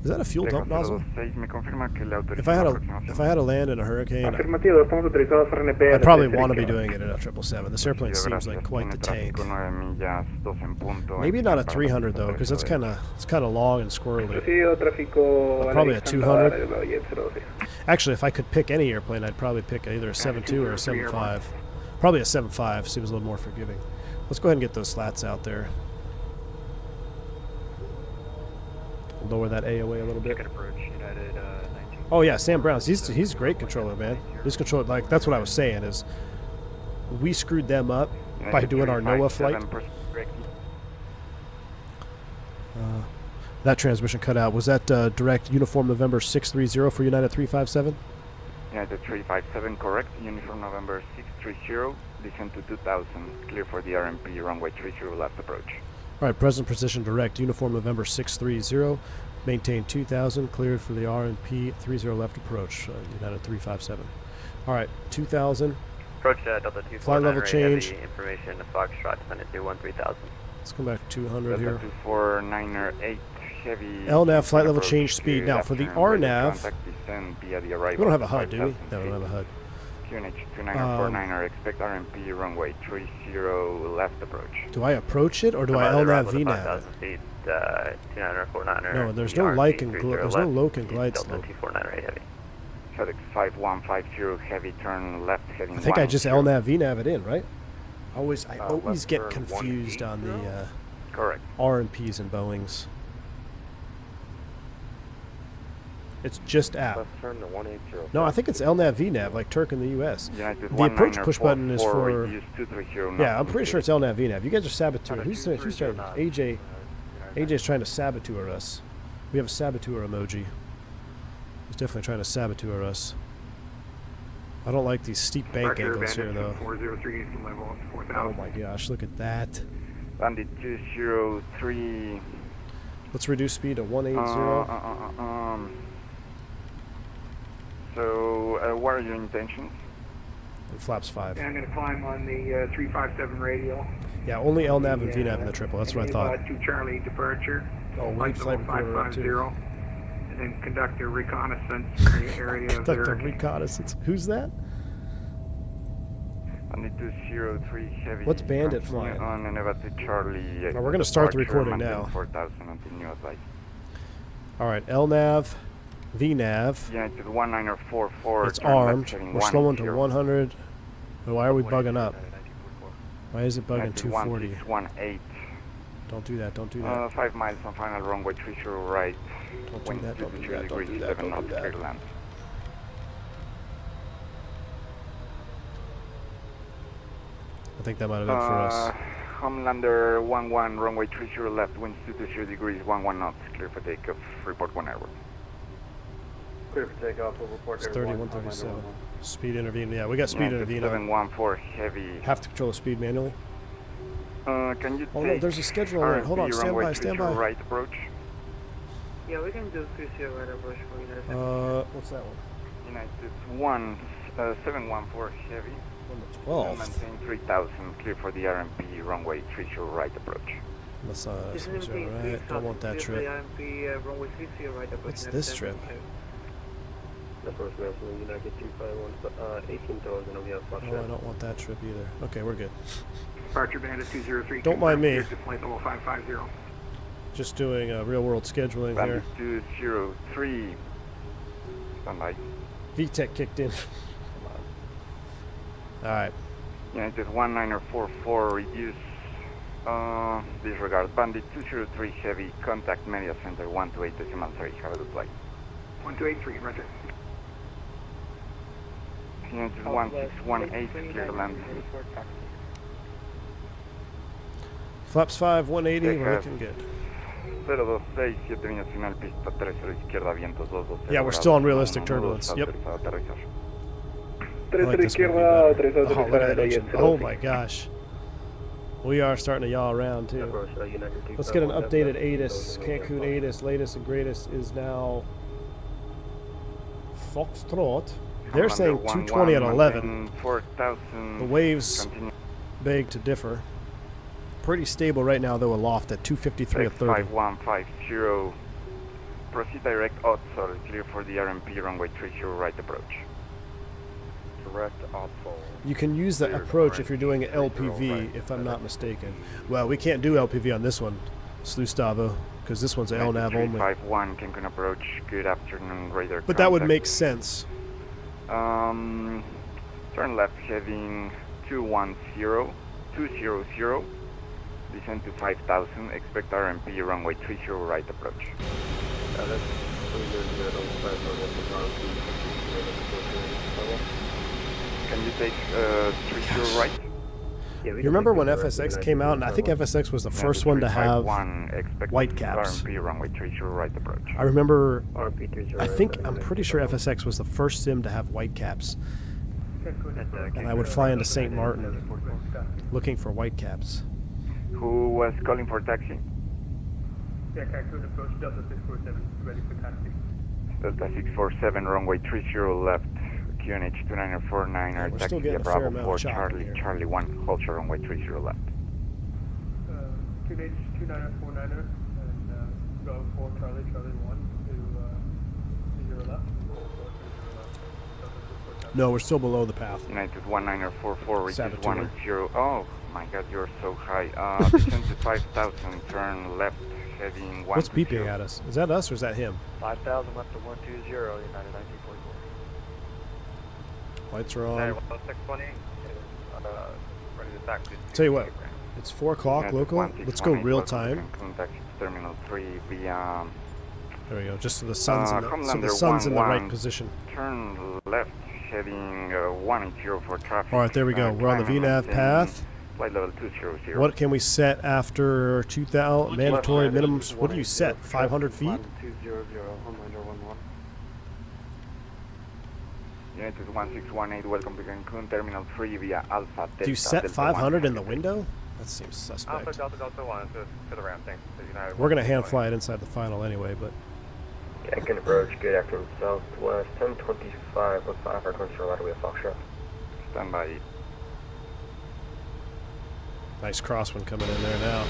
is that a fuel dump nozzle? If I had to land in a hurricane, I'd probably want to be doing it in a 777. This airplane seems like quite the tank. Maybe not a 300 though, because it's kind of long and squirrely. But probably a 200. Actually, if I could pick any airplane, I'd probably pick either a 72 or a 75. Probably a 75 seems a little more forgiving. Let's go ahead and get those slats out there. Lower that AOA a little bit. Oh yeah, Sam Brown's. He's a great controller, man. He's controller, like that's what I was saying is we screwed them up by doing our NOAA flight. That transmission cut out. Was that direct Uniform November 630 for United 357? United 357, correct. Uniform November 630, descend to 2000, clear for the RMP runway 30 left approach. All right, present position direct, Uniform November 630, maintain 2000, cleared for the RMP 30 left approach, United 357. All right, 2000. Approach Delta 249, flight level change. Information to Foxtrot, descended to 13,000. Let's come back to 200 here. 249er8, heavy. LNAV flight level change speed. Now for the RNAV, we don't have a HUD, do we? No, we don't have a HUD. QNH 2949er, expect RMP runway 30 left approach. Do I approach it or do I LNAV VNAV? Feet, 2949er. No, there's no like and there's no loc and glide Delta slope. 249er heavy. FedEx 5150, heavy turn left heading. I think I just LNAV VNAV it in, right? I always get confused on the correct RMPs and Boeings. It's just app. Left turn to 180. No, I think it's LNAV VNAV, like Turk in the US. United The approach push button is for... Yeah, Yeah, I'm pretty sure it's LNAV VNAV. You guys are saboteurs. Who's trying? AJ's trying to saboteur us. We have a saboteur emoji. He's definitely trying to saboteur us. I don't like these steep bank angles here, though. 403 level 4000. Oh my gosh, look at that. Bandit 203. Let's reduce speed to 180. So, what are your intentions? And flaps 5. I'm going to climb on the 357 radial. Yeah, only LNAV and VNAV in the triple. That's what I thought. To Charlie departure. Oh, wing flight recorder up too. And then conduct a reconnaissance in the area of Conduct a their... reconnaissance. Who's that? Bandit 203 heavy. What's Bandit flying? On Nevada Charlie. Now we're going to start the recording now. 4000 until new advice. All right, LNAV, VNAV. United 1944. It's armed. We're slowing to 100. Why are we bugging up? Why is it bugging 240? 18. Don't do that. Don't do that. 5 miles on final runway 30 right. Don't do that. Don't do that. Don't do that. Don't do that. I think that might have been for us. Homelander 11, runway 30 left, winds 220 degrees, 11 knots, clear for takeoff, report 1 hour. Clear for takeoff, we'll report It's 3137. Speed intervene. Yeah, we got speed intervene. 714 heavy. Have to control the speed manually. Can you no, there's a schedule on it. Hold on, stand by, stand by. Right approach. Yeah, we can do 30 right approach for you. What's that one? United 714 Heavy. On the 12th. Maintain 3000, clear for the RMP runway 30 right approach. That's right. Don't want that trip. What's this trip? The first vessel, United 251, 18,000, we have Oh, I don't want that trip either. Okay, we're good. Departure Bandit 203. Don't mind me. Flight level 550. Just doing real-world scheduling Bandit here. 203. Standby. VTech kicked in. All right. United 1944, reduce. Disregard. Bandit 203 Heavy, contact Media Center 128.3. Have a good flight. 1283, roger. United 1618, clear to land. Flaps 5, 180, we're looking good. 026, 7 millas final, pista 30 izquierda, vientos 220. Yeah, we're still on realistic turbulence. Yep. I like this movie better. Oh, look at that engine. Oh my gosh. We are starting to yaw around too. Let's get an updated ATIS. Cancun ATIS, latest and greatest is now Foxtrot. They're saying 220 at 11. The waves beg to differ. Pretty stable right now though, aloft at 253 at 30. 5150. Proceed direct outsole, clear for the RMP runway 30 right approach. Direct outsole. You can use the approach if you're doing an LPV, if I'm not mistaken. Well, we can't do LPV on this one, Slustavo, because this one's LNAV only. 351 Cancun approach. Good afternoon, radar. But that would make sense. Turn left heading 210, 200. Descend to 5000. Expect RMP runway 30 right approach. Can you take 30 right? You remember when FSX came out, and I think FSX was the first one to have white caps. RMP runway 30 right approach. I remember, I'm pretty sure FSX was the first sim to have white caps. And I would fly into St. Martin looking for white caps. Who was calling for taxi? Yeah, Cancun approach Delta 647, ready for taxi. Delta 647, runway 30 left. QNH 2949, Yeah, we're still taxi getting a fair Bravo amount 4 of chopping Charlie, here. Charlie 1, hold your runway 30 left. QNH 2949er and Bravo 4 Charlie, Charlie 1 to 0 left. No, we're still below the path. United 1944, reaches Saboteur. 180. Oh my god, you're so high. Descend to 5000, turn left, heading 120. What's beeping at us? Is that us or is that him? 5,000 left to 120, United 1944. Lights are on. 620, ready to taxi. Tell you what, it's 4 o'clock local. Let's go real time. Contact Terminal 3 via... There we go. Just so the sun's in the, Homelander right 11, position. Turn left, heading 180 for traffic. All right, there we go. We're on the VNAV path. Flight level 200. What can we set after 2,000 mandatory minimums? What do you set? 500 feet? 200, Homelander 11. United 1618, welcome to Cancun, Terminal 3 via Alpha Delta. Do you set Delta 500 in the 1. window? That seems suspect. Alpha Delta Delta 1 to the ramp thing. We're going to hand fly it inside the final anyway, but... Cancun approach, good afternoon, southwest, 1025, look 5 for control right away, Foxtrot. Stand by. Nice crosswind coming in there now.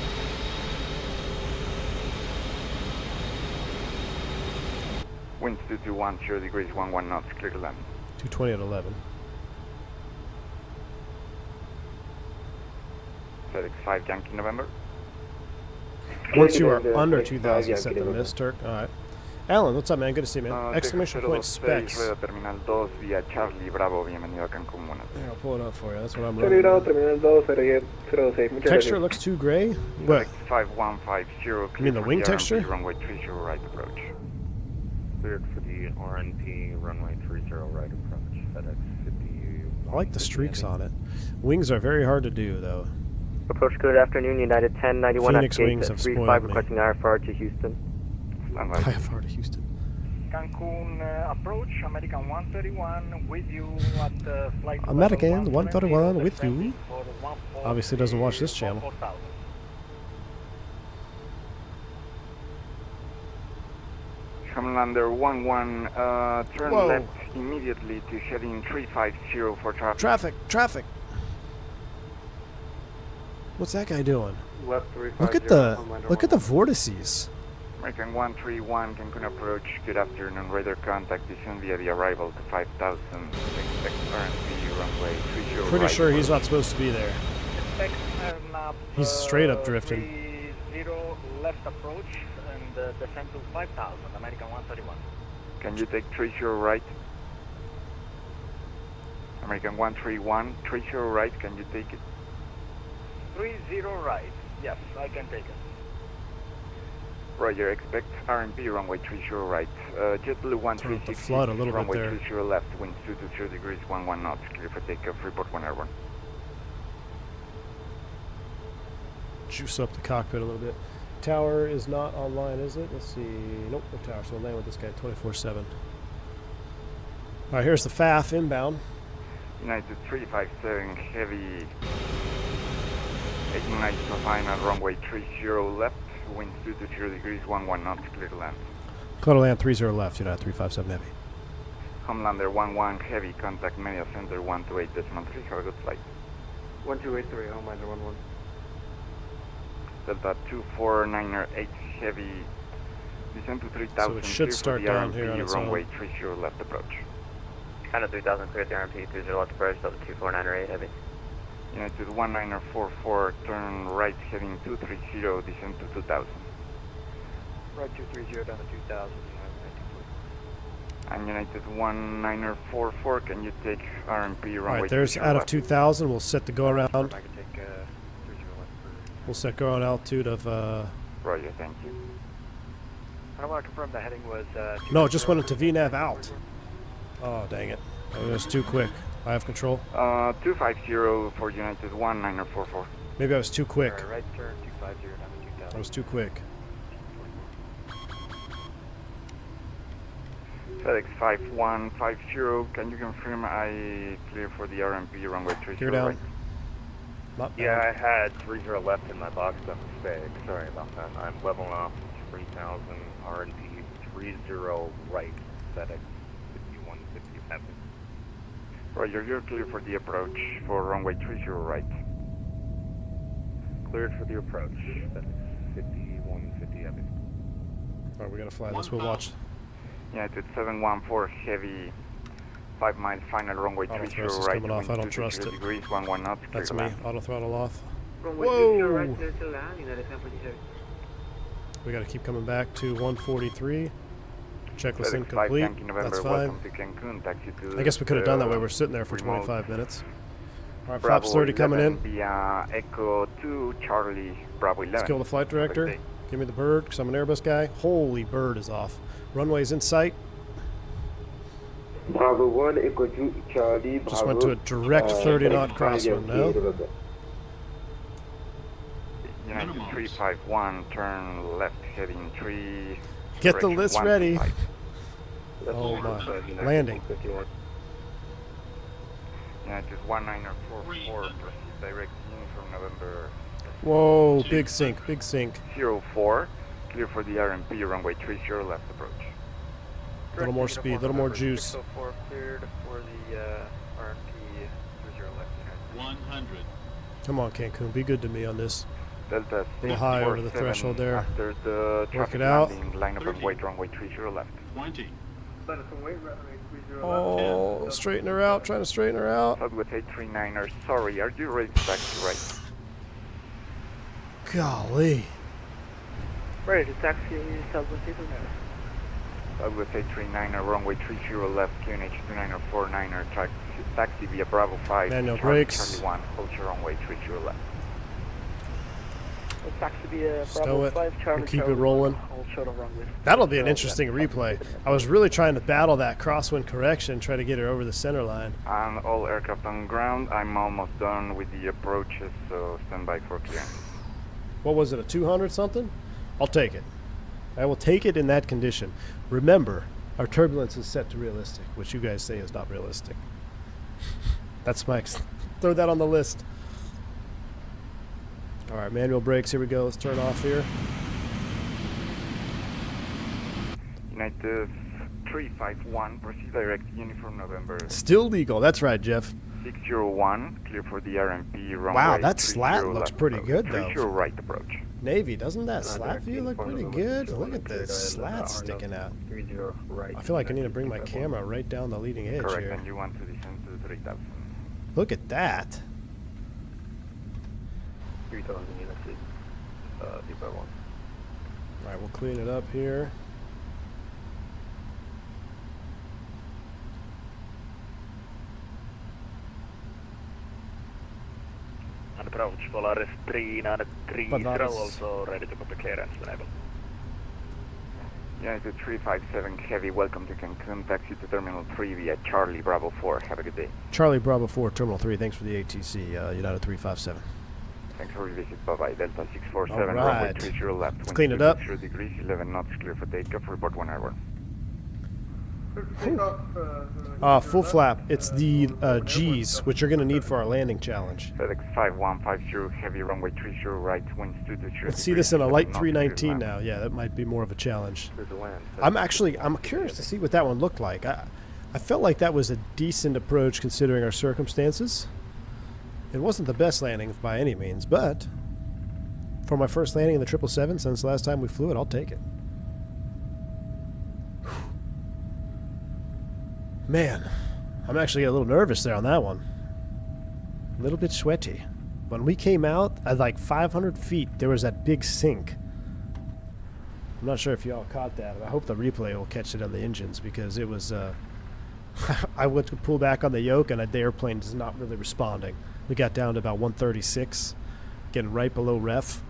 Winds 221, 0 degrees, 11 knots, clear to land. 220 at 11. FedEx 5 Yankee November. Once you are under 2,000, set the mist, Turk. All right. Alan, what's up, man? Good to see you, man. Exclamation point specs. Terminal 2 via Charlie Bravo, bienvenido a Cancun. Here, I'll pull it up for you. That's what I'm Charlie running. Bravo, Terminal 2, 06. Muchas Texture gracias. looks too gray. What? 5150, You clear mean the for wing RMP, texture? Runway 30 right approach. Cleared for the RNP, runway 30 right approach, FedEx 50. I like the streaks on it. Wings are very hard to do, though. Approach, good afternoon, United 1091 Phoenix wings have spoiled 35 me. requesting IFR to Houston. Stand by. IFR to Houston. Cancun approach, American 131 with you at flight level American 120, 131 with you. for 140, Obviously doesn't watch this channel. 4,000. Homelander 11, turn Whoa. left, immediately to heading 350 for traffic. Traffic. What's that guy doing? Left 350. Look at the vortices. American 131, Cancun approach. Good afternoon. Radar contact descend via the arrival to 5000. Expect RMP runway 30 Pretty right. sure he's not supposed to be there. Expect map. He's straight up drifting. 30 left approach and descend to 5000. American 131. Can you take 30 right? American 131, 30 right. Can you take it? 30 right. Yes, I can take it. Roger, expect RMP runway 30 right. JetBlue Turn up the 1360, flood a little bit runway there. 30 left, winds 220 degrees, 11 knots, clear for takeoff, report when airborne. Juice up the cockpit a little bit. Tower is not online, is it? Let's see. Nope, no tower. So we'll land with this guy 24/7. All right, here's the FAF inbound. United 357, heavy 89 to final, runway 30 left, winds 220 degrees, 11 knots, clear to land. Clear to land 30 left, United 357 heavy. Homelander 11 heavy, contact media center 128.3, have a good flight. 1283, Homelander 11. Delta 249er 8 heavy, descend to 3000. So it should start down here on its own. Runway 30 left approach. Kind of 3000, clear the RMP, 30 left approach, Delta 249er 8 heavy. United 19er 44, turn right heading 230, descend to 2000. Right 230 down to 2000. And United 19er 44, can you take RMP runway? All right, there's 30 out of left? 2000. We'll set the go around. I can take 30 left for... We'll set go around altitude of. Roger, thank you. I want to confirm the heading was... No, it just went into VNAV out. Oh, dang it. It was too quick. I have control. 250 for United 19er 44. Maybe I was too quick. Right turn 250 down to 2000. I was too quick. FedEx 5150, can you confirm I clear for the RMP runway 30 Clear down. right? Not Yeah, bad. I had 30 left in my box of mistake. Sorry about that. I'm leveling off 3000 RNP 30 right, FedEx 5157. Roger, you're clear for the approach for runway 30 right. Cleared for the approach, FedEx 5157. All right, we gotta fly this. We'll watch. United 714 heavy, 5 miles final runway Auto 30 thrust is right. coming off. I don't wind trust 220 it. degrees, 11 knots, clear That's to me. land. Auto throttle off. Runway Whoa! 30 right, clear to land, United 747. We gotta keep coming back to 143. Checklist FedEx 5 incomplete. Yankee November, That's fine. welcome to Cancun, taxi to... I guess we could have done that way. We're sitting there for remote 25 minutes. All right, Bravo flaps 30 coming 11 in. via Echo 2 Charlie Bravo 11. Let's kill the flight director. Perfect. Give me the bird, because I'm an Airbus guy. Holy bird is off. Runway's in sight. Bravo 1, Echo 2, Charlie, Bravo. Just went to a direct 30 knot crosswind now. United 351, turn left heading 3. Get the direction list 125. ready. Oh my. Landing. United 19er 44, proceed direct in from November Whoa, big sink, big sink. 04, clear for the RMP runway 30 left approach. A little more speed, a little more juice. 604 cleared for the RMP 30 left. 100. Come on, Cancun, be good to me on this. Delta A little high over the 647 threshold there. After the traffic it out. landing, line up and wait runway 30 left. 20. Oh, straighten her out, trying to straighten her out. Southwest 839er, sorry, are you ready to taxi right? Golly. Ready to taxi Southwest 839. Southwest 839er, runway 30 left, QNH 2949er, taxi via Bravo 5. Manual Charlie, brakes. Charlie 1, hold your runway 30 left. Taxi via Stow Bravo it 5, Charlie, and keep it Charlie rolling. 1, hold short of runway. That'll be an interesting replay. I was really trying to battle that crosswind correction, try to get her over the center line. And all aircraft on ground, I'm almost done with the approaches, so stand by for clearance. What was it, a 200 something? I'll take it. I will take it in that condition. Remember, our turbulence is set to realistic, which you guys say is not realistic. That's Mike's. Throw that on the list. All right, manual brakes. Here we go. Let's turn off here. United 351, proceed direct uniform November. Still legal. That's right, Jeff. 601, clear for the RMP runway. Wow, that slat 30 looks left pretty approach. good, though. 30 right approach. Navy, doesn't that slat view look pretty good? Look at the slat sticking out. I feel like I need to bring my camera right down the leading edge Correct, here. and you want to descend to 3000. Look at that. 3000 units is depot 1. Alright, we'll clean it up here. And approach Polaris 3930, also ready to public clearance whenever. United 357 Heavy, welcome to Cancun. Taxi to Terminal 3 via Charlie Bravo 4. Have a good day. Charlie Bravo 4, Terminal 3. Thanks for the ATC, United 357. Thanks for your visit. Bye-bye. Delta 647, All runway right. 30 left. Let's clean it up. 0 degrees, 11 knots, clear for takeoff. Report 1 hour. Full flap. It's the G's, which you're going to need for our landing challenge. FedEx 5150 Heavy, runway 30 right, winds 220. Let's see this in a light 319 now. Yeah, that might be more of a challenge. I'm curious to see what that one looked like. I felt like that was a decent approach considering our circumstances. It wasn't the best landing by any means, but for my first landing in the 777 since the last time we flew it, I'll take it. Man, I'm actually a little nervous there on that one. A little bit sweaty. When we came out at like 500 feet, there was that big sink. I'm not sure if y'all caught that. I hope the replay will catch it on the engines because it was... I went to pull back on the yoke and the airplane is not really responding. We got down to about 136, getting right below ref.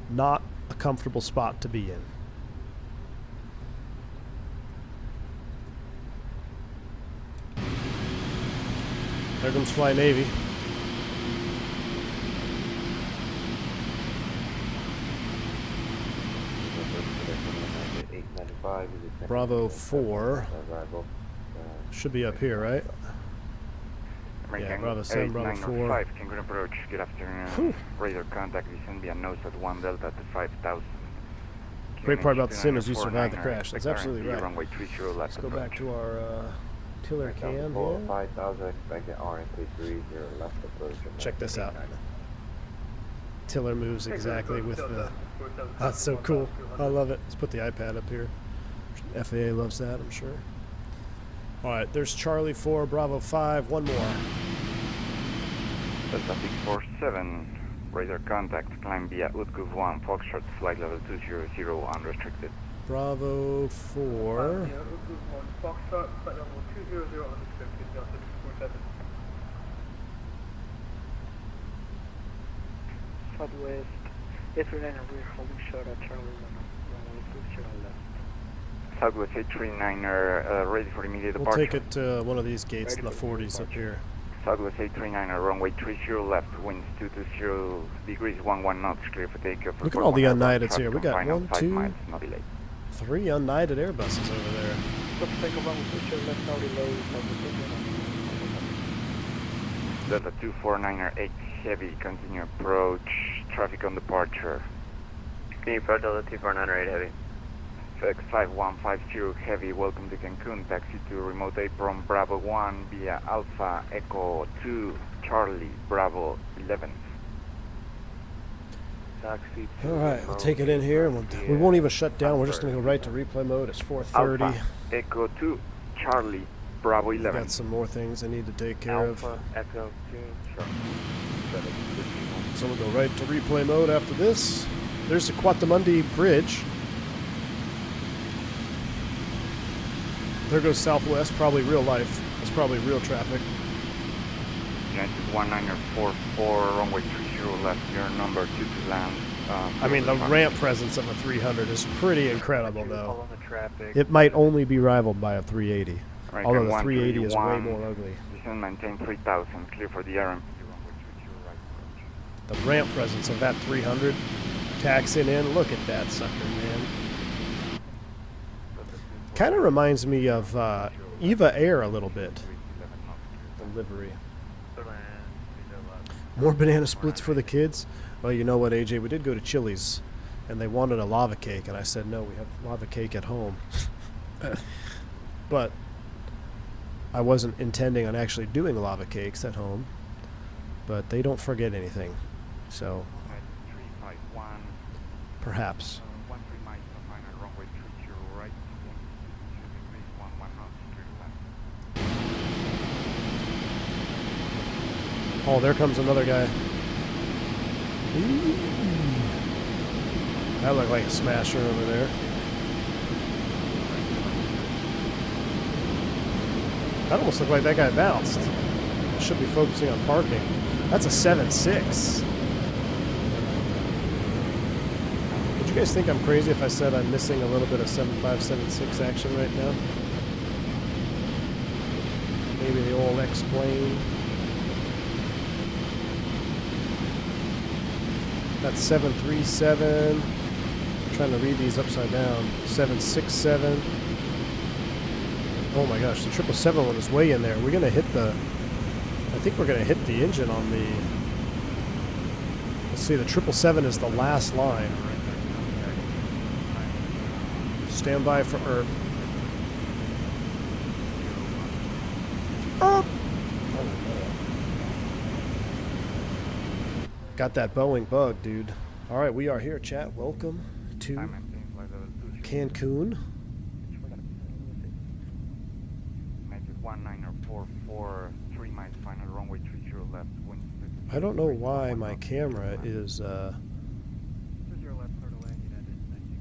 Not a comfortable spot to be in. There comes Fly Navy. Bravo 4 should be up here, right? American Yeah, Bravo 7, Bravo 4. Cancun approach. Good afternoon. Radar contact descend via nose at 1 Delta to 5000. Great part about the sim is you survived the crash. That's absolutely right. Runway 30 left Let's go back to our tiller cam For here. 5000, expected RMP 30 left approach. Check this out. Tiller moves exactly with the... That's so cool. I love it. Let's put the iPad up here. FAA loves that, I'm sure. Alright, there's Charlie 4, Bravo 5, one more. Delta 647. Radar contact. Climb via Utgov 1. Foxtrot flight level 200 unrestricted. Bravo 4. Foxtrot, flight level 200 unrestricted, Delta 647. Southwest, A39 and we're holding short at Charlie runway 30 left. Southwest 839er, ready for immediate We'll departure. take it to one of these gates in the 40s up here. Southwest 839er, runway 30 left, winds 220 degrees, 11 knots, clear for takeoff. Look at all the unnighteds here. We got Final 1, 5 2, miles, no delay. 3 unknighted Airbuses over there. Let's take a runway 30 left, now delay, Delta 249er 8 heavy, continue approach, traffic on departure. Can you approach Delta 249 heavy? FX 5150 heavy, welcome to Cancun, taxi to remote apron Bravo 1 via Alpha Echo 2 Charlie Bravo 11. Taxi to Alright, we'll take it in here and we won't even shut down. We're just going to go right to replay mode. It's 4:30. Alpha Echo 2 Charlie Bravo 11. Got some more things I need to take care of. Alpha Echo 2 Charlie. So we'll go right to replay mode after this. There's the Quadrant Bridge. There goes Southwest, probably real life. It's probably real traffic. United 1944, runway 30 left, your number 2 to land. I mean, the ramp presence of a 300 is pretty incredible, though. the traffic. It might only be rivaled by a 380. American Although the 380 is way 131, more ugly. Descend maintain 3000, clear for the RMP, runway 30 right approach. The ramp presence of that 300 taxing in, look at that sucker, man. Kind of reminds me of Eva Air a little bit. The livery. More banana splits for the kids? Well, you know what, AJ? We did go to Chili's, and they wanted a lava cake, and I said, no, we have lava cake at home. but I wasn't intending on actually doing lava cakes at home. But they don't forget anything, so 351. Perhaps. 13 miles to final runway 30 right, 162 degrees, 11 knots, clear to land. Oh, there comes another guy. Ooh. That looked like a smasher over there. That almost looked like that guy bounced. I should be focusing on parking. That's a 7.6. Would you guys think I'm crazy if I said I'm missing a little bit of 7.5, 7.6 action right now? Maybe the old X-plane. That's 737. I'm trying to read these upside down. 767. Oh my gosh, the 777 one is way in there. We're gonna hit the. I think we're gonna hit the engine on the. Let's see, the 777 is the last line. Stand by for ERP. Oh. Got that Boeing bug, dude. All right, we are here, chat. Welcome to Cancun. Magic 1944, 3 miles final runway 30 left. Wind I don't know why my camera is.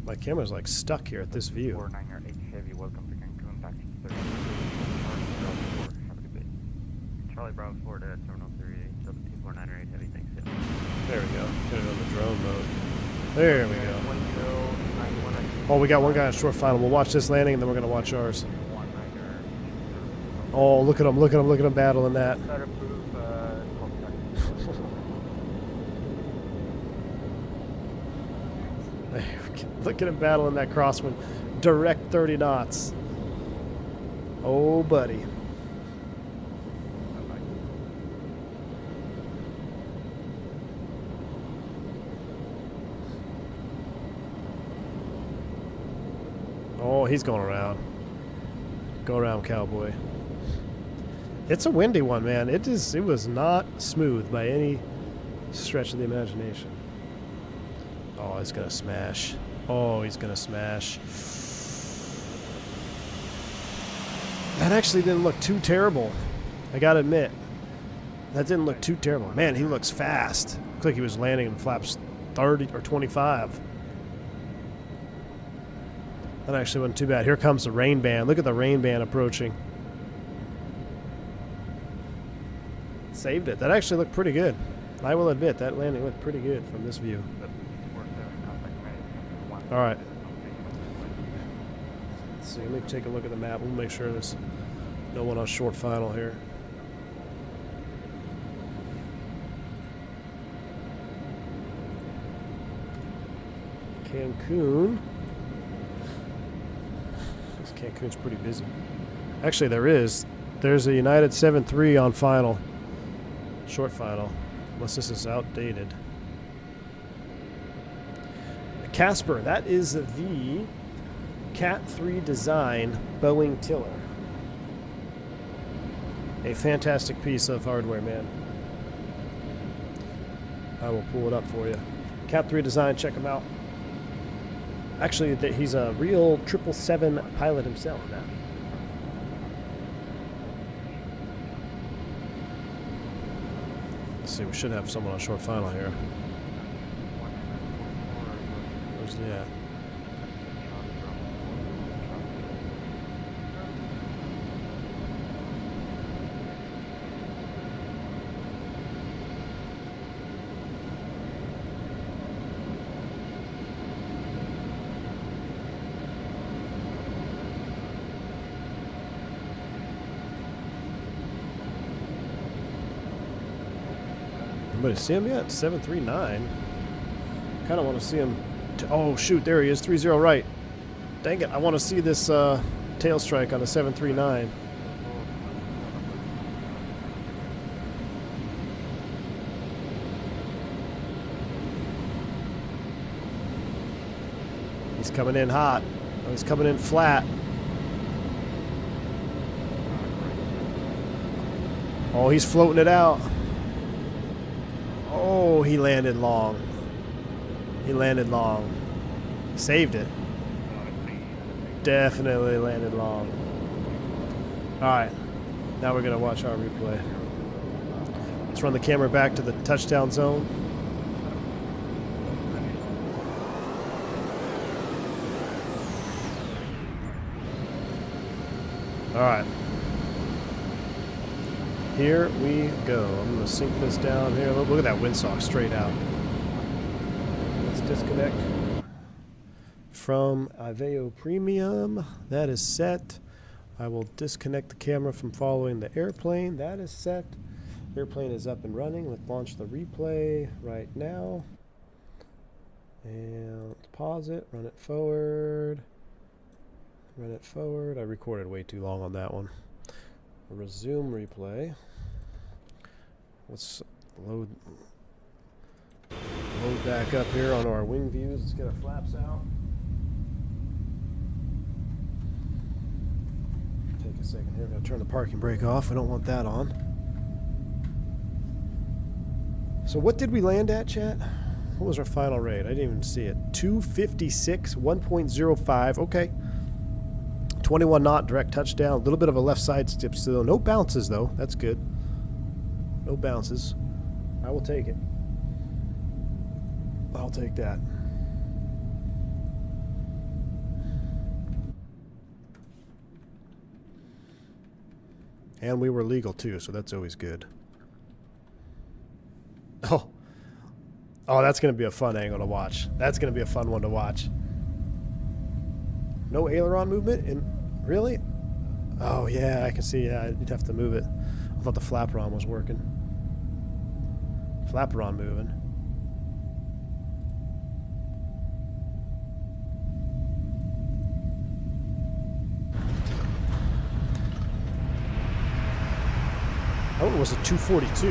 My camera's like stuck here at this view. 498 heavy. Welcome to Cancun. Taxi 30. Have a good day. Charlie Bravo 4 to Terminal 38, Delta 2498 heavy, thanks. Yeah. There we go. Put it on the drone mode. There we go. Oh, we got one guy on short final. We'll watch this landing and then we're going to watch ours. Oh, look at him, look at him, look at him battling that. Look at him battling that crosswind. Direct 30 knots. Oh, buddy. Oh, he's going around. Go around, cowboy. It's a windy one, man. It was not smooth by any stretch of the imagination. Oh, he's gonna smash. Oh, he's gonna smash. That actually didn't look too terrible. I gotta admit. That didn't look too terrible. Man, he looks fast. Looks like he was landing in flaps 30 or 25. That actually wasn't too bad. Here comes the rain band. Look at the rain band approaching. Saved it. That actually looked pretty good. I will admit, that landing looked pretty good from this view. All right. Let's see. Let me take a look at the map. We'll make sure there's no one on short final here. Cancun. Cancun's pretty busy. Actually, there's a United 7-3 on final. Short final. Unless this is outdated. Casper, that is the Cat 3 design Boeing tiller. A fantastic piece of hardware, man. I will pull it up for you. Cat 3 design, check him out. Actually, he's a real 777 pilot himself now. Let's see, we should have someone on short final here. Where's he at? Anybody see him yet? 739. Kind of want to see him. Oh shoot, there he is. 30 right. Dang it! I want to see this tail strike on the 739. He's coming in hot. Oh, he's coming in flat. Oh, he's floating it out. Oh, he landed long. He landed long. Saved it. Definitely landed long. Alright. Now we're going to watch our replay. Let's run the camera back to the touchdown zone. Alright. Here we go. I'm going to sink this down here. Look at that windsock straight out. Let's disconnect from Aveo Premium. That is set. I will disconnect the camera from following the airplane. That is set. Airplane is up and running. Let's launch the replay right now. And let's pause it. Run it forward. Run it forward. I recorded way too long on that one. Resume replay. Let's load back up here on our wing views. Let's get our flaps out. Take a second here. I'm going to turn the parking brake off. I don't want that on. So what did we land at, chat? What was our final rate? I didn't even see it. 256, 1.05. Okay. 21 knot direct touchdown. A little bit of a left side stip still. No bounces though. That's good. No bounces. I will take it. I'll take that. And we were legal too, so that's always good. Oh, that's going to be a fun angle to watch. That's going to be a fun one to watch. No aileron movement? Really? Oh, yeah, I can see. Yeah, you'd have to move it. I thought the flaperon was working. Flaperon moving. Oh, it was a 242.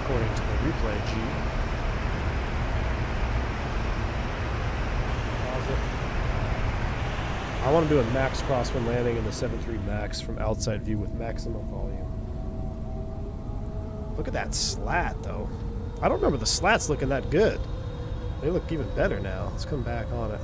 According to the replay, G. I want to do a max crosswind landing in the 7.3 max from outside view with maximum volume. Look at that slat, though. I don't remember the slats looking that good. They look even better now. Let's come back on it.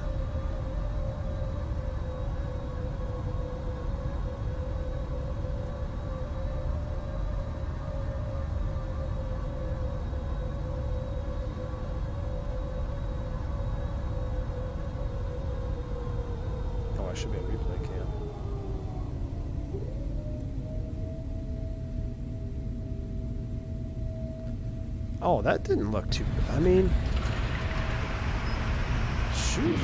Should be a replay cam. Oh, that didn't look too bad. I mean, shoot.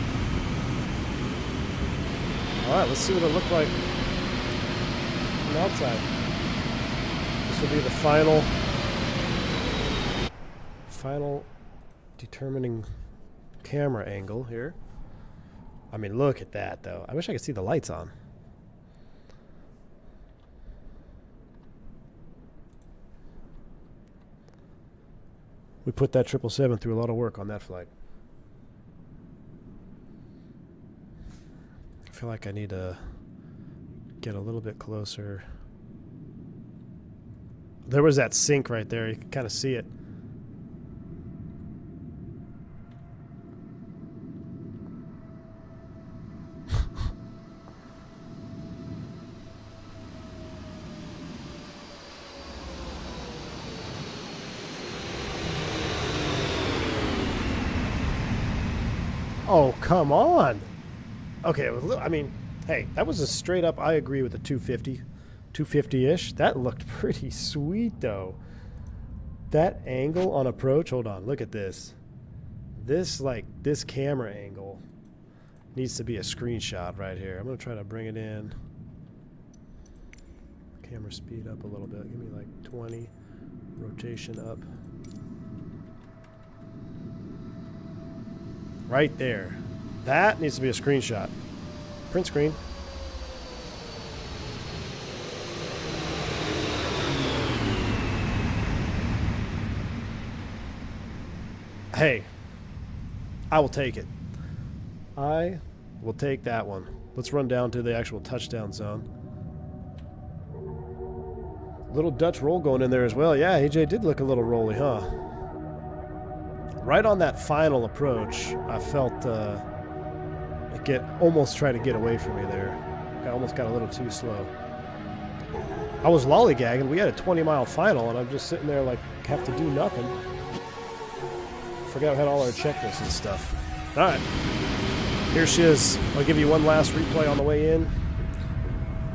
Alright, let's see what it looked like from outside. This will be the final determining camera angle here. I mean, look at that, though. I wish I could see the lights on. We put that 777 through a lot of work on that flight. I feel like I need to get a little bit closer. There was that sink right there. You can kind of see it. Oh, come on. Okay, I mean, hey, that was a straight up, I agree with the 250, 250-ish. That looked pretty sweet, though. That angle on approach, hold on, look at this. This camera angle needs to be a screenshot right here. I'm going to try to bring it in. Camera speed up a little bit. Give me like 20. Rotation up. Right there. That needs to be a screenshot. Print screen. Hey, I will take it. I will take that one. Let's run down to the actual touchdown zone. Little Dutch roll going in there as well. Yeah, AJ did look a little rolly, huh? Right on that final approach, I felt it almost try to get away from me there. I almost got a little too slow. I was lollygagging. We had a 20-mile final, and I'm just sitting there like have to do nothing. Forgot I had all our checklists and stuff. All right, here she is. I'll give you one last replay on the way in.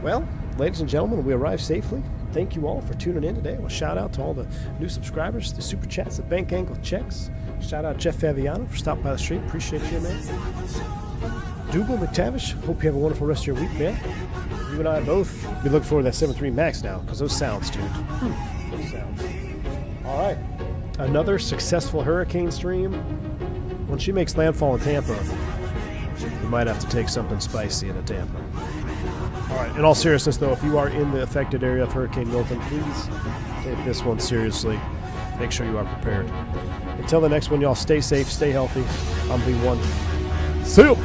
Well, ladies and gentlemen, we arrived safely. Thank you all for tuning in today. Well, shout out to all the new subscribers, the super chats, the bank angle checks. Shout out Jeff Faviano for stopping by the stream. Appreciate you, man. Dougal McTavish, hope you have a wonderful rest of your week, man. You and I both, we look forward to that 7.3 Max now, because those sounds, dude. Those sounds. All right. Another successful hurricane stream. When she makes landfall in Tampa, we might have to take something spicy into Tampa. All right. In all seriousness, though, if you are in the affected area of Hurricane Milton, please take this one seriously. Make sure you are prepared. Until the next one, y'all stay safe, stay healthy. I'm B1. See you!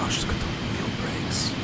Oh, she's got the wheel brakes.